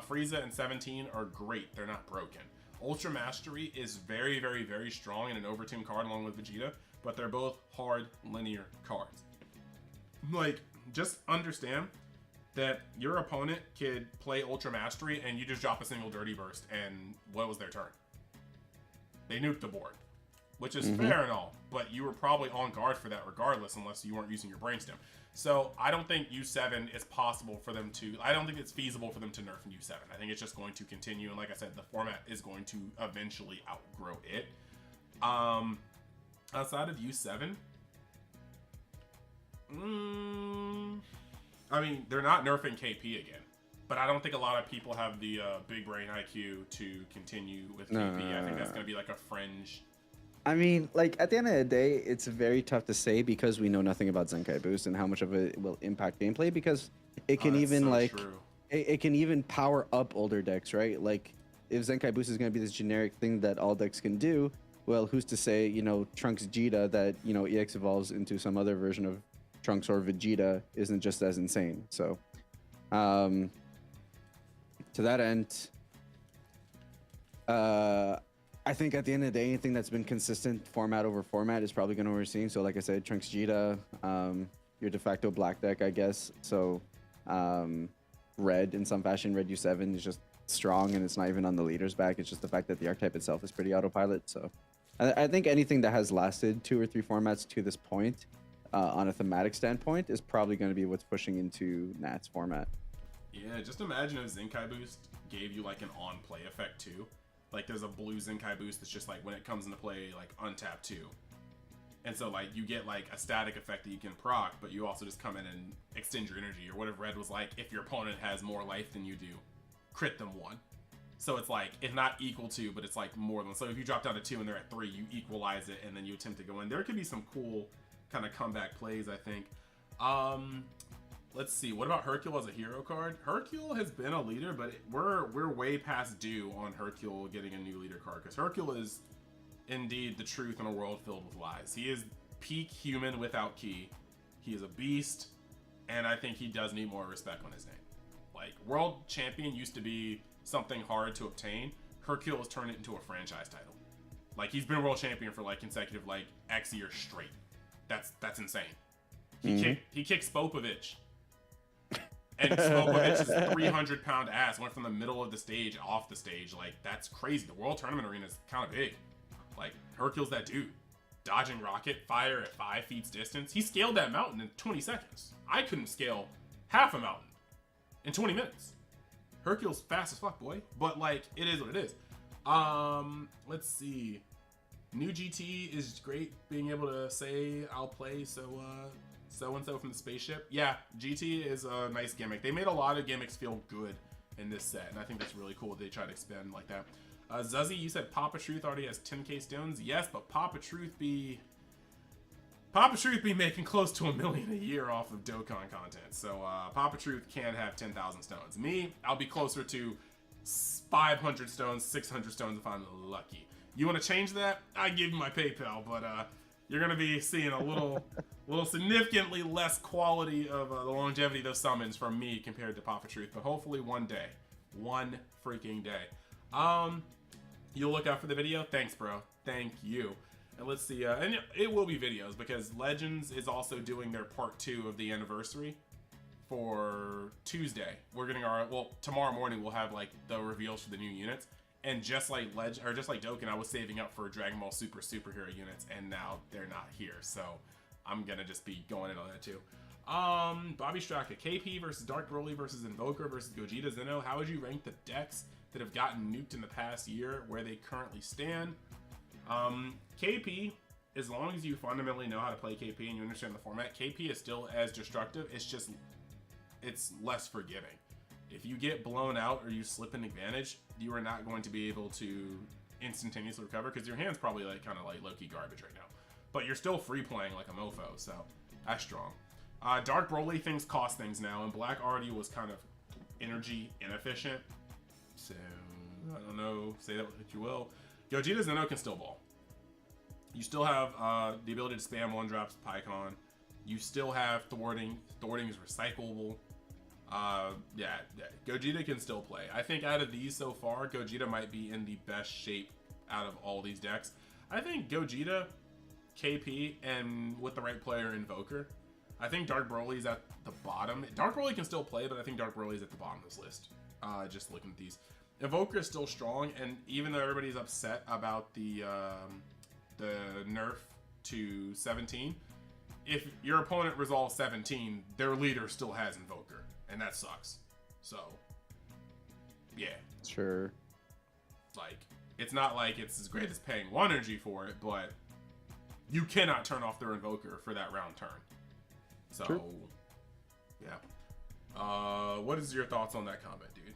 Frieza and 17 are great. They're not broken. Ultra Mastery is very, very, very strong and an overtune card along with Vegeta, but they're both hard linear cards. Like, just understand that your opponent could play Ultra Mastery and you just drop a single Dirty Burst and what was their turn? They nuked the board, which is fair and all, but you were probably on guard for that regardless unless you weren't using your brainstem. So I don't think U7 is possible for them to, I don't think it's feasible for them to nerf in U7. I think it's just going to continue, and like I said, the format is going to eventually outgrow it. Outside of U7, I mean, they're not nerfing KP again, but I don't think a lot of people have the big brain IQ to continue with KP. I think that's going to be like a fringe. I mean, like, at the end of the day, it's very tough to say because we know nothing about Zenkai Boost and how much of it will impact gameplay, because it can even, like, it can even power up older decks, right? Like, if Zenkai Boost is going to be this generic thing that all decks can do, well, who's to say, you know, Trunks Vegeta that, you know, EX evolves into some other version of Trunks or Vegeta isn't just as insane. So, to that end, I think at the end of the day, anything that's been consistent format over format is probably going to be what we're seeing. So like I said, Trunks Vegeta, your de facto black deck, I guess. So red in some fashion, red U7 is just strong and it's not even on the leader's back. It's just the fact that the archetype itself is pretty autopilot. So I think anything that has lasted 2 or 3 formats to this point on a thematic standpoint is probably going to be what's pushing into Nat's format. Yeah, just imagine if Zenkai Boost gave you like an on-play effect too. Like there's a blue Zenkai Boost that's just like when it comes into play, like untap 2. And so like you get like a static effect that you can proc, but you also just come in and extend your energy, or whatever red was like, if your opponent has more life than you do, crit them 1. So it's like, if not equal to, but it's like more than, so if you drop down to 2 and they're at 3, you equalize it and then you attempt to go in. There could be some cool kind of comeback plays, I think. Let's see, what about Hercule as a hero card? Hercule has been a leader, but we're way past due on Hercule getting a new leader card, because Hercule is indeed the truth in a world filled with lies. He is peak human without ki. He is a beast, and I think he does need more respect on his name. Like, world champion used to be something hard to obtain. Hercule has turned it into a franchise title. Like, he's been world champion for like consecutive like X years straight. That's insane. He kicked Spopovich. And Spopovich's 300-pound ass went from the middle of the stage off the stage. Like, that's crazy. The World Tournament Arena is kind of big. Like, Hercule's that dude. Dodging rocket fire at 5 feet distance. He scaled that mountain in 20 seconds. I couldn't scale half a mountain in 20 minutes. Hercule's fast as fuck, boy. But, like, it is what it is. Let's see. New GT is great being able to say, I'll play so-and-so from the spaceship. Yeah, GT is a nice gimmick. They made a lot of gimmicks feel good in this set, and I think that's really cool they try to expand like that. Zuzzy, you said Papa Truth already has 10k stones. Yes, but Papa Truth be making close to $1 million a year off of Dokkan content. So Papa Truth can have 10,000 stones. Me, I'll be closer to 500 stones, 600 stones if I'm lucky. You want to change that? I give you my PayPal, but you're gonna be seeing a little significantly less quality of the longevity of those summons from me compared to Papa Truth. But hopefully one day, one freaking day. You'll look out for the video. Thanks, bro. Thank you. And let's see. And it will be videos because Legends is also doing their part 2 of the anniversary for Tuesday. We're getting tomorrow morning we'll have like the reveals for the new units. And just like Dokkan, I was saving up for Dragon Ball Super superhero units, and now they're not here. So I'm gonna just be going in on that too. Bobby Straka, KP versus Dark Broly versus Invoker versus Gogeta Zeno. How would you rank the decks that have gotten nuked in the past year, where they currently stand? KP, as long as you fundamentally know how to play KP and you understand the format, KP is still as destructive. It's less forgiving. If you get blown out or you slip an advantage, you are not going to be able to instantaneously recover because your hand's probably like kind of like low-key garbage right now. But you're still free playing like a mofo, so that's strong. Dark Broly things cost things now, and Black already was kind of energy inefficient. So I don't know, say that what you will. Gogeta Zeno can still ball. You still have the ability to spam 1-drops PyCon. You still have thwarting. Thwarting is recyclable. Yeah, Gogeta can still play. I think out of these so far, Gogeta might be in the best shape out of all these decks. I think Gogeta, KP, and with the right player, Invoker. I think Dark Broly's at the bottom. Dark Broly can still play, but I think Dark Broly's at the bottom of this list. Just looking at these. Invoker is still strong, and even though everybody's upset about the nerf to 17, if your opponent resolves 17, their leader still has Invoker. And that sucks. So, yeah. Sure. Like, it's not like it's as great as paying 1 energy for it, but you cannot turn off their Invoker for that round turn. So, true. Yeah. What is your thoughts on that comment, dude?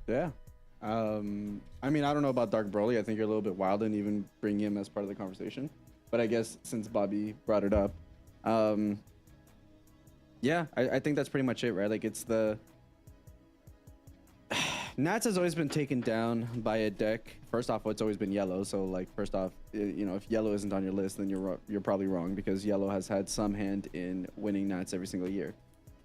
Yeah. I mean, I don't know about Dark Broly. I think you're a little bit wild and even bring him as part of the conversation. But I guess since Bobby brought it up, yeah, I think that's pretty much it, right? Like, it's the Nats has always been taken down by a deck. First off, it's always been yellow. So, like, first off, you know, if yellow isn't on your list, then you're probably wrong because yellow has had some hand in winning Nats every single year.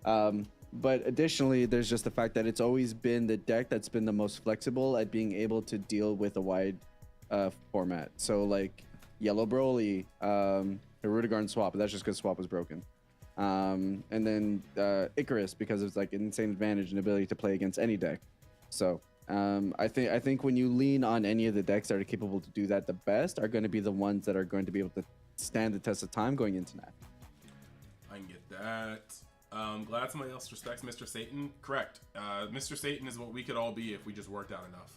But additionally, there's just the fact that it's always been the deck that's been the most flexible at being able to deal with a wide format. So, like, Yellow Broly, Hirudegarn Swap, but that's just because Swap was broken. And then Icarus, because it's like an insane advantage and ability to play against any deck. So I think when you lean on any of the decks that are capable to do that the best are going to be the ones that are going to be able to stand the test of time going into Nat. I can get that. Glad somebody else respects Mr. Satan. Correct. Mr. Satan is what we could all be if we just worked out enough.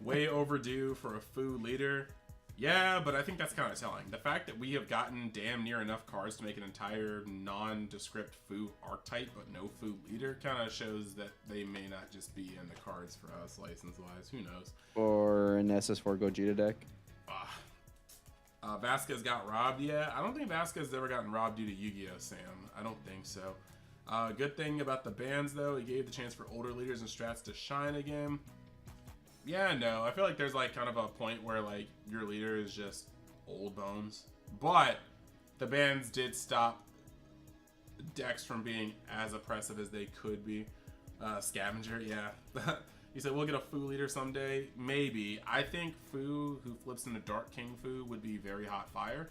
Way overdue for a Fu leader. Yeah, but I think that's kind of telling. The fact that we have gotten damn near enough cards to make an entire nondescript Fu archetype, but no Fu leader, kind of shows that they may not just be in the cards for us license-wise. Who knows? Or an SS4 Gogeta deck. Vasquez got robbed. Yeah, I don't think Vasquez has ever gotten robbed due to Yu-Gi-Oh, Sam. I don't think so. Good thing about the bans, though, he gave the chance for older leaders and strats to shine again. Yeah, no, I feel like there's like kind of a point where like your leader is just old bones, but the bans did stop decks from being as oppressive as they could be. Scavenger, yeah. You said we'll get a Fu leader someday. Maybe. I think Fu, who flips into Dark King Fu, would be very hot fire.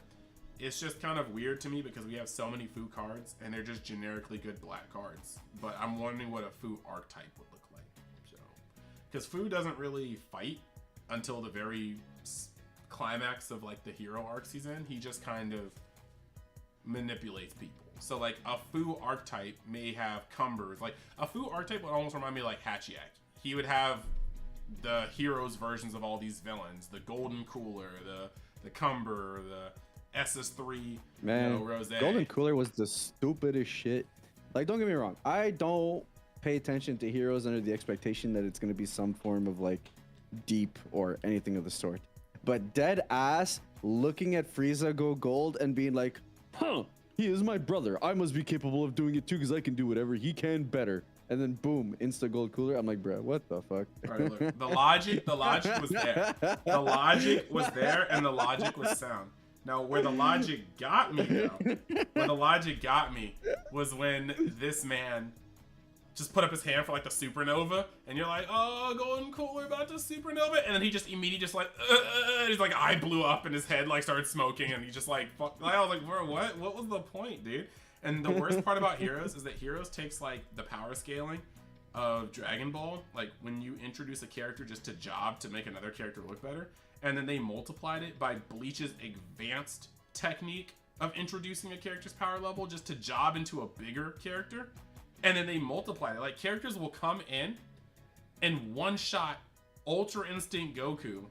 It's just kind of weird to me because we have so many Fu cards and they're just generically good black cards. But I'm wondering what a Fu archetype would look like. So, because Fu doesn't really fight until the very climax of like the hero arcs he's in. He just kind of manipulates people. So like a Fu archetype may have cumbers. Like a Fu archetype would almost remind me of like Hachiyak. He would have the heroes versions of all these villains. The Golden Cooler, the Cumber, the SS3, man, you know, Rose. Golden Cooler was the stupidest shit. Like, don't get me wrong, I don't pay attention to heroes under the expectation that it's going to be some form of like deep or anything of the sort. But dead ass looking at Frieza go gold and being like, huh, he is my brother. I must be capable of doing it too because I can do whatever he can better. And then boom, insta gold cooler. I'm like, bro, what the fuck? All right, look, the logic was there. The logic was there, and the logic was sound. Now, where the logic got me, though, was when this man just put up his hand for like the supernova, and you're like, oh, Golden Cooler about to supernova, and then he just immediately just like, he's like, eye blew up, and his head like started smoking, and he just like, fuck. I was like, bro, what? What was the point, dude? And the worst part about Heroes is that Heroes takes like the power scaling of Dragon Ball, like when you introduce a character just to job to make another character look better, and then they multiplied it by Bleach's advanced technique of introducing a character's power level just to job into a bigger character, and then they multiplied it. Like characters will come in and one-shot Ultra Instinct Goku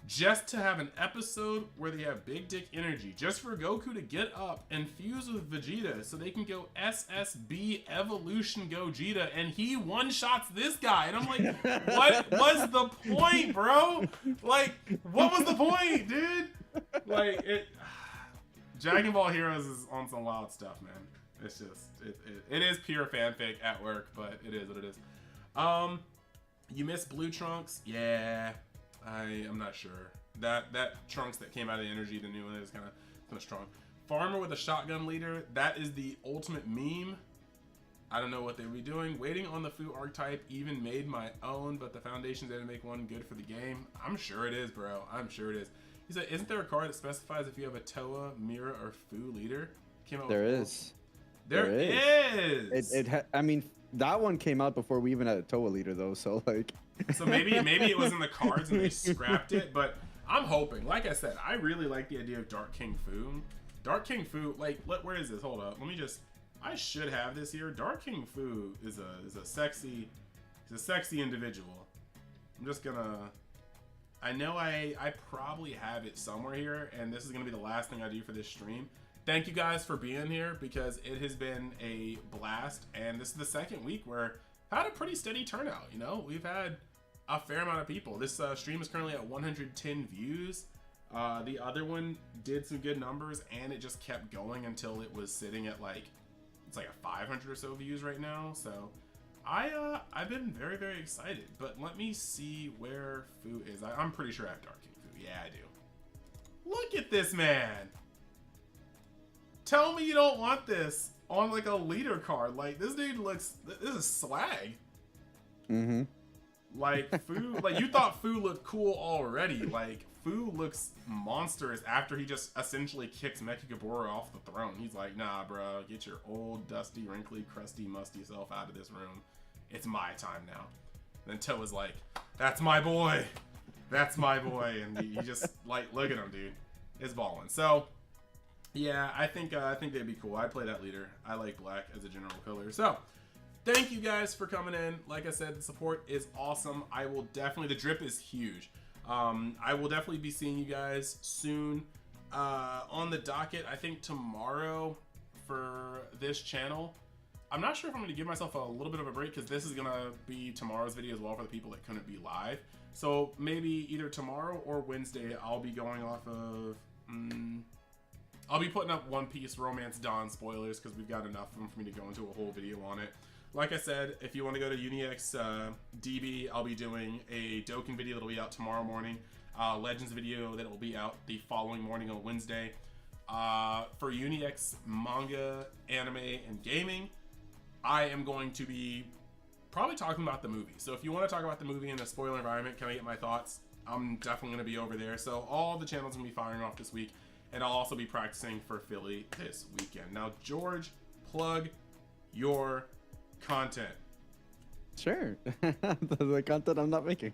just to have an episode where they have big dick energy, just for Goku to get up and fuse with Vegeta so they can go SSB Evolution Gogeta, and he one-shots this guy. And I'm like, what was the point, bro? Like, what was the point, dude? Like, Dragon Ball Heroes is on some wild stuff, man. It's just, it is pure fanfic at work, but it is what it is. You missed Blue Trunks? Yeah. I'm not sure. That Trunks that came out of the energy, the new one, is kind of strong. Farmer with a shotgun leader, that is the ultimate meme. I don't know what they would be doing. Waiting on the Fu archetype, even made my own, but the foundation didn't make one good for the game. I'm sure it is, bro. I'm sure it is. He said, isn't there a card that specifies if you have a Toa, Mira, or Fu leader? Came out There is. There is. I mean, that one came out before we even had a Toa leader, though. So like. So maybe it was in the cards and they scrapped it, but I'm hoping. Like I said, I really like the idea of Dark King Fu. Dark King Fu, like, where is this? Hold up. Let me just. I should have this here. Dark King Fu is a sexy individual. I'm just gonna. I know I probably have it somewhere here, and this is gonna be the last thing I do for this stream. Thank you guys for being here because it has been a blast, and this is the second week where I've had a pretty steady turnout. You know, we've had a fair amount of people. This stream is currently at 110 views. The other one did some good numbers, and it just kept going until it was sitting at like, it's like a 500 or so views right now. So I've been very, very excited. But let me see where Fu is. I'm pretty sure I have Dark King Fu. Yeah, I do. Look at this man. Tell me you don't want this on like a leader card. Like this dude looks. This is swag. Mm-hmm. Like Fu, like you thought Fu looked cool already. Like Fu looks monstrous after he just essentially kicks Mechagabura off the throne. He's like, nah, bro, get your old, dusty, wrinkly, crusty, musty self out of this room. It's my time now. Then Toa's like, that's my boy. That's my boy. And he just like, look at him, dude. It's balling. So yeah, I think they'd be cool. I play that leader. I like black as a general color. So thank you guys for coming in. Like I said, the support is awesome. I will definitely, the drip is huge. I will definitely be seeing you guys soon. On the docket, I think tomorrow for this channel. I'm not sure if I'm going to give myself a little bit of a break because this is going to be tomorrow's video as well for the people that couldn't be live. So maybe either tomorrow or Wednesday, I'll be going off of... I'll be putting up One Piece Romance Dawn spoilers because we've got enough of them for me to go into a whole video on it. Like I said, if you want to go to UniverseXDB, I'll be doing a Dokkan video that'll be out tomorrow morning. Legends video that will be out the following morning on Wednesday. For UniX Manga, Anime, and Gaming, I am going to be probably talking about the movie. So if you want to talk about the movie in a spoiler environment, can I get my thoughts? I'm definitely going to be over there. So all the channels going to be firing off this week. And I'll also be practicing for Philly this weekend. Now, George, plug your content. Sure. The content I'm not making.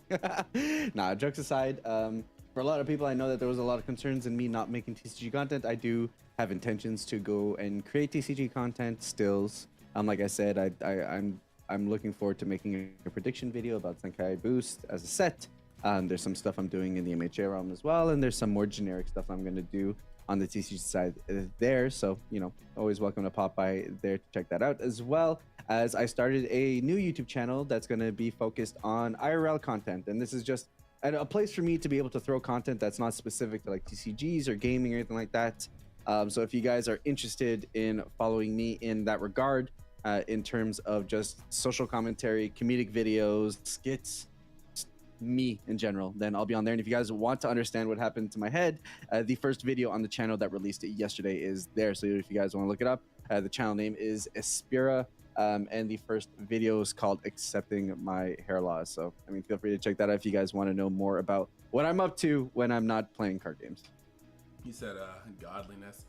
Nah, jokes aside, for a lot of people, I know that there was a lot of concerns in me not making TCG content. I do have intentions to go and create TCG content stills. Like I said, I'm looking forward to making a prediction video about Zenkai Boost as a set. There's some stuff I'm doing in the MHA realm as well, and there's some more generic stuff I'm going to do on the TCG side there. So, you know, always welcome to pop by there to check that out, as well as I started a new YouTube channel that's going to be focused on IRL content. And this is just a place for me to be able to throw content that's not specific to like TCGs or gaming or anything like that. So if you guys are interested in following me in that regard, in terms of just social commentary, comedic videos, skits, me in general, then I'll be on there. And if you guys want to understand what happened to my head, the first video on the channel that released it yesterday is there. So if you guys want to look it up, the channel name is Espira, and the first video is called Accepting My Hair Loss. So I mean, feel free to check that out if you guys want to know more about what I'm up to when I'm not playing card games. He said godliness.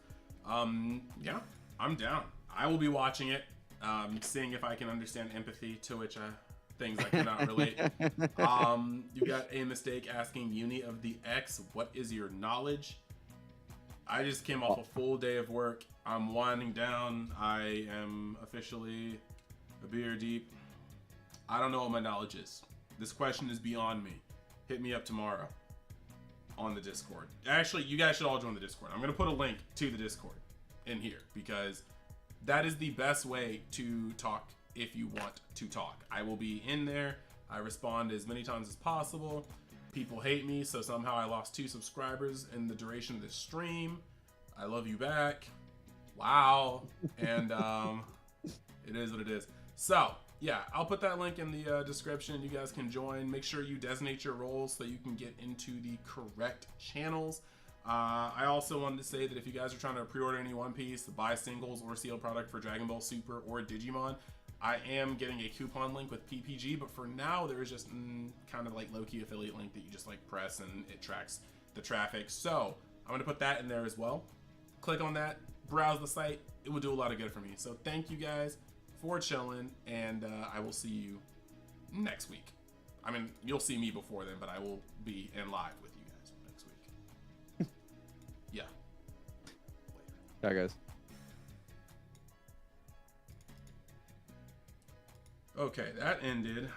Yeah, I'm down. I will be watching it, seeing if I can understand empathy, to which things I cannot relate. You got a mistake asking Uni of the X, what is your knowledge? I just came off a full day of work. I'm winding down. I am officially a beer deep. I don't know what my knowledge is. This question is beyond me. Hit me up tomorrow on the Discord. Actually, you guys should all join the Discord. I'm going to put a link to the Discord in here because that is the best way to talk if you want to talk. I will be in there. I respond as many times as possible. People hate me, so somehow I lost 2 subscribers in the duration of this stream. I love you back. Wow. And it is what it is. So yeah, I'll put that link in the description. You guys can join. Make sure you designate your roles so you can get into the correct channels. I also wanted to say that if you guys are trying to pre-order any One Piece, buy singles or sealed product for Dragon Ball Super or Digimon, I am getting a coupon link with PPG, but for now there is just kind of like low-key affiliate link that you just like press and it tracks the traffic. So I'm going to put that in there as well. Click on that, browse the site. It will do a lot of good for me. So thank you guys for chilling, and I will see you next week. I mean, you'll see me before then, but I will be in live with you guys next week. Yeah. Bye, guys. Okay, that ended.